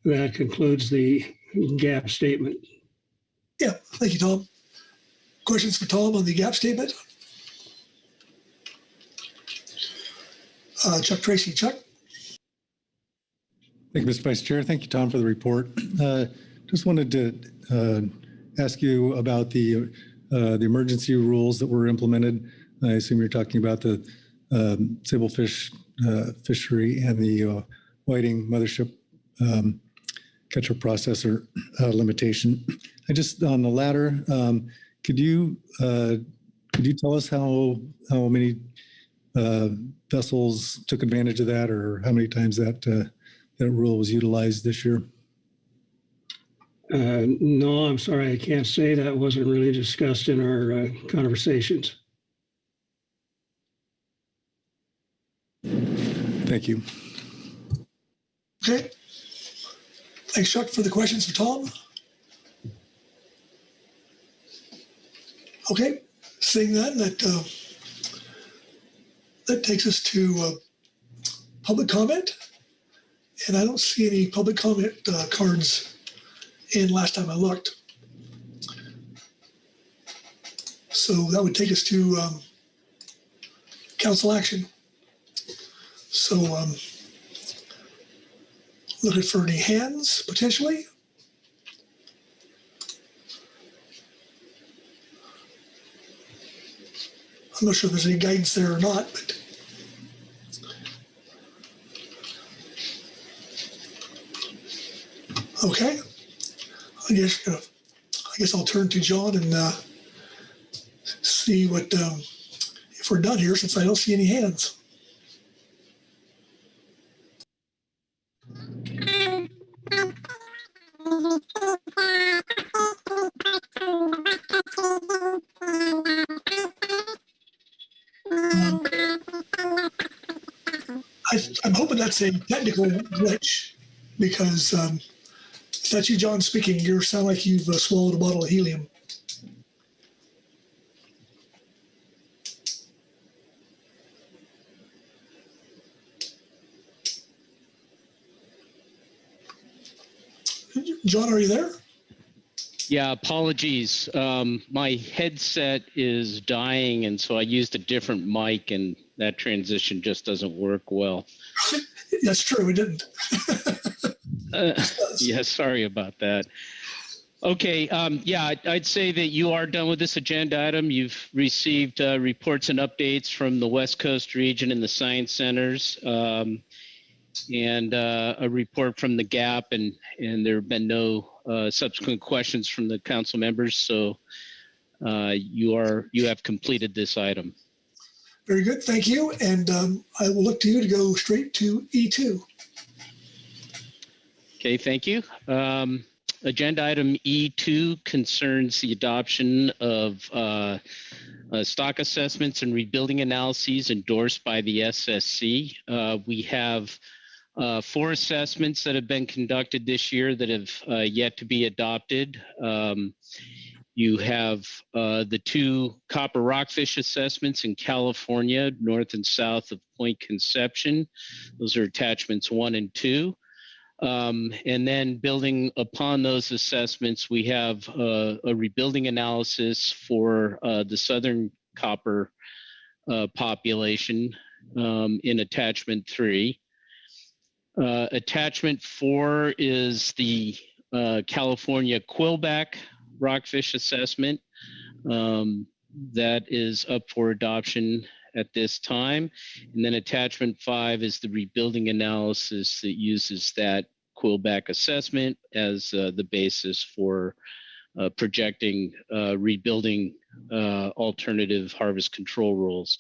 That concludes the GAP statement. Yeah, thank you, Tom. Questions for Tom on the GAP statement? Chuck Tracy. Chuck? Thank you, Mr. Vice Chair. Thank you, Tom, for the report. Just wanted to ask you about the emergency rules that were implemented. I assume you're talking about the sablefish fishery and the whiting mothership catcher processor limitation. I just on the latter, could you tell us how many vessels took advantage of that, or how many times that rule was utilized this year? No, I'm sorry, I can't say. That wasn't really discussed in our conversations. Thank you. Okay. Thanks, Chuck, for the questions for Tom. Okay, seeing that takes us to public comment. And I don't see any public comment cards in last time I looked. So that would take us to council action. So looking for any hands potentially. I'm not sure if there's any guidance there or not, but okay. I guess I'll turn to John and see what if we're done here, since I don't see any hands. I'm hoping that's a technical glitch, because if that's you, John, speaking, you sound like you've swallowed a bottle of helium. John, are you there? Yeah, apologies. My headset is dying, and so I used a different mic, and that transition just doesn't work well. That's true, it didn't. Yeah, sorry about that. Okay, yeah, I'd say that you are done with this agenda item. You've received reports and updates from the West Coast region and the science centers, and a report from the GAP, and there have been no subsequent questions from the council members, so you have completed this item. Very good, thank you. And I will look to you to go straight to E2. Okay, thank you. Agenda item E2 concerns the adoption of stock assessments and rebuilding analyses endorsed by the SSC. We have 4 assessments that have been conducted this year that have yet to be adopted. You have the 2 copper rockfish assessments in California, north and south of Point Conception. Those are attachments 1 and 2. And then building upon those assessments, we have a rebuilding analysis for the southern copper population in attachment 3. Attachment 4 is the California quillback rockfish assessment that is up for adoption at this time. And then attachment 5 is the rebuilding analysis that uses that quillback assessment as the basis for projecting rebuilding alternative harvest control rules.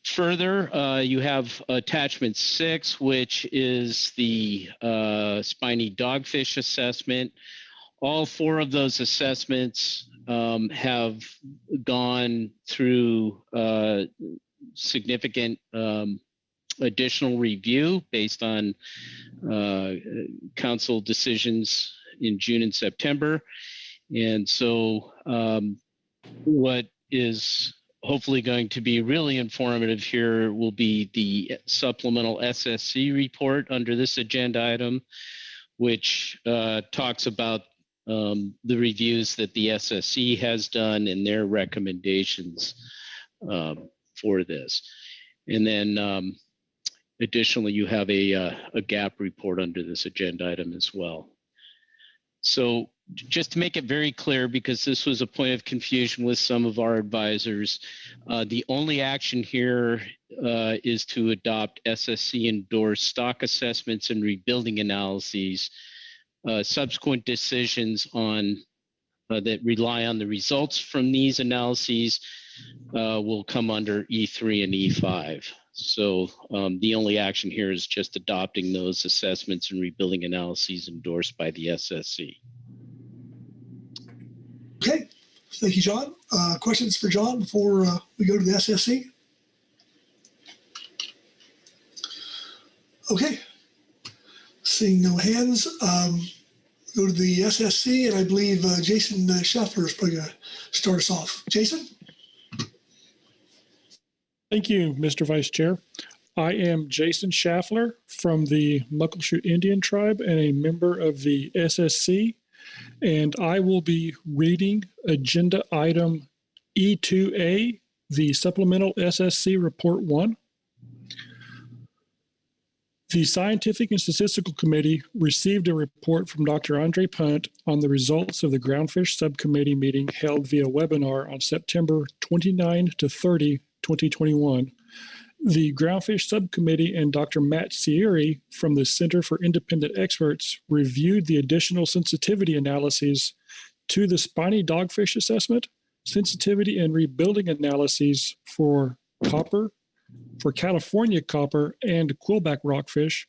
Further, you have attachment 6, which is the spiny dogfish assessment. All 4 of those assessments have gone through significant additional review based on council decisions in June and September. And so what is hopefully going to be really informative here will be the supplemental SSC report under this agenda item, which talks about the reviews that the SSC has done and their recommendations for this. And then additionally, you have a gap report under this agenda item as well. So just to make it very clear, because this was a point of confusion with some of our advisors, the only action here is to adopt SSC endorsed stock assessments and rebuilding analyses. Subsequent decisions on that rely on the results from these analyses will come under E3 and E5. So the only action here is just adopting those assessments and rebuilding analyses endorsed by the SSC. Okay, thank you, John. Questions for John before we go to the SSC? Okay, seeing no hands, go to the SSC, and I believe Jason Scheffler is probably going to start us off. Jason? Thank you, Mr. Vice Chair. I am Jason Schaffler from the Muckleshoot Indian Tribe and a member of the SSC, and I will be reading Agenda Item E2A, the Supplemental SSC Report 1. The Scientific and Statistical Committee received a report from Dr. Andre Punt on the results of the Groundfish Subcommittee meeting held via webinar on September 29 to 30, 2021. The Groundfish Subcommittee and Dr. Matt Cieri from the Center for Independent Experts reviewed the additional sensitivity analyses to the spiny dogfish assessment, sensitivity and rebuilding analyses for copper, for California copper and quillback rockfish,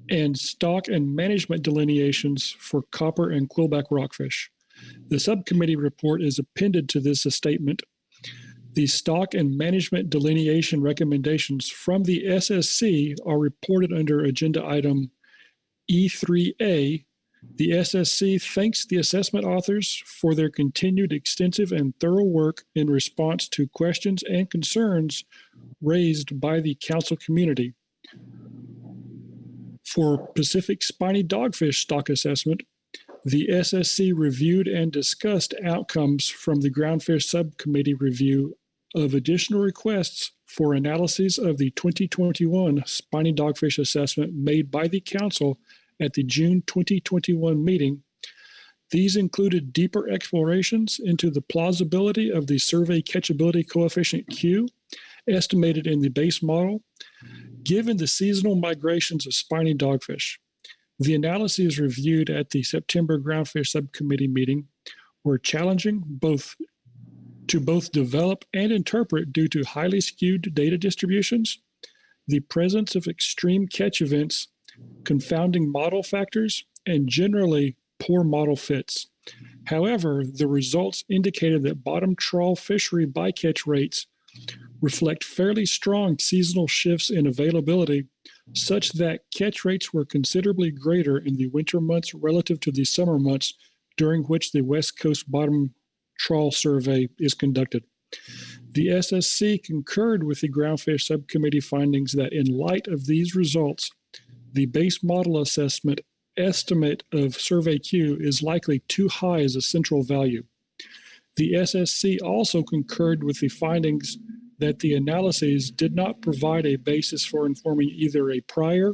and stock and management delineations for copper and quillback rockfish. The subcommittee report is appended to this statement. The stock and management delineation recommendations from the SSC are reported under agenda item E3A. The SSC thanks the assessment authors for their continued extensive and thorough work in response to questions and concerns raised by the council community. For Pacific spiny dogfish stock assessment, the SSC reviewed and discussed outcomes from the Groundfish Subcommittee review of additional requests for analyses of the 2021 spiny dogfish assessment made by the council at the June 2021 meeting. These included deeper explorations into the plausibility of the survey catchability coefficient Q estimated in the base model, given the seasonal migrations of spiny dogfish. The analyses reviewed at the September Groundfish Subcommittee meeting were challenging to both develop and interpret due to highly skewed data distributions, the presence of extreme catch events, confounding model factors, and generally poor model fits. However, the results indicated that bottom trawl fishery bycatch rates reflect fairly strong seasonal shifts in availability, such that catch rates were considerably greater in the winter months relative to the summer months during which the West Coast bottom trawl survey is conducted. The SSC concurred with the Groundfish Subcommittee findings that in light of these results, the base model assessment estimate of survey Q is likely too high as a central value. The SSC also concurred with the findings that the analyses did not provide a basis for informing either a prior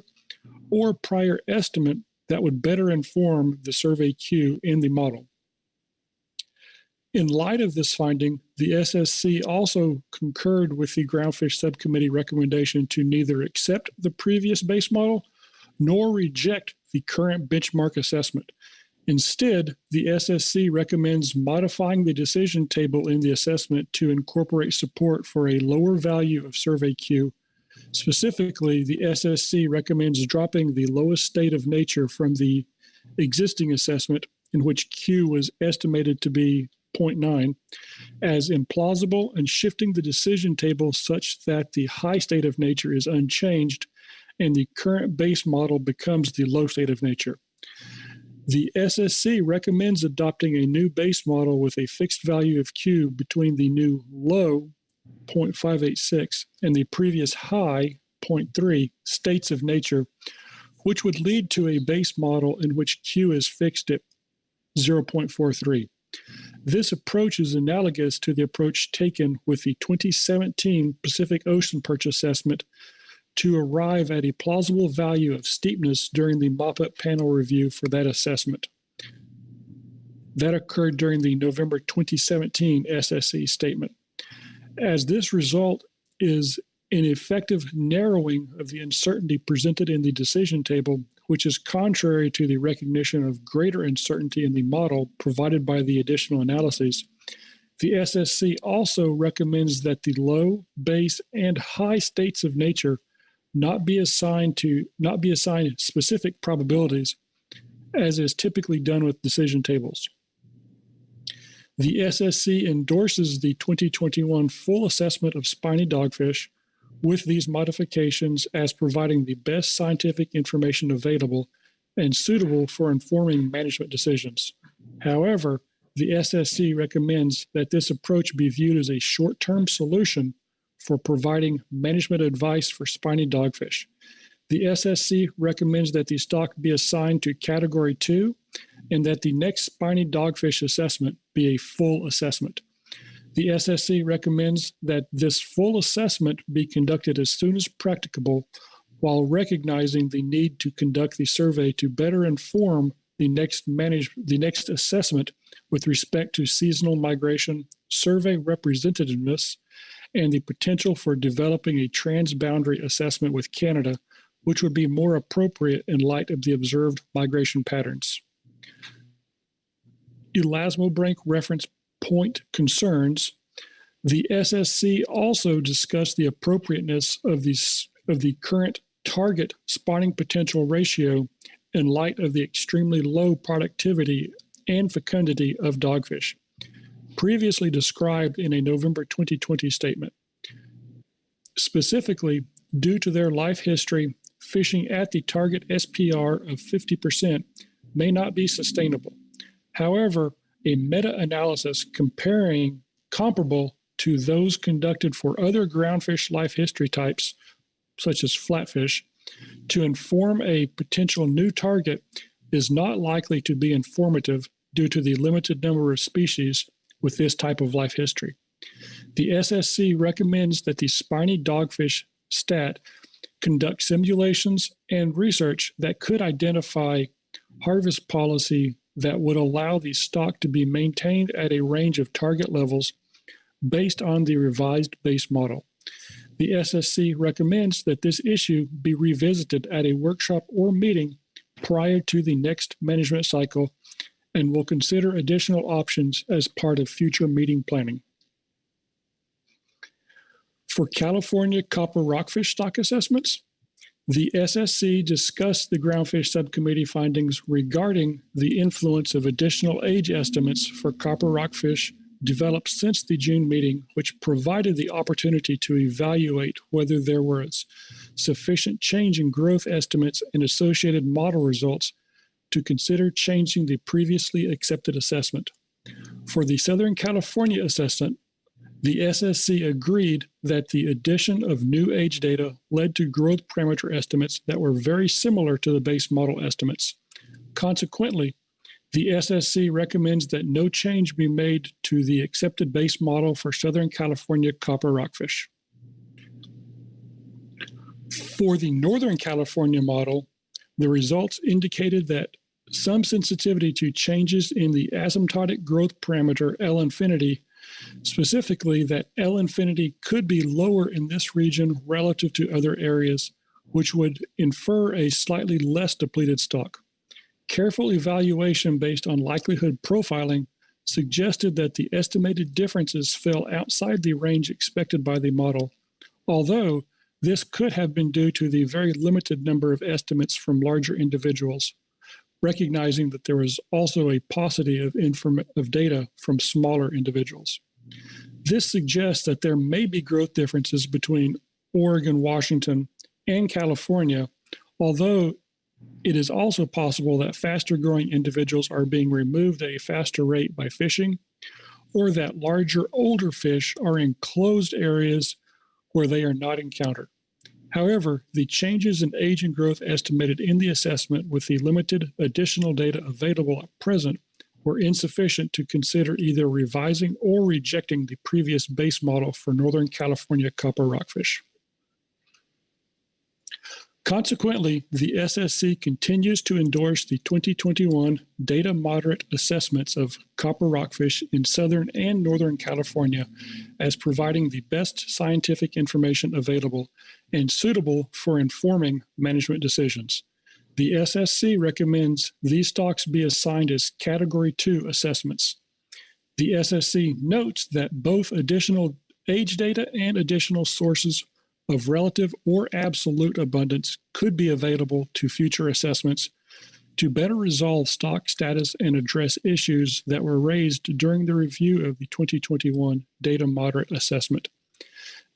or prior estimate that would better inform the survey Q in the model. In light of this finding, the SSC also concurred with the Groundfish Subcommittee recommendation to neither accept the previous base model nor reject the current benchmark assessment. Instead, the SSC recommends modifying the decision table in the assessment to incorporate support for a lower value of survey Q. Specifically, the SSC recommends dropping the lowest state of nature from the existing assessment, in which Q was estimated to be 0.9, as implausible, and shifting the decision table such that the high state of nature is unchanged and the current base model becomes the low state of nature. The SSC recommends adopting a new base model with a fixed value of Q between the new low 0.586 and the previous high 0.3 states of nature, which would lead to a base model in which Q is fixed at 0.43. This approach is analogous to the approach taken with the 2017 Pacific Ocean Perch Assessment to arrive at a plausible value of steepness during the mop-up panel review for that assessment. That occurred during the November 2017 SSC statement. As this result is an effective narrowing of the uncertainty presented in the decision table, which is contrary to the recognition of greater uncertainty in the model provided by the additional analyses. The SSC also recommends that the low, base, and high states of nature not be assigned specific probabilities, as is typically done with decision tables. The SSC endorses the 2021 full assessment of spiny dogfish with these modifications as providing the best scientific information available and suitable for informing management decisions. However, the SSC recommends that this approach be viewed as a short-term solution for providing management advice for spiny dogfish. The SSC recommends that the stock be assigned to Category 2 and that the next spiny dogfish assessment be a full assessment. The SSC recommends that this full assessment be conducted as soon as practicable while recognizing the need to conduct the survey to better inform the next assessment with respect to seasonal migration, survey representativeness, and the potential for developing a transboundary assessment with Canada, which would be more appropriate in light of the observed migration patterns. Elasmobranch reference point concerns. The SSC also discussed the appropriateness of the current target spawning potential ratio in light of the extremely low productivity and fecundity of dogfish, previously described in a November 2020 statement. Specifically, due to their life history, fishing at the target SPR of 50% may not be sustainable. However, a meta-analysis comparable to those conducted for other groundfish life history types, such as flatfish, to inform a potential new target is not likely to be informative due to the limited number of species with this type of life history. The SSC recommends that the spiny dogfish stat conduct simulations and research that could identify harvest policy that would allow the stock to be maintained at a range of target levels based on the revised base model. The SSC recommends that this issue be revisited at a workshop or meeting prior to the next management cycle and will consider additional options as part of future meeting planning. For California copper rockfish stock assessments, the SSC discussed the Groundfish Subcommittee findings regarding the influence of additional age estimates for copper rockfish developed since the June meeting, which provided the opportunity to evaluate whether there was sufficient change in growth estimates and associated model results to consider changing the previously accepted assessment. For the Southern California assessment, the SSC agreed that the addition of new age data led to growth parameter estimates that were very similar to the base model estimates. Consequently, the SSC recommends that no change be made to the accepted base model for Southern California copper rockfish. For the Northern California model, the results indicated that some sensitivity to changes in the asymptotic growth parameter L infinity, specifically that L infinity could be lower in this region relative to other areas, which would infer a slightly less depleted stock. Careful evaluation based on likelihood profiling suggested that the estimated differences fell outside the range expected by the model, although this could have been due to the very limited number of estimates from larger individuals, recognizing that there was also a paucity of data from smaller individuals. This suggests that there may be growth differences between Oregon, Washington, and California, although it is also possible that faster growing individuals are being removed at a faster rate by fishing, or that larger, older fish are in closed areas where they are not encountered. However, the changes in age and growth estimated in the assessment with the limited additional data available at present were insufficient to consider either revising or rejecting the previous base model for Northern California copper rockfish. Consequently, the SSC continues to endorse the 2021 data moderate assessments of copper rockfish in Southern and Northern California as providing the best scientific information available and suitable for informing management decisions. The SSC recommends these stocks be assigned as Category 2 assessments. The SSC notes that both additional age data and additional sources of relative or absolute abundance could be available to future assessments to better resolve stock status and address issues that were raised during the review of the 2021 data moderate assessment.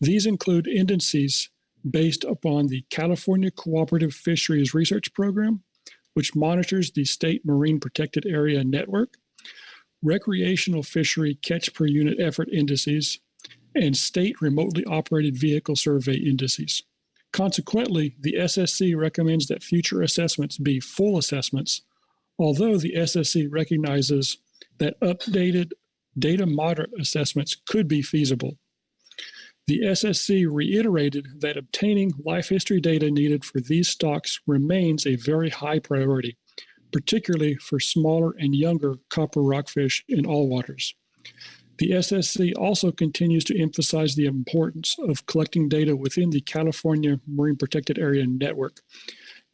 These include indices based upon the California Cooperative Fisheries Research Program, which monitors the state marine protected area network, recreational fishery catch per unit effort indices, and state remotely operated vehicle survey indices. Consequently, the SSC recommends that future assessments be full assessments, although the SSC recognizes that updated data moderate assessments could be feasible. The SSC reiterated that obtaining life history data needed for these stocks remains a very high priority, particularly for smaller and younger copper rockfish in all waters. The SSC also continues to emphasize the importance of collecting data within the California Marine Protected Area Network,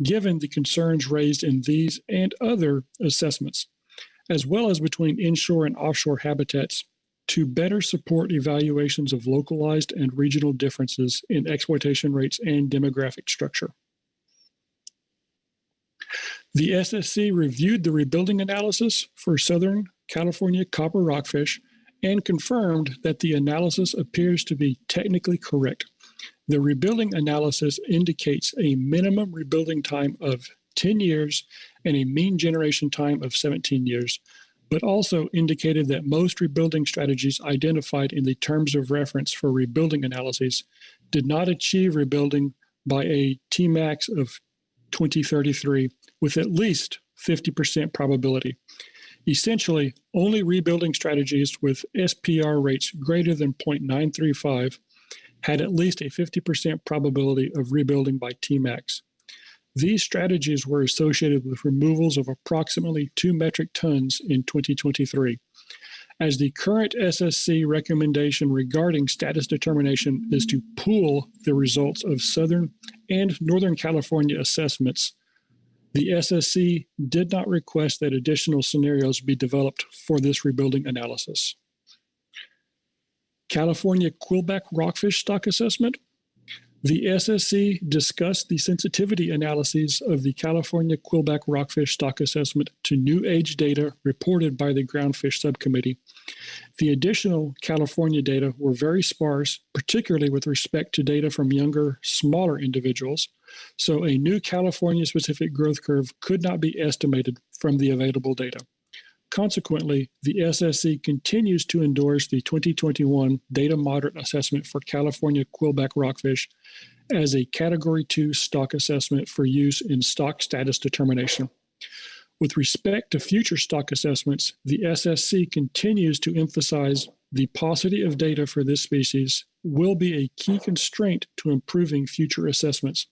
given the concerns raised in these and other assessments, as well as between inshore and offshore habitats, to better support evaluations of localized and regional differences in exploitation rates and demographic structure. The SSC reviewed the rebuilding analysis for Southern California copper rockfish and confirmed that the analysis appears to be technically correct. The rebuilding analysis indicates a minimum rebuilding time of 10 years and a mean generation time of 17 years, but also indicated that most rebuilding strategies identified in the terms of reference for rebuilding analyses did not achieve rebuilding by a Tmax of 2033 with at least 50% probability. Essentially, only rebuilding strategies with SPR rates greater than 0.935 had at least a 50% probability of rebuilding by Tmax. These strategies were associated with removals of approximately 2 metric tons in 2023. As the current SSC recommendation regarding status determination is to pool the results of Southern and Northern California assessments, the SSC did not request that additional scenarios be developed for this rebuilding analysis. California quillback rockfish stock assessment. The SSC discussed the sensitivity analyses of the California quillback rockfish stock assessment to new age data reported by the Groundfish Subcommittee. The additional California data were very sparse, particularly with respect to data from younger, smaller individuals, so a new California-specific growth curve could not be estimated from the available data. Consequently, the SSC continues to endorse the 2021 data moderate assessment for California quillback rockfish as a Category 2 stock assessment for use in stock status determination. With respect to future stock assessments, the SSC continues to emphasize the paucity of data for this species will be a key constraint to improving future assessments.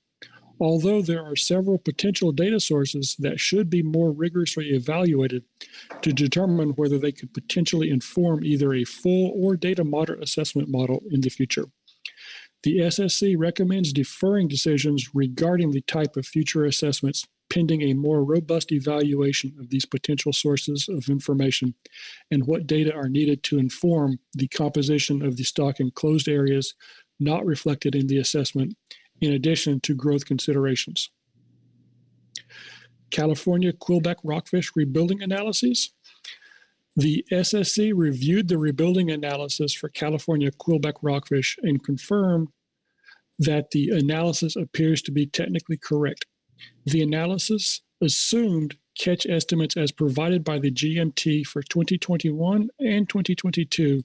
Although there are several potential data sources that should be more rigorously evaluated to determine whether they could potentially inform either a full or data moderate assessment model in the future. The SSC recommends deferring decisions regarding the type of future assessments pending a more robust evaluation of these potential sources of information and what data are needed to inform the composition of the stock in closed areas not reflected in the assessment, in addition to growth considerations. California quillback rockfish rebuilding analyses. The SSC reviewed the rebuilding analysis for California quillback rockfish and confirmed that the analysis appears to be technically correct. The analysis assumed catch estimates as provided by the GMT for 2021 and 2022,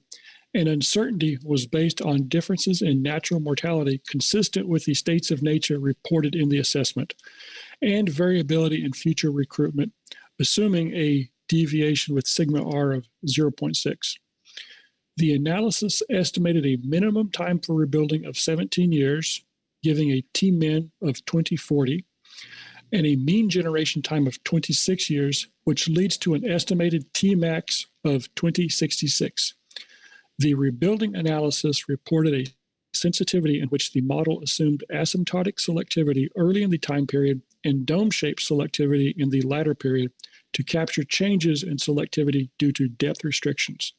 and uncertainty was based on differences in natural mortality consistent with the states of nature reported in the assessment, and variability in future recruitment, assuming a deviation with sigma R of 0.6. The analysis estimated a minimum time for rebuilding of 17 years, giving a T-min of 2040, and a mean generation time of 26 years, which leads to an estimated T-max of 2066. The rebuilding analysis reported a sensitivity in which the model assumed asymptotic selectivity early in the time period and dome-shaped selectivity in the latter period to capture changes in selectivity due to depth restrictions.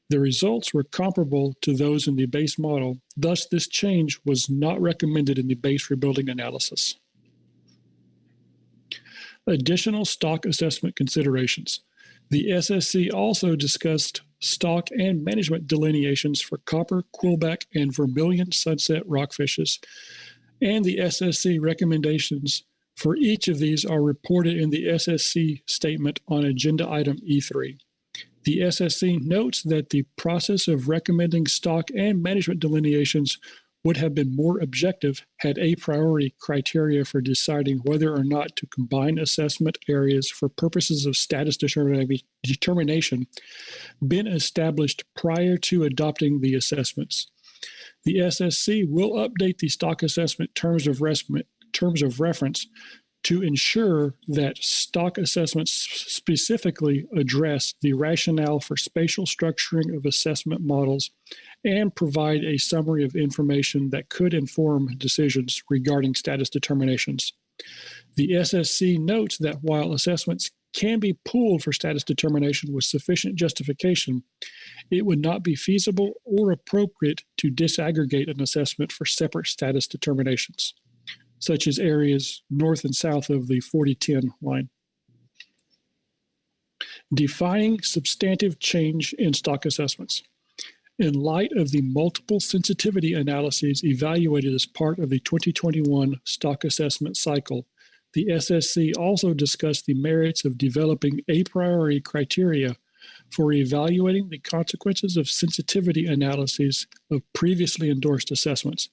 The results were comparable to those in the base model, thus this change was not recommended in the base rebuilding analysis. Additional stock assessment considerations. The SSC also discussed stock and management delineations for copper, quillback, and vermilion sunset rockfishes, and the SSC recommendations for each of these are reported in the SSC statement on agenda item E3. The SSC notes that the process of recommending stock and management delineations would have been more objective had a priori criteria for deciding whether or not to combine assessment areas for purposes of status determination been established prior to adopting the assessments. The SSC will update the stock assessment terms of reference to ensure that stock assessments specifically address the rationale for spatial structuring of assessment models and provide a summary of information that could inform decisions regarding status determinations. The SSC notes that while assessments can be pooled for status determination with sufficient justification, it would not be feasible or appropriate to disaggregate an assessment for separate status determinations, such as areas north and south of the 4010 line. Defining substantive change in stock assessments. In light of the multiple sensitivity analyses evaluated as part of the 2021 stock assessment cycle, the SSC also discussed the merits of developing a priori criteria for evaluating the consequences of sensitivity analyses of previously endorsed assessments.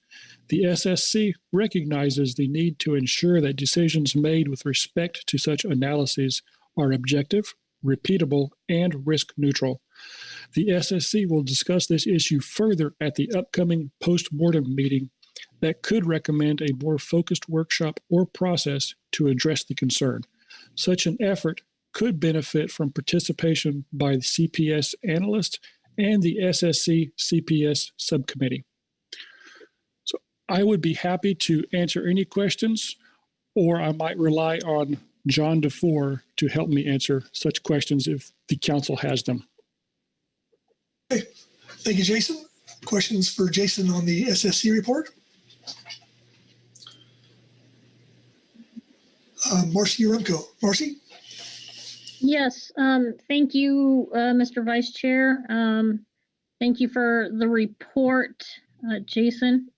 The SSC recognizes the need to ensure that decisions made with respect to such analyses are objective, repeatable, and risk neutral. The SSC will discuss this issue further at the upcoming post-mortem meeting that could recommend a more focused workshop or process to address the concern. Such an effort could benefit from participation by the CPS analyst and the SSC CPS subcommittee. So I would be happy to answer any questions, or I might rely on John DeFore to help me answer such questions if the council has them. Okay. Thank you, Jason. Questions for Jason on the SSC report? Marcy Uremko. Marcy? Yes, thank you, Mr. Vice Chair. Thank you for the report, Jason.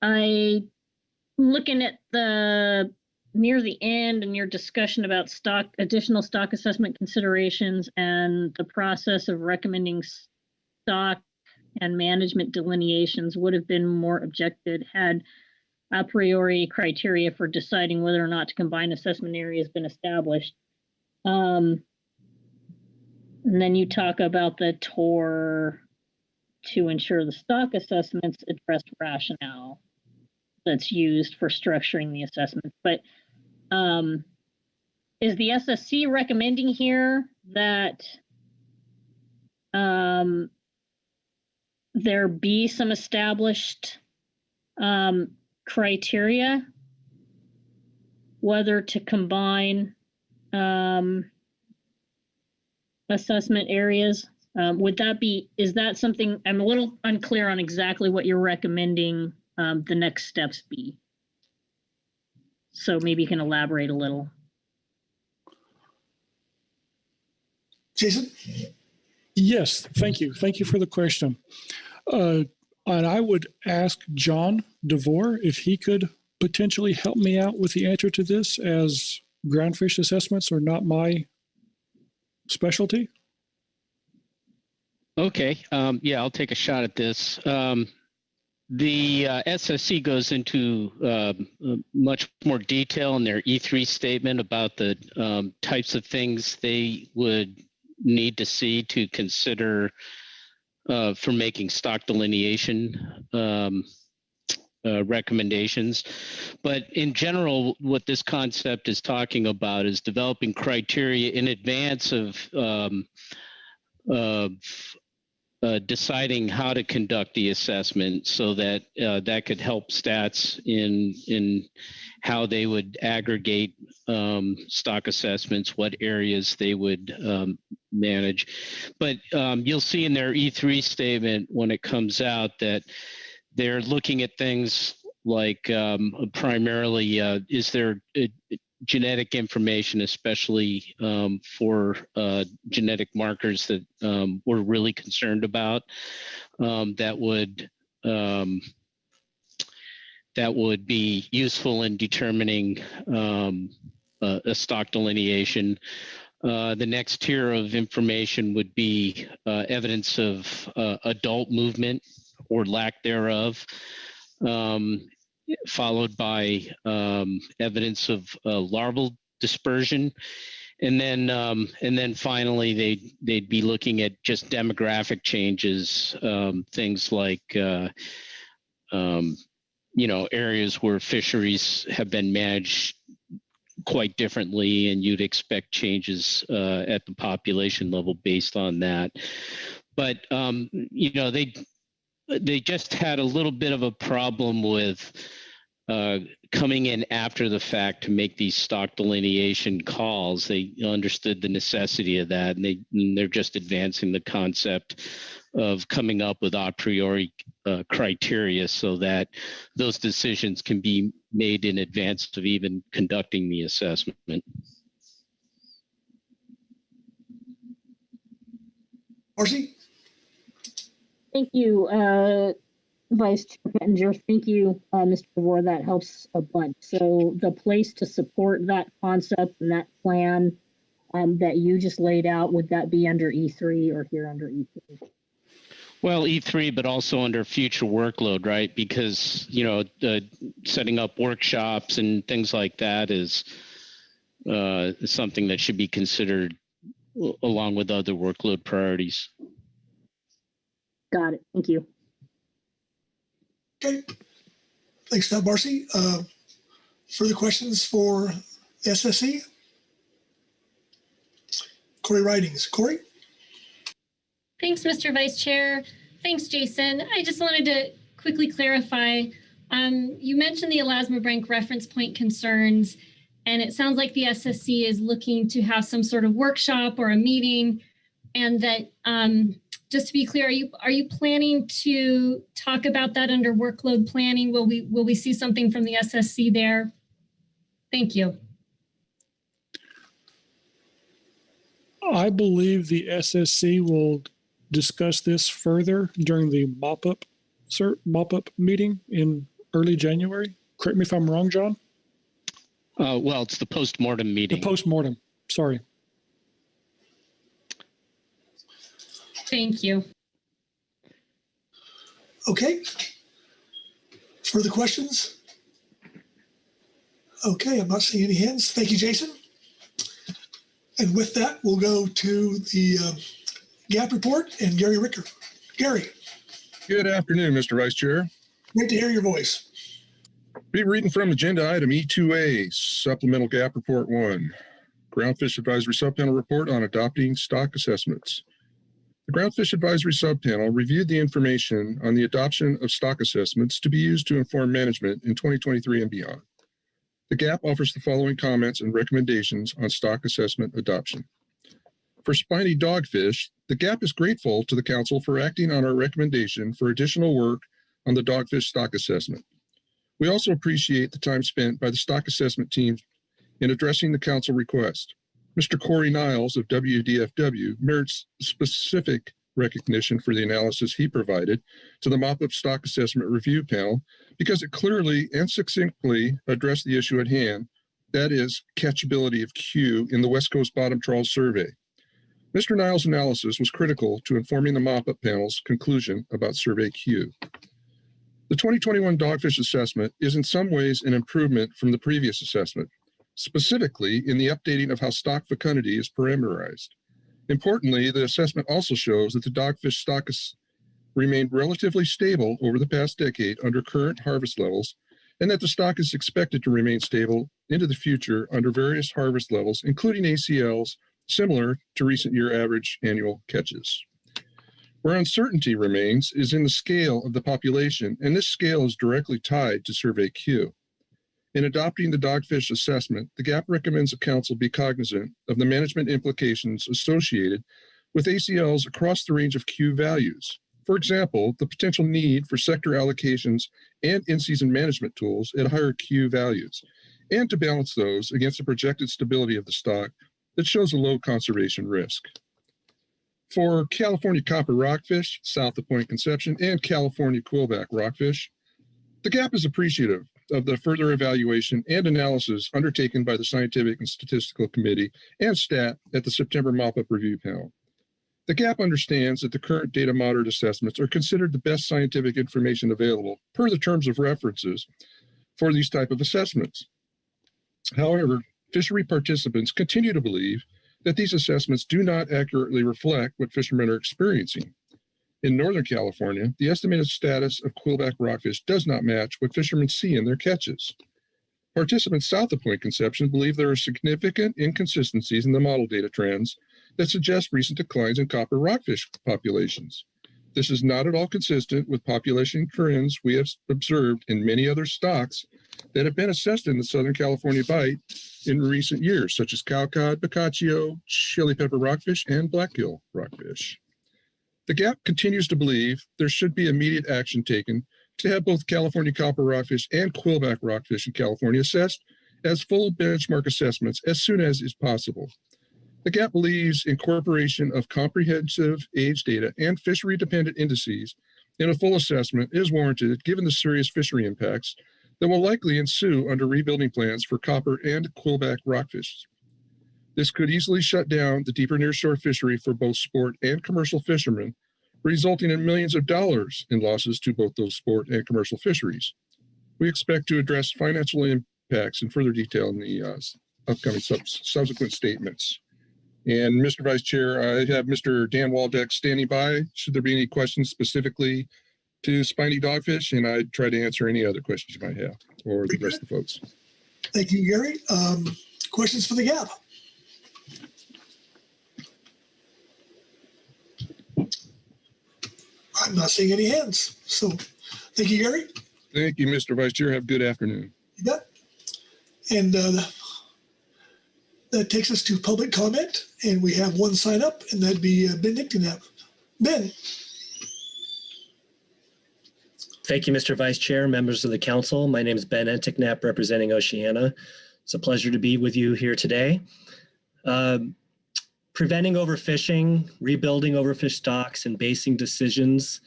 I looking at the near the end and your discussion about additional stock assessment considerations and the process of recommending stock and management delineations would have been more objective had a priori criteria for deciding whether or not to combine assessment areas been established. And then you talk about the TOR to ensure the stock assessments address rationale that's used for structuring the assessment. But is the SSC recommending here that there be some established criteria whether to combine assessment areas? Is that something, I'm a little unclear on exactly what you're recommending the next steps be. So maybe you can elaborate a little. Jason? Yes, thank you. Thank you for the question. And I would ask John DeVore if he could potentially help me out with the answer to this, as groundfish assessments are not my specialty. Okay, yeah, I'll take a shot at this. The SSC goes into much more detail in their E3 statement about the types of things they would need to see to consider for making stock delineation recommendations. But in general, what this concept is talking about is developing criteria in advance of deciding how to conduct the assessment, so that that could help stats in how they would aggregate stock assessments, what areas they would manage. But you'll see in their E3 statement when it comes out that they're looking at things like primarily, is there genetic information, especially for genetic markers that we're really concerned about, that would be useful in determining a stock delineation. The next tier of information would be evidence of adult movement or lack thereof, followed by evidence of larval dispersion, and then finally they'd be looking at just demographic changes, things like areas where fisheries have been managed quite differently, and you'd expect changes at the population level based on that. But they just had a little bit of a problem with coming in after the fact to make these stock delineation calls. They understood the necessity of that, and they're just advancing the concept of coming up with a priori criteria so that those decisions can be made in advance of even conducting the assessment. Marcy? Thank you, Vice Chair Pettinger. Thank you, Mr. DeVore. That helps a bunch. So the place to support that concept and that plan that you just laid out, would that be under E3 or here under E3? Well, E3, but also under future workload, right? Because, setting up workshops and things like that is something that should be considered along with other workload priorities. Got it. Thank you. Okay. Thanks for that, Marcy. Further questions for SSC? Corey Ridings. Corey? Thanks, Mr. Vice Chair. Thanks, Jason. I just wanted to quickly clarify. You mentioned the elasmobranch reference point concerns, and it sounds like the SSC is looking to have some sort of workshop or a meeting, and that just to be clear, are you planning to talk about that under workload planning? Will we see something from the SSC there? Thank you. I believe the SSC will discuss this further during the mop-up meeting in early January. Correct me if I'm wrong, John. Well, it's the post-mortem meeting. The post-mortem. Sorry. Thank you. Okay. Further questions? Okay, I'm not seeing any hands. Thank you, Jason. And with that, we'll go to the GAP report and Gary Ricker. Gary. Good afternoon, Mr. Vice Chair. Great to hear your voice. Be reading from agenda item E2A, Supplemental GAP Report 1, Groundfish Advisory Subpanel Report on Adopting Stock Assessments. The Groundfish Advisory Subpanel reviewed the information on the adoption of stock assessments to be used to inform management in 2023 and beyond. The GAP offers the following comments and recommendations on stock assessment adoption. For spiny dogfish, the GAP is grateful to the Council for acting on our recommendation for additional work on the dogfish stock assessment. We also appreciate the time spent by the stock assessment team in addressing the Council request. Mr. Corey Niles of WDFW merits specific recognition for the analysis he provided to the mop-up stock assessment review panel because it clearly and succinctly addressed the issue at hand, that is, catchability of Q in the West Coast Bottom Trawls Survey. Mr. Niles' analysis was critical to informing the mop-up panel's conclusion about Survey Q. The 2021 dogfish assessment is in some ways an improvement from the previous assessment, specifically in the updating of how stock fecundity is parameterized. Importantly, the assessment also shows that the dogfish stock has remained relatively stable over the past decade under current harvest levels, and that the stock is expected to remain stable into the future under various harvest levels, including ACLs, similar to recent year average annual catches. Where uncertainty remains is in the scale of the population, and this scale is directly tied to Survey Q. In adopting the dogfish assessment, the GAP recommends the Council be cognizant of the management implications associated with ACLs across the range of Q values. For example, the potential need for sector allocations and in-season management tools at higher Q values, and to balance those against the projected stability of the stock that shows a low conservation risk. For California copper rockfish, south of Point Conception, and California quillback rockfish, the GAP is appreciative of the further evaluation and analysis undertaken by the Scientific and Statistical Committee and STAT at the September mop-up review panel. The GAP understands that the current data moderate assessments are considered the best scientific information available per the terms of references for these type of assessments. However, fishery participants continue to believe that these assessments do not accurately reflect what fishermen are experiencing. In Northern California, the estimated status of quillback rockfish does not match what fishermen see in their catches. Participants south of Point Conception believe there are significant inconsistencies in the model data trends that suggest recent declines in copper rockfish populations. This is not at all consistent with population trends we have observed in many other stocks that have been assessed in the Southern California Bight in recent years, such as cowcod, bocaccio, chili pepper rockfish, and blackgill rockfish. The GAP continues to believe there should be immediate action taken to have both California copper rockfish and quillback rockfish in California assessed as full benchmark assessments as soon as is possible. The GAP believes incorporation of comprehensive age data and fishery-dependent indices in a full assessment is warranted given the serious fishery impacts that will likely ensue under rebuilding plans for copper and quillback rockfish. This could easily shut down the deeper nearshore fishery for both sport and commercial fishermen, resulting in millions of dollars in losses to both those sport and commercial fisheries. We expect to address financial impacts in further detail in the upcoming subsequent statements. And Mr. Vice Chair, I have Mr. Dan Waldeck standing by. Should there be any questions specifically to spiny dogfish? And I'd try to answer any other questions you might have, or the rest of the folks. Thank you, Gary. Questions for the GAP? I'm not seeing any hands. So thank you, Gary. Thank you, Mr. Vice Chair. Have a good afternoon. You bet. And that takes us to public comment. And we have one sign up, and that'd be Ben Nickton. Ben. Thank you, Mr. Vice Chair, members of the council. My name is Ben Enticknap, representing Oceana. It's a pleasure to be with you here today. Preventing overfishing, rebuilding overfish stocks, and basing decisions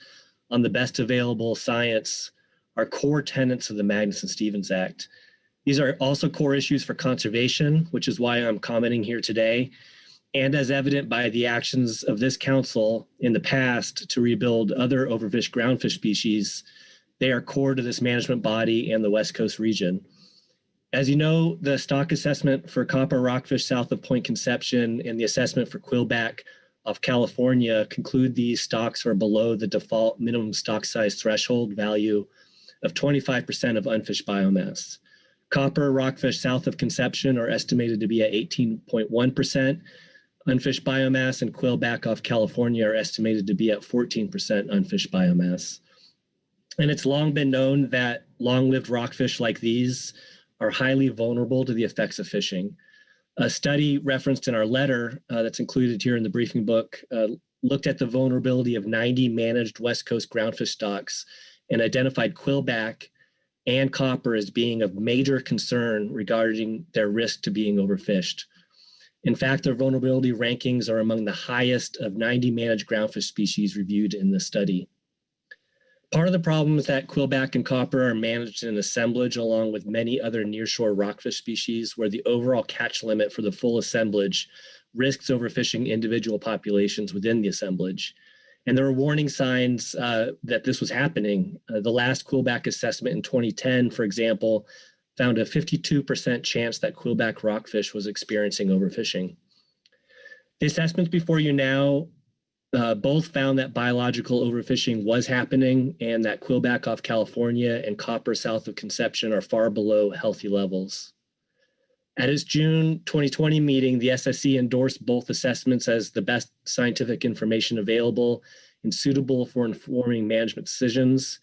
on the best available science are core tenets of the Magnuson-Stevens Act. These are also core issues for conservation, which is why I'm commenting here today. And as evident by the actions of this council in the past to rebuild other overfished groundfish species, they are core to this management body and the West Coast region. As you know, the stock assessment for copper rockfish south of Point Conception and the assessment for quillback off California conclude these stocks are below the default minimum stock size threshold value of 25% of unfished biomass. Copper rockfish south of Conception are estimated to be at 18.1% unfished biomass, and quillback off California are estimated to be at 14% unfished biomass. And it's long been known that long-lived rockfish like these are highly vulnerable to the effects of fishing. A study referenced in our letter that's included here in the briefing book looked at the vulnerability of 90 managed West Coast groundfish stocks and identified quillback and copper as being of major concern regarding their risk to being overfished. In fact, their vulnerability rankings are among the highest of 90 managed groundfish species reviewed in the study. Part of the problem is that quillback and copper are managed in assemblage along with many other nearshore rockfish species where the overall catch limit for the full assemblage risks overfishing individual populations within the assemblage. And there were warning signs that this was happening. The last quillback assessment in 2010, for example, found a 52% chance that quillback rockfish was experiencing overfishing. The assessments before you now both found that biological overfishing was happening and that quillback off California and copper south of Conception are far below healthy levels. At its June 2020 meeting, the SSC endorsed both assessments as the best scientific information available and suitable for informing management decisions.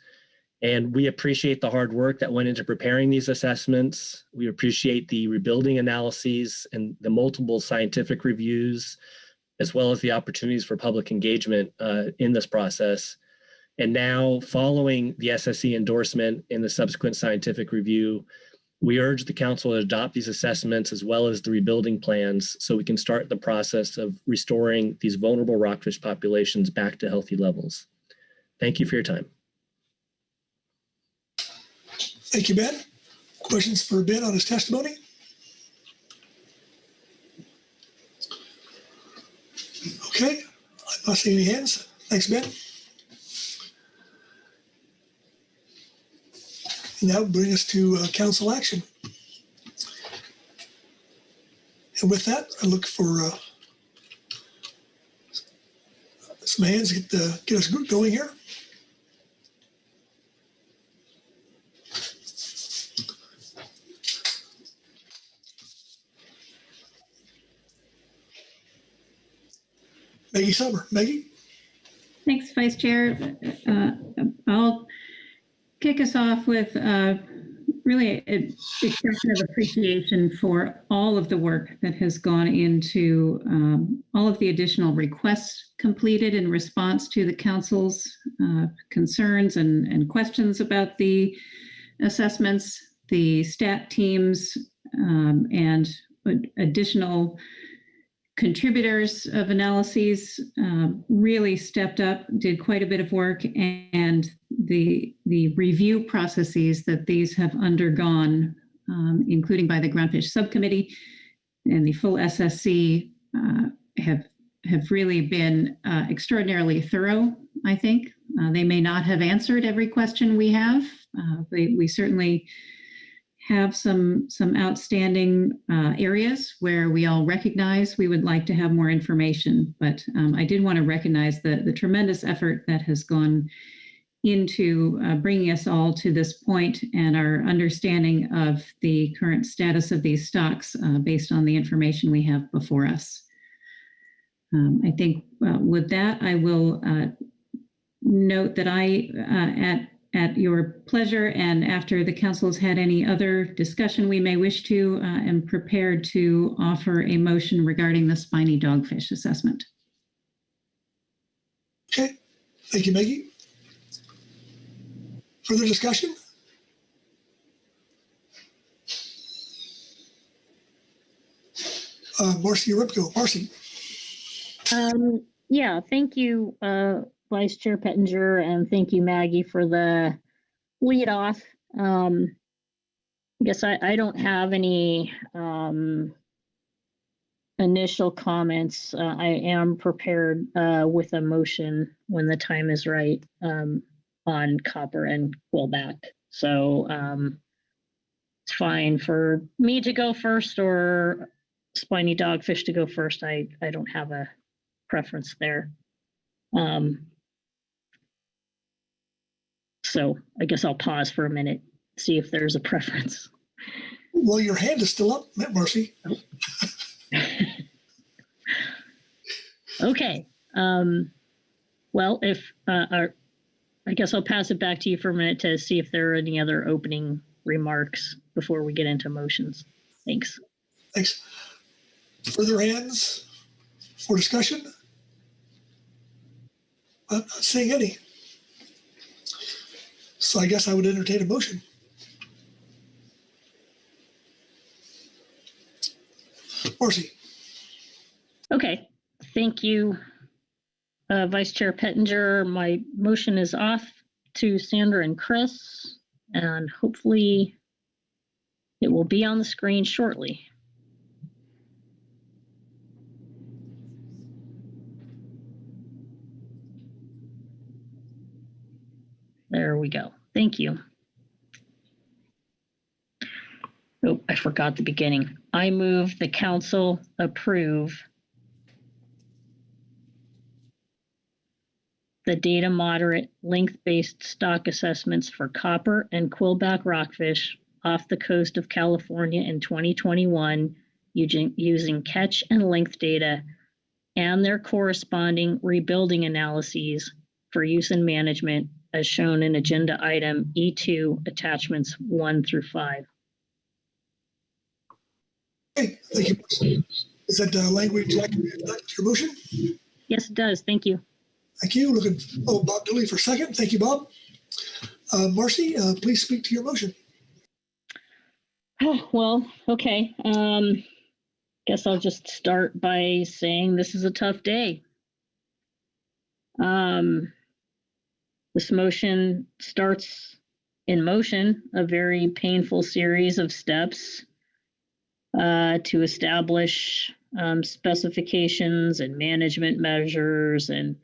And we appreciate the hard work that went into preparing these assessments. We appreciate the rebuilding analyses and the multiple scientific reviews, as well as the opportunities for public engagement in this process. And now, following the SSC endorsement and the subsequent scientific review, we urge the council to adopt these assessments as well as the rebuilding plans so we can start the process of restoring these vulnerable rockfish populations back to healthy levels. Thank you for your time. Thank you, Ben. Questions for Ben on his testimony? Okay, I'm not seeing any hands. Thanks, Ben. And that will bring us to council action. And with that, I look for some hands to get us going here. Maggie Summer. Maggie? Thanks, Vice Chair. I'll kick us off with really an expression of appreciation for all of the work that has gone into all of the additional requests completed in response to the council's concerns and questions about the assessments, the stat teams, and additional contributors of analyses really stepped up, did quite a bit of work, and the review processes that these have undergone, including by the Groundfish Subcommittee and the full SSC, have really been extraordinarily thorough, I think. They may not have answered every question we have. We certainly have some outstanding areas where we all recognize we would like to have more information. But I did want to recognize the tremendous effort that has gone into bringing us all to this point and our understanding of the current status of these stocks based on the information we have before us. I think with that, I will note that at your pleasure and after the council has had any other discussion we may wish to, am prepared to offer a motion regarding the spiny dogfish assessment. Okay, thank you, Maggie. Further discussion? Marcy Ripko. Marcy. Yeah, thank you, Vice Chair Pettinger, and thank you, Maggie, for the lead off. I guess I don't have any initial comments. I am prepared with a motion when the time is right on copper and quillback. So it's fine for me to go first or spiny dogfish to go first. I don't have a preference there. So I guess I'll pause for a minute, see if there's a preference. Well, your hand is still up, Marcy. Okay. Well, if I guess I'll pass it back to you for a minute to see if there are any other opening remarks before we get into motions. Thanks. Thanks. Further hands for discussion? I'm not seeing any. So I guess I would entertain a motion. Marcy. Okay, thank you, Vice Chair Pettinger. My motion is off to Sandra and Chris, and hopefully it will be on the screen shortly. There we go. Thank you. Oh, I forgot the beginning. I move the council approve the data moderate length-based stock assessments for copper and quillback rockfish off the coast of California in 2021 using catch and length data and their corresponding rebuilding analyses for use in management as shown in agenda item E2 attachments 1 through 5. Okay, thank you. Is that language like your motion? Yes, it does. Thank you. Thank you. Looking, Bob Dooley for second. Thank you, Bob. Marcy, please speak to your motion. Well, okay. Guess I'll just start by saying this is a tough day. This motion starts in motion a very painful series of steps to establish specifications and management measures and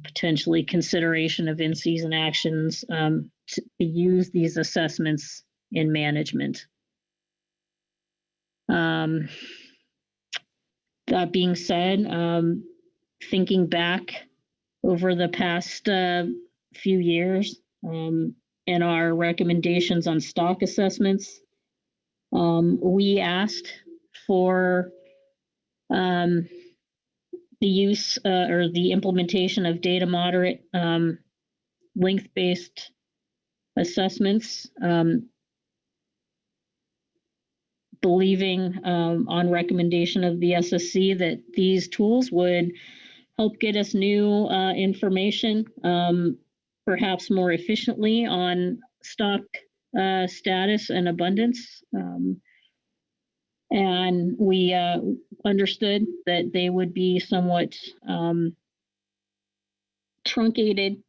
potentially consideration of in-season actions to use these assessments in management. That being said, thinking back over the past few years and our recommendations on stock assessments, we asked for the use or the implementation of data moderate length-based assessments, believing on recommendation of the SSC that these tools would help get us new information, perhaps more efficiently on stock status and abundance. And we understood that they would be somewhat truncated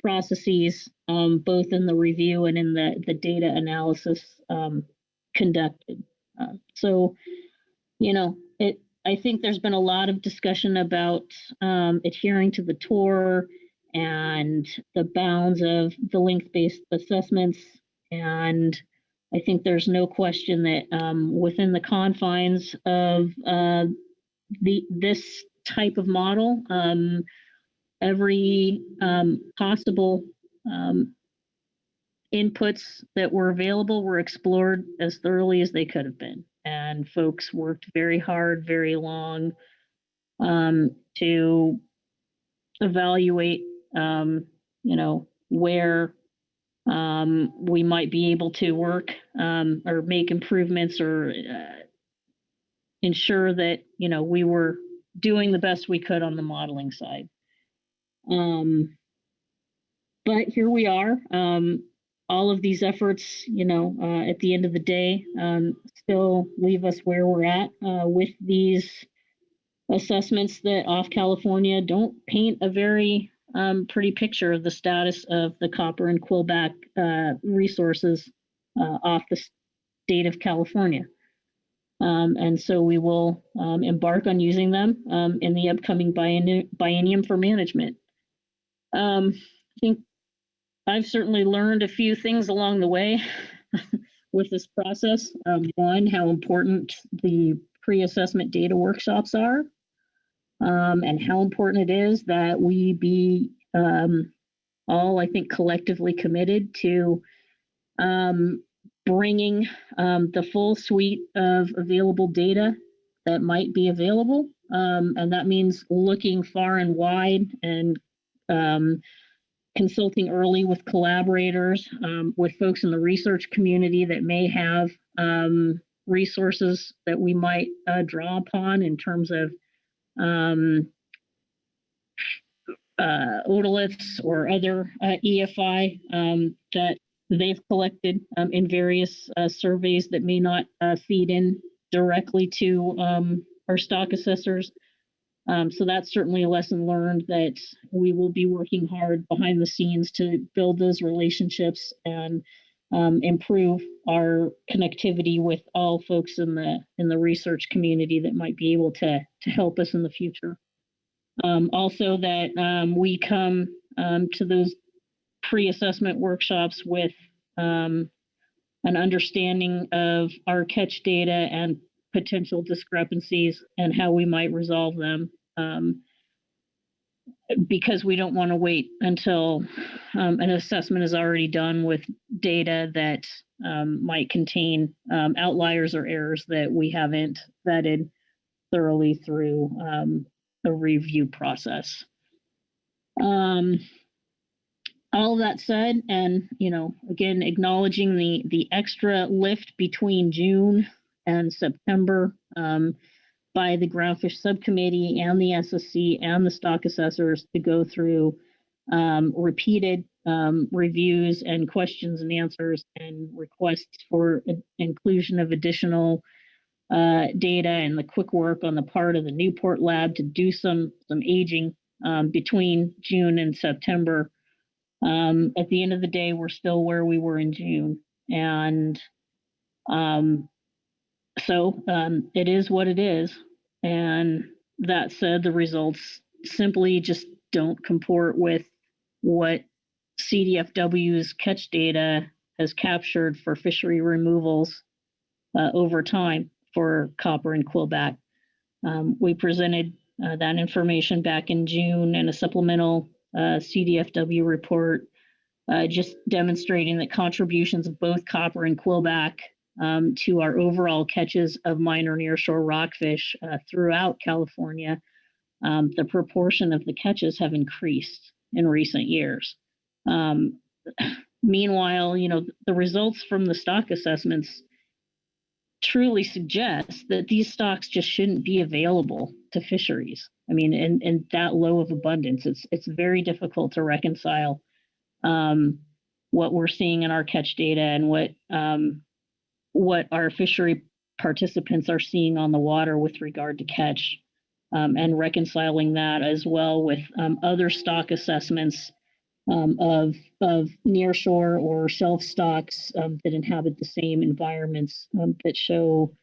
processes, both in the review and in the data analysis conducted. So, you know, I think there's been a lot of discussion about adhering to the TOR and the bounds of the length-based assessments. And I think there's no question that within the confines of this type of model, every possible inputs that were available were explored as thoroughly as they could have been. And folks worked very hard, very long to evaluate, you know, where we might be able to work or make improvements or ensure that, you know, we were doing the best we could on the modeling side. But here we are. All of these efforts, you know, at the end of the day, still leave us where we're at with these assessments that off California don't paint a very pretty picture of the status of the copper and quillback resources off the state of California. And so we will embark on using them in the upcoming biennium for management. I think I've certainly learned a few things along the way with this process. One, how important the pre-assessment data workshops are, and how important it is that we be all, I think, collectively committed to bringing the full suite of available data that might be available. And that means looking far and wide and consulting early with collaborators, with folks in the research community that may have resources that we might draw upon in terms of otoliths or other EFI that they've collected in various surveys that may not feed in directly to our stock assessors. So that's certainly a lesson learned that we will be working hard behind the scenes to build those relationships and improve our connectivity with all folks in the research community that might be able to help us in the future. Also that we come to those pre-assessment workshops with an understanding of our catch data and potential discrepancies and how we might resolve them, because we don't want to wait until an assessment is already done with data that might contain outliers or errors that we haven't vetted thoroughly through a review process. All of that said, and again, acknowledging the extra lift between June and September by the Groundfish Subcommittee and the SSC and the stock assessors to go through repeated reviews and questions and answers and requests for inclusion of additional data and the quick work on the part of the Newport lab to do some aging between June and September. At the end of the day, we're still where we were in June. And so it is what it is. And that said, the results simply just don't comport with what CDFW's catch data has captured for fishery removals over time for copper and quillback. We presented that information back in June in a supplemental CDFW report, just demonstrating that contributions of both copper and quillback to our overall catches of minor nearshore rockfish throughout California, the proportion of the catches have increased in recent years. Meanwhile, the results from the stock assessments truly suggest that these stocks just shouldn't be available to fisheries. I mean, in that low of abundance, it's very difficult to reconcile what we're seeing in our catch data and what our fishery participants are seeing on the water with regard to catch, and reconciling that as well with other stock assessments of nearshore or shelf stocks that inhabit the same environments that show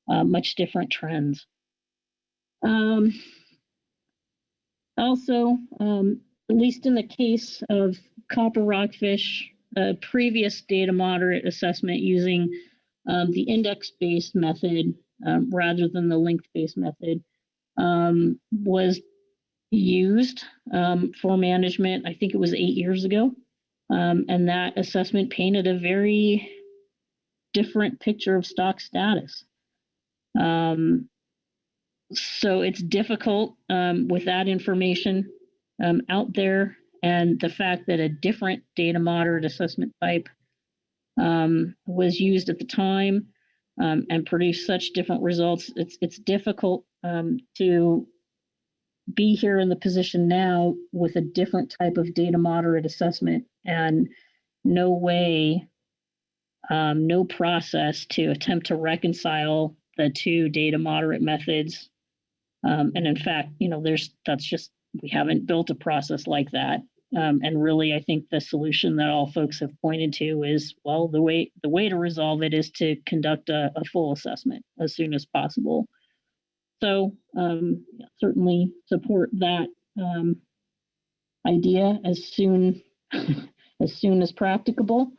much different trends. Also, at least in the case of copper rockfish, previous data moderate assessment using the index-based method rather than the length-based method was used for management. I think it was 8 years ago. And that assessment painted a very different picture of stock status. So it's difficult with that information out there, and the fact that a different data moderate assessment type was used at the time and produced such different results. It's difficult to be here in the position now with a different type of data moderate assessment and no way, no process to attempt to reconcile the two data moderate methods. And in fact, we haven't built a process like that. And really, I think the solution that all folks have pointed to is, well, the way to resolve it is to conduct a full assessment as soon as possible. So certainly support that idea as soon as practicable.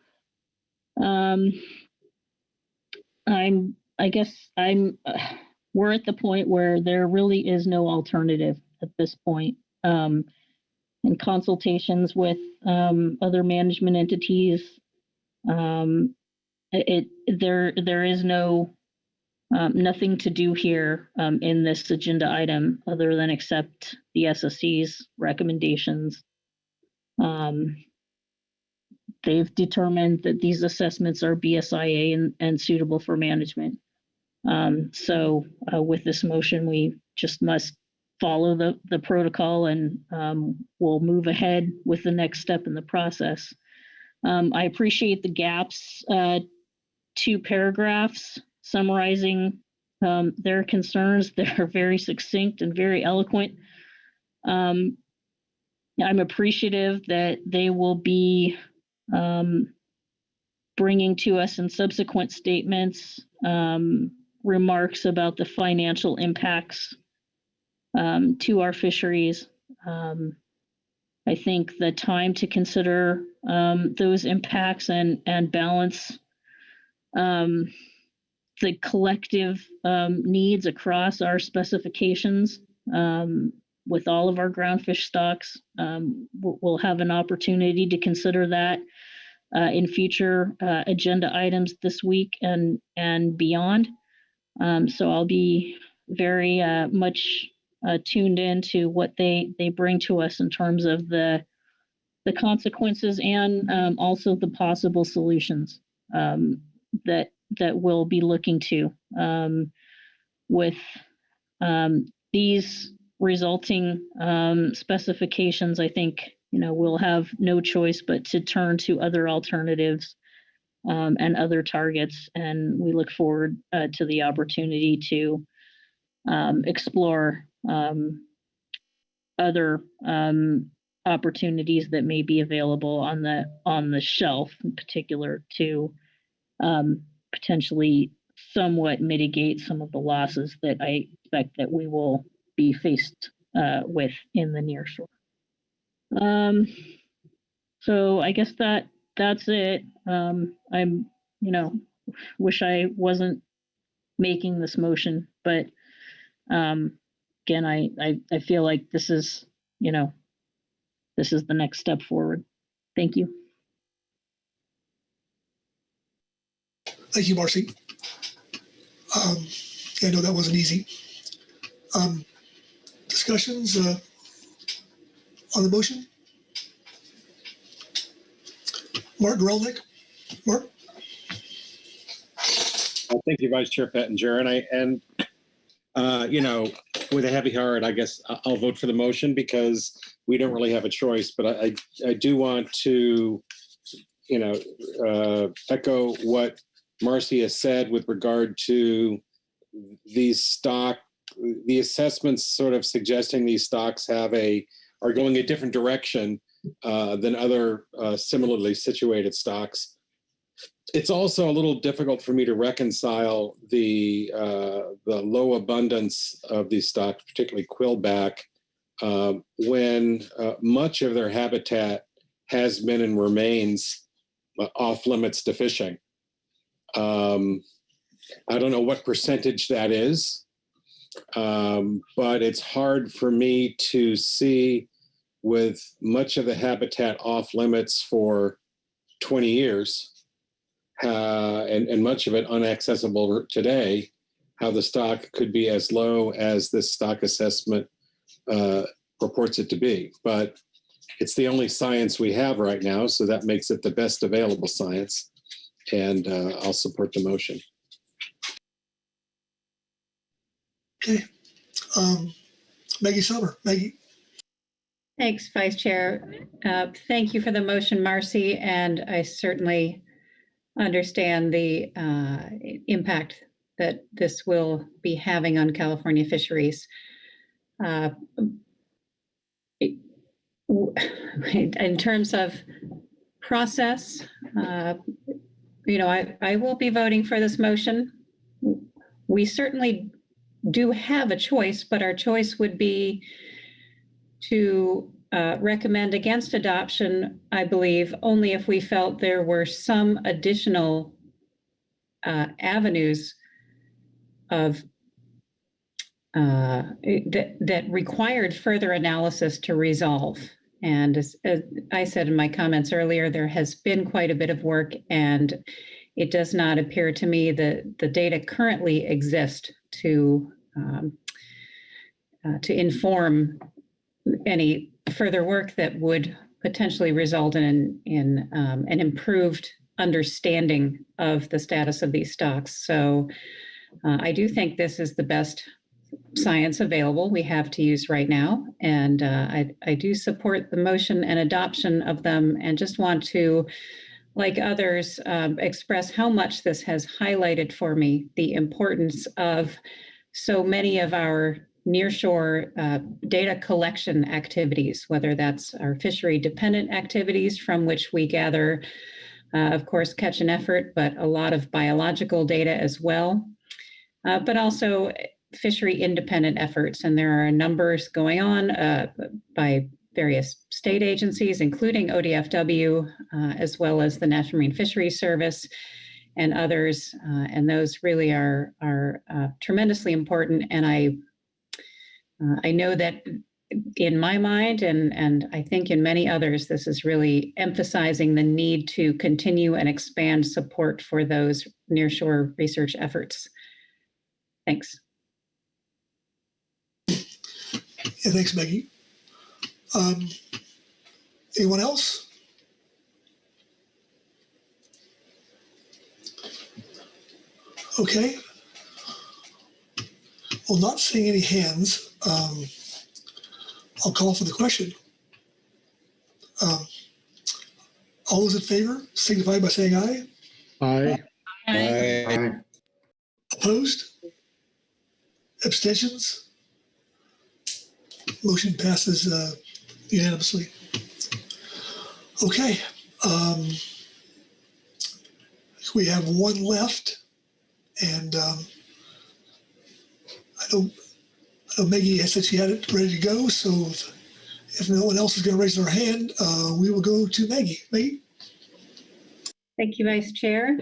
We're at the point where there really is no alternative at this point. In consultations with other management entities, there is nothing to do here in this agenda item other than accept the SSC's recommendations. They've determined that these assessments are BSIA and suitable for management. So with this motion, we just must follow the protocol, and we'll move ahead with the next step in the process. I appreciate the gaps, 2 paragraphs summarizing their concerns. They're very succinct and very eloquent. I'm appreciative that they will be bringing to us in subsequent statements remarks about the financial impacts to our fisheries. I think the time to consider those impacts and balance the collective needs across our specifications with all of our groundfish stocks. We'll have an opportunity to consider that in future agenda items this week and beyond. So I'll be very much tuned into what they bring to us in terms of the consequences and also the possible solutions that we'll be looking to with these resulting specifications. I think we'll have no choice but to turn to other alternatives and other targets, and we look forward to the opportunity to explore other opportunities that may be available on the shelf, in particular, to potentially somewhat mitigate some of the losses that I expect that we will be faced with in the near shore. So I guess that's it. I'm, wish I wasn't making this motion, but again, I feel like this is the next step forward. Thank you. Thank you, Marcy. I know that wasn't easy. Discussions on the motion? Mark Grelnick. Mark? Thank you, Vice Chair Pettinger. And with a heavy heart, I guess I'll vote for the motion because we don't really have a choice. But I do want to, echo what Marcy has said with regard to these the assessments sort of suggesting these stocks are going a different direction than other similarly situated stocks. It's also a little difficult for me to reconcile the low abundance of these stocks, particularly quillback, when much of their habitat has been and remains off limits to fishing. I don't know what percentage that is, but it's hard for me to see, with much of the habitat off limits for 20 years, and much of it inaccessible today, how the stock could be as low as this stock assessment purports it to be. But it's the only science we have right now, so that makes it the best available science. And I'll support the motion. Okay. Maggie Summer. Maggie. Thanks, Vice Chair. Thank you for the motion, Marcy, and I certainly understand the impact that this will be having on California fisheries. In terms of process, I will be voting for this motion. We certainly do have a choice, but our choice would be to recommend against adoption, I believe, only if we felt there were some additional avenues of that required further analysis to resolve. And as I said in my comments earlier, there has been quite a bit of work, and it does not appear to me that the data currently exist to inform any further work that would potentially result in an improved understanding of the status of these stocks. So I do think this is the best science available we have to use right now. And I do support the motion and adoption of them, and just want to, like others, express how much this has highlighted for me the importance of so many of our nearshore data collection activities, whether that's our fishery dependent activities from which we gather, of course, catch and effort, but a lot of biological data as well, but also fishery independent efforts. And there are numbers going on by various state agencies, including ODFW, as well as the National Marine Fisheries Service and others. And those really are tremendously important. And I know that in my mind, and I think in many others, this is really emphasizing the need to continue and expand support for those nearshore research efforts. Thanks. Yeah, thanks, Maggie. Anyone else? Okay. Well, not seeing any hands, I'll call for the question. All those in favor signify by saying aye. Aye. Aye. Opposed? Abstentions? Motion passes unanimously. Okay. We have one left, and I know Maggie said she had it ready to go, so if no one else is going to raise their hand, we will go to Maggie. Maggie? Thank you, Vice Chair.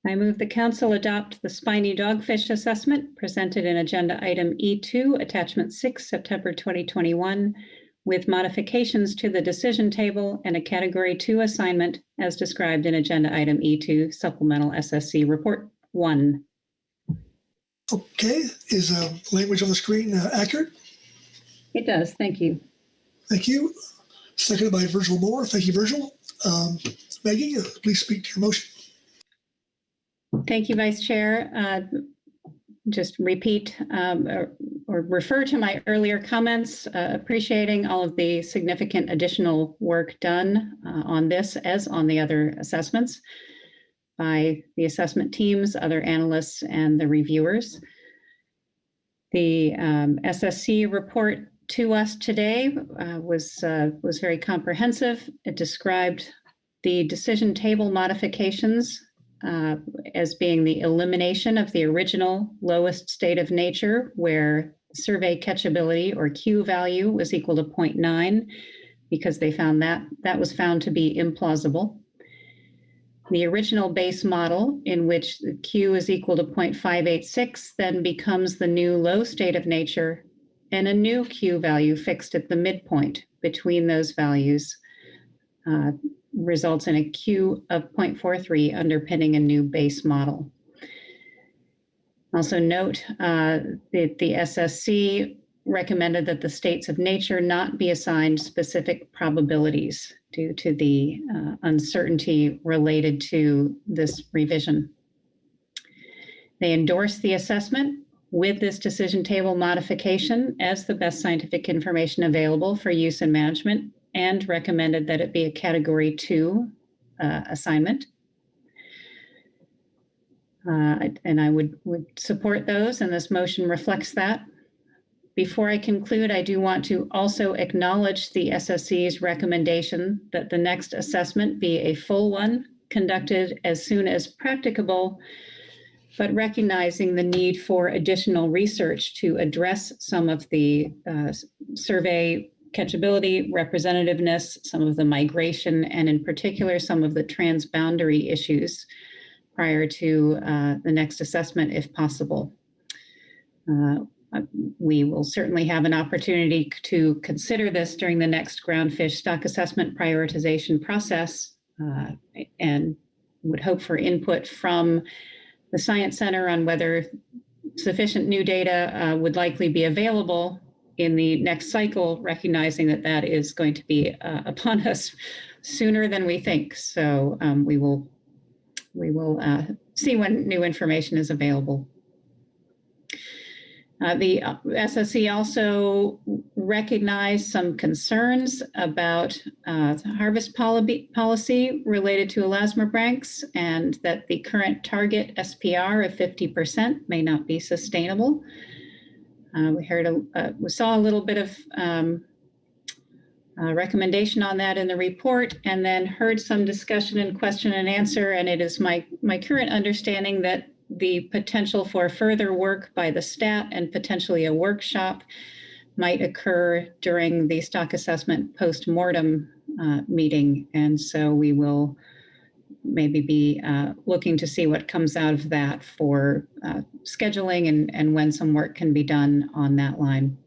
I move the Council adopt the spiny dogfish assessment presented in Agenda Item E2, Attachment 6, September 2021, with modifications to the decision table and a Category 2 assignment as described in Agenda Item E2, Supplemental SSC Report 1. Okay. Is language on the screen accurate? It does. Thank you. Thank you. Seconded by Virgil Moore. Thank you, Virgil. Maggie, please speak to your motion. Thank you, Vice Chair. Just repeat or refer to my earlier comments, appreciating all of the significant additional work done on this as on the other assessments by the assessment teams, other analysts, and the reviewers. The SSC report to us today was very comprehensive. It described the decision table modifications as being the elimination of the original lowest state of nature, where survey catchability or Q value was equal to 0.9, because they found that was found to be implausible. The original base model, in which the Q is equal to 0.586, then becomes the new low state of nature, and a new Q value fixed at the midpoint between those values results in a Q of 0.43 underpinning a new base model. Also note that the SSC recommended that the states of nature not be assigned specific probabilities due to the uncertainty related to this revision. They endorsed the assessment with this decision table modification as the best scientific information available for use and management, and recommended that it be a Category 2 assignment. And I would support those, and this motion reflects that. Before I conclude, I do want to also acknowledge the SSC's recommendation that the next assessment be a full one, conducted as soon as practicable, but recognizing the need for additional research to address some of the survey catchability, representativeness, some of the migration, and in particular, some of the transboundary issues prior to the next assessment, if possible. We will certainly have an opportunity to consider this during the next groundfish stock assessment prioritization process, and would hope for input from the Science Center on whether sufficient new data would likely be available in the next cycle, recognizing that that is going to be upon us sooner than we think. So we will see when new information is available. The SSC also recognized some concerns about harvest policy related to elasmobranchs, and that the current target SPR of 50% may not be sustainable. We saw a little bit of recommendation on that in the report, and then heard some discussion and question and answer. And it is my current understanding that the potential for further work by the stat and potentially a workshop might occur during the stock assessment post-mortem meeting. And so we will maybe be looking to see what comes out of that for scheduling and when some work can be done on that line.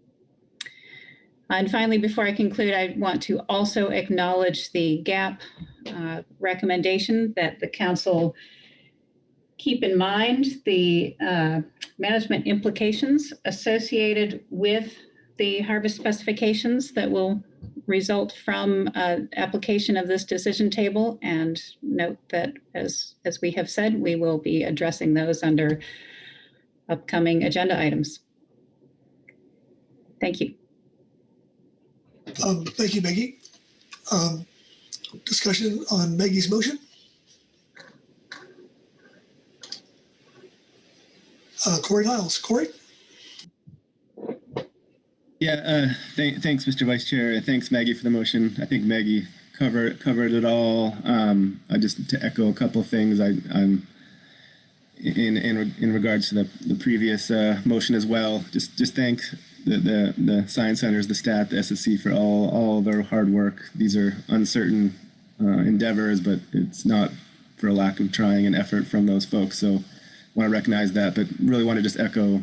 And finally, before I conclude, I want to also acknowledge the GAP recommendation that the council keep in mind the management implications associated with the harvest specifications that will result from application of this decision table, and note that as we have said, we will be addressing those under upcoming agenda items. Thank you. Thank you, Maggie. Discussion on Maggie's motion. Corey Niles. Corey? Yeah, thanks, Mr. Vice Chair. Thanks, Maggie, for the motion. I think Maggie covered it all. I just to echo a couple of things. I'm in regards to the previous motion as well. Just thank the science centers, the staff, the SSC for all of their hard work. These are uncertain endeavors, but it's not for a lack of trying and effort from those folks. So I want to recognize that, but really want to just echo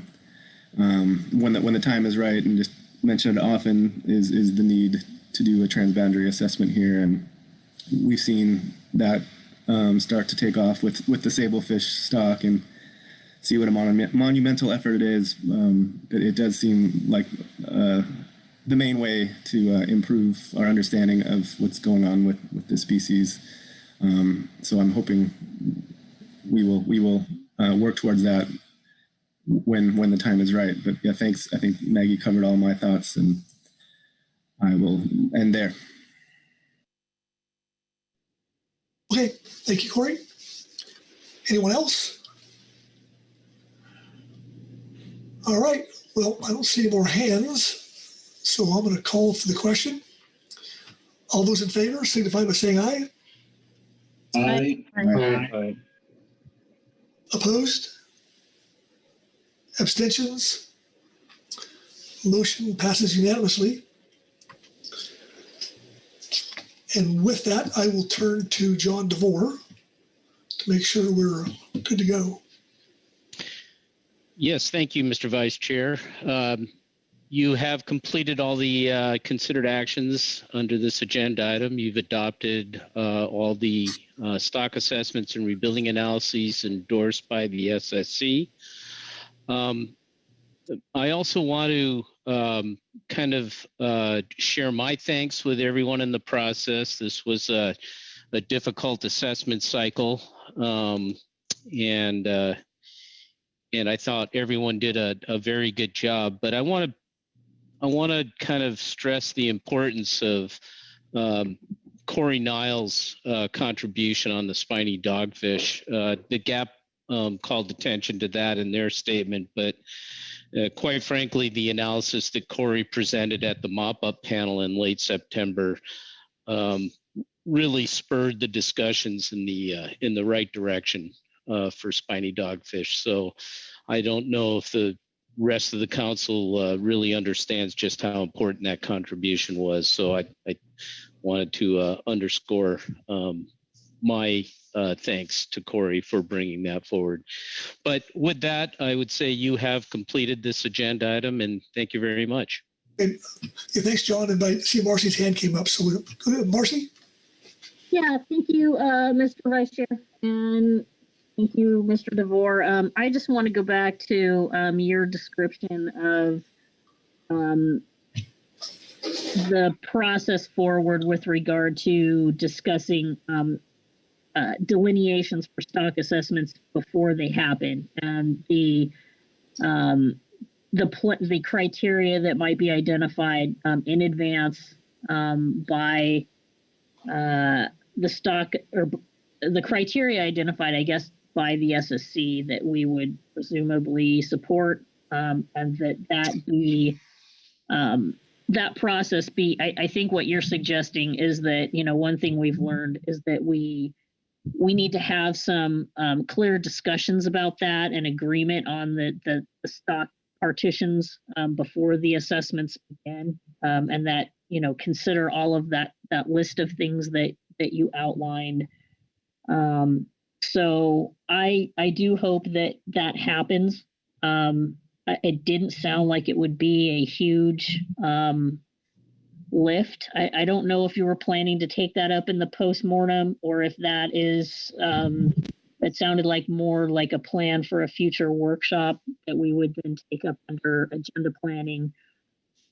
when the time is right, and just mention it often is the need to do a transboundary assessment here, and we've seen that start to take off with the sablefish stock, and see what a monumental effort it is. But it does seem like the main way to improve our understanding of what's going on with the species. So I'm hoping we will work towards that when the time is right. But yeah, thanks. I think Maggie covered all my thoughts, and I will end there. Okay, thank you, Corey. Anyone else? All right, well, I don't see any more hands, so I'm going to call for the question. All those in favor signify by saying aye. Aye. Aye. Opposed? Abstentions? Motion passes unanimously. And with that, I will turn to John DeVore to make sure we're good to go. Yes, thank you, Mr. Vice Chair. You have completed all the considered actions under this agenda item. You've adopted all the stock assessments and rebuilding analyses endorsed by the SSC. I also want to kind of share my thanks with everyone in the process. This was a difficult assessment cycle, and I thought everyone did a very good job. But I want to kind of stress the importance of Corey Niles' contribution on the spiny dogfish. The GAP called attention to that in their statement, but quite frankly, the analysis that Corey presented at the mop-up panel in late September really spurred the discussions in the right direction for spiny dogfish. So I don't know if the rest of the council really understands just how important that contribution was. So I wanted to underscore my thanks to Corey for bringing that forward. But with that, I would say you have completed this agenda item, and thank you very much. And yeah, thanks, John. And I see Marcy's hand came up. So go ahead, Marcy. Yeah, thank you, Mr. Vice Chair, and thank you, Mr. DeVore. I just want to go back to your description of the process forward with regard to discussing delineations for stock assessments before they happen, and the criteria that might be identified in advance by the stock, or the criteria identified, I guess, by the SSC that we would presumably support, and that process be. I think what you're suggesting is that, one thing we've learned is that we need to have some clear discussions about that and agreement on the stock partitions before the assessments begin, and that, you know, consider all of that list of things that you outlined. So I do hope that happens. It didn't sound like it would be a huge lift. I don't know if you were planning to take that up in the postmortem, or if that is, it sounded like more like a plan for a future workshop that we would then take up under agenda planning.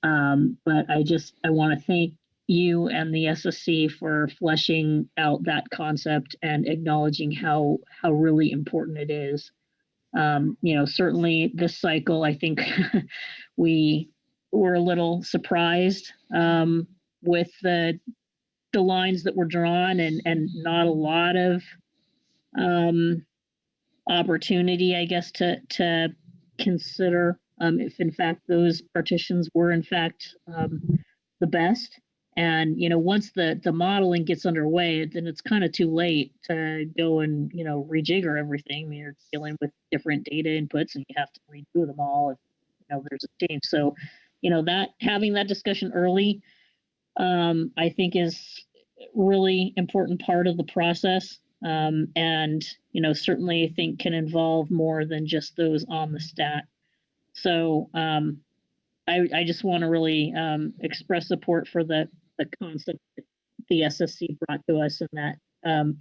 But I want to thank you and the SSC for fleshing out that concept and acknowledging how really important it is. You know, certainly this cycle, I think we were a little surprised with the lines that were drawn, and not a lot of opportunity, I guess, to consider if in fact those partitions were in fact the best. And, you know, once the modeling gets underway, then it's kind of too late to go and, you know, rejigger everything. I mean, you're dealing with different data inputs and you have to redo them all if, you know, there's a change. So, you know, that having that discussion early, I think is really important part of the process. And, you know, certainly I think can involve more than just those on the stat. So I just want to really express support for the concept that the SSC brought to us in that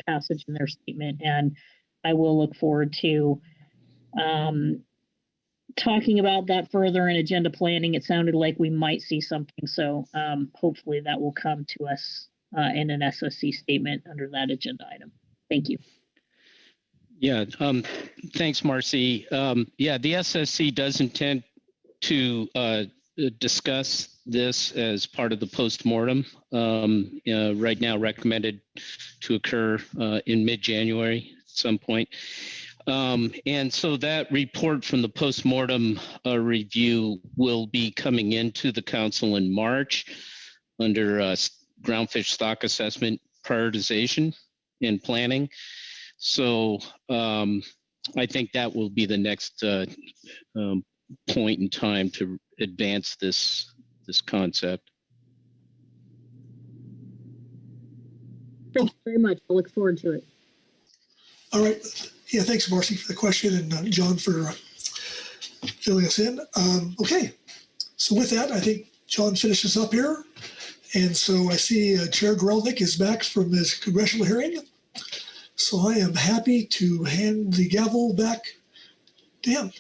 passage in their statement. And I will look forward to talking about that further in agenda planning. It sounded like we might see something. So hopefully that will come to us in an SSC statement under that agenda item. Thank you. Yeah, thanks, Marcy. Yeah, the SSC does intend to discuss this as part of the postmortem. Right now recommended to occur in mid-January at some point. And so that report from the postmortem review will be coming into the council in March under groundfish stock assessment prioritization and planning. So I think that will be the next point in time to advance this concept. Thank you very much. I look forward to it. All right. Yeah, thanks, Marcy, for the question, and John for filling us in. Okay. So with that, I think John finishes up here. And so I see Chair Grelnick is back from his congressional hearing. So I am happy to hand the gavel back to him.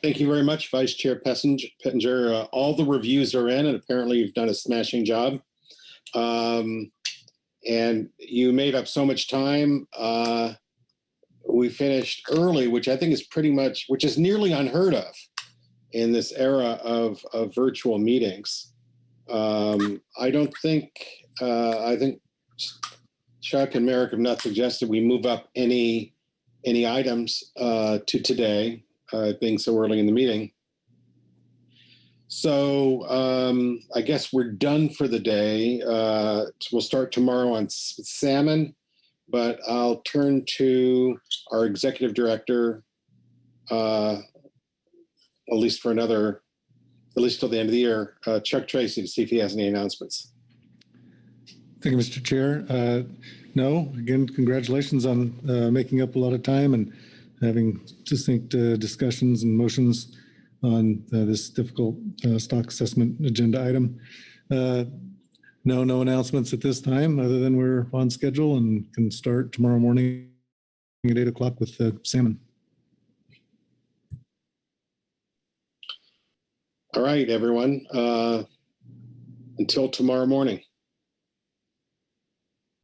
Thank you very much, Vice Chair Pettinger. All the reviews are in, and apparently you've done a smashing job. And you made up so much time. We finished early, which I think is which is nearly unheard of in this era of virtual meetings. I think Chuck and Merrick have not suggested we move up any items to today, being so early in the meeting. So I guess we're done for the day. So we'll start tomorrow on salmon, but I'll turn to our executive director, at least till the end of the year, Chuck Tracy, to see if he has any announcements. Thank you, Mr. Chair. No, again, congratulations on making up a lot of time and having distinct discussions and motions on this difficult stock assessment agenda item. No announcements at this time, other than we're on schedule and can start tomorrow morning at 8 o'clock with salmon. All right, everyone. Until tomorrow morning.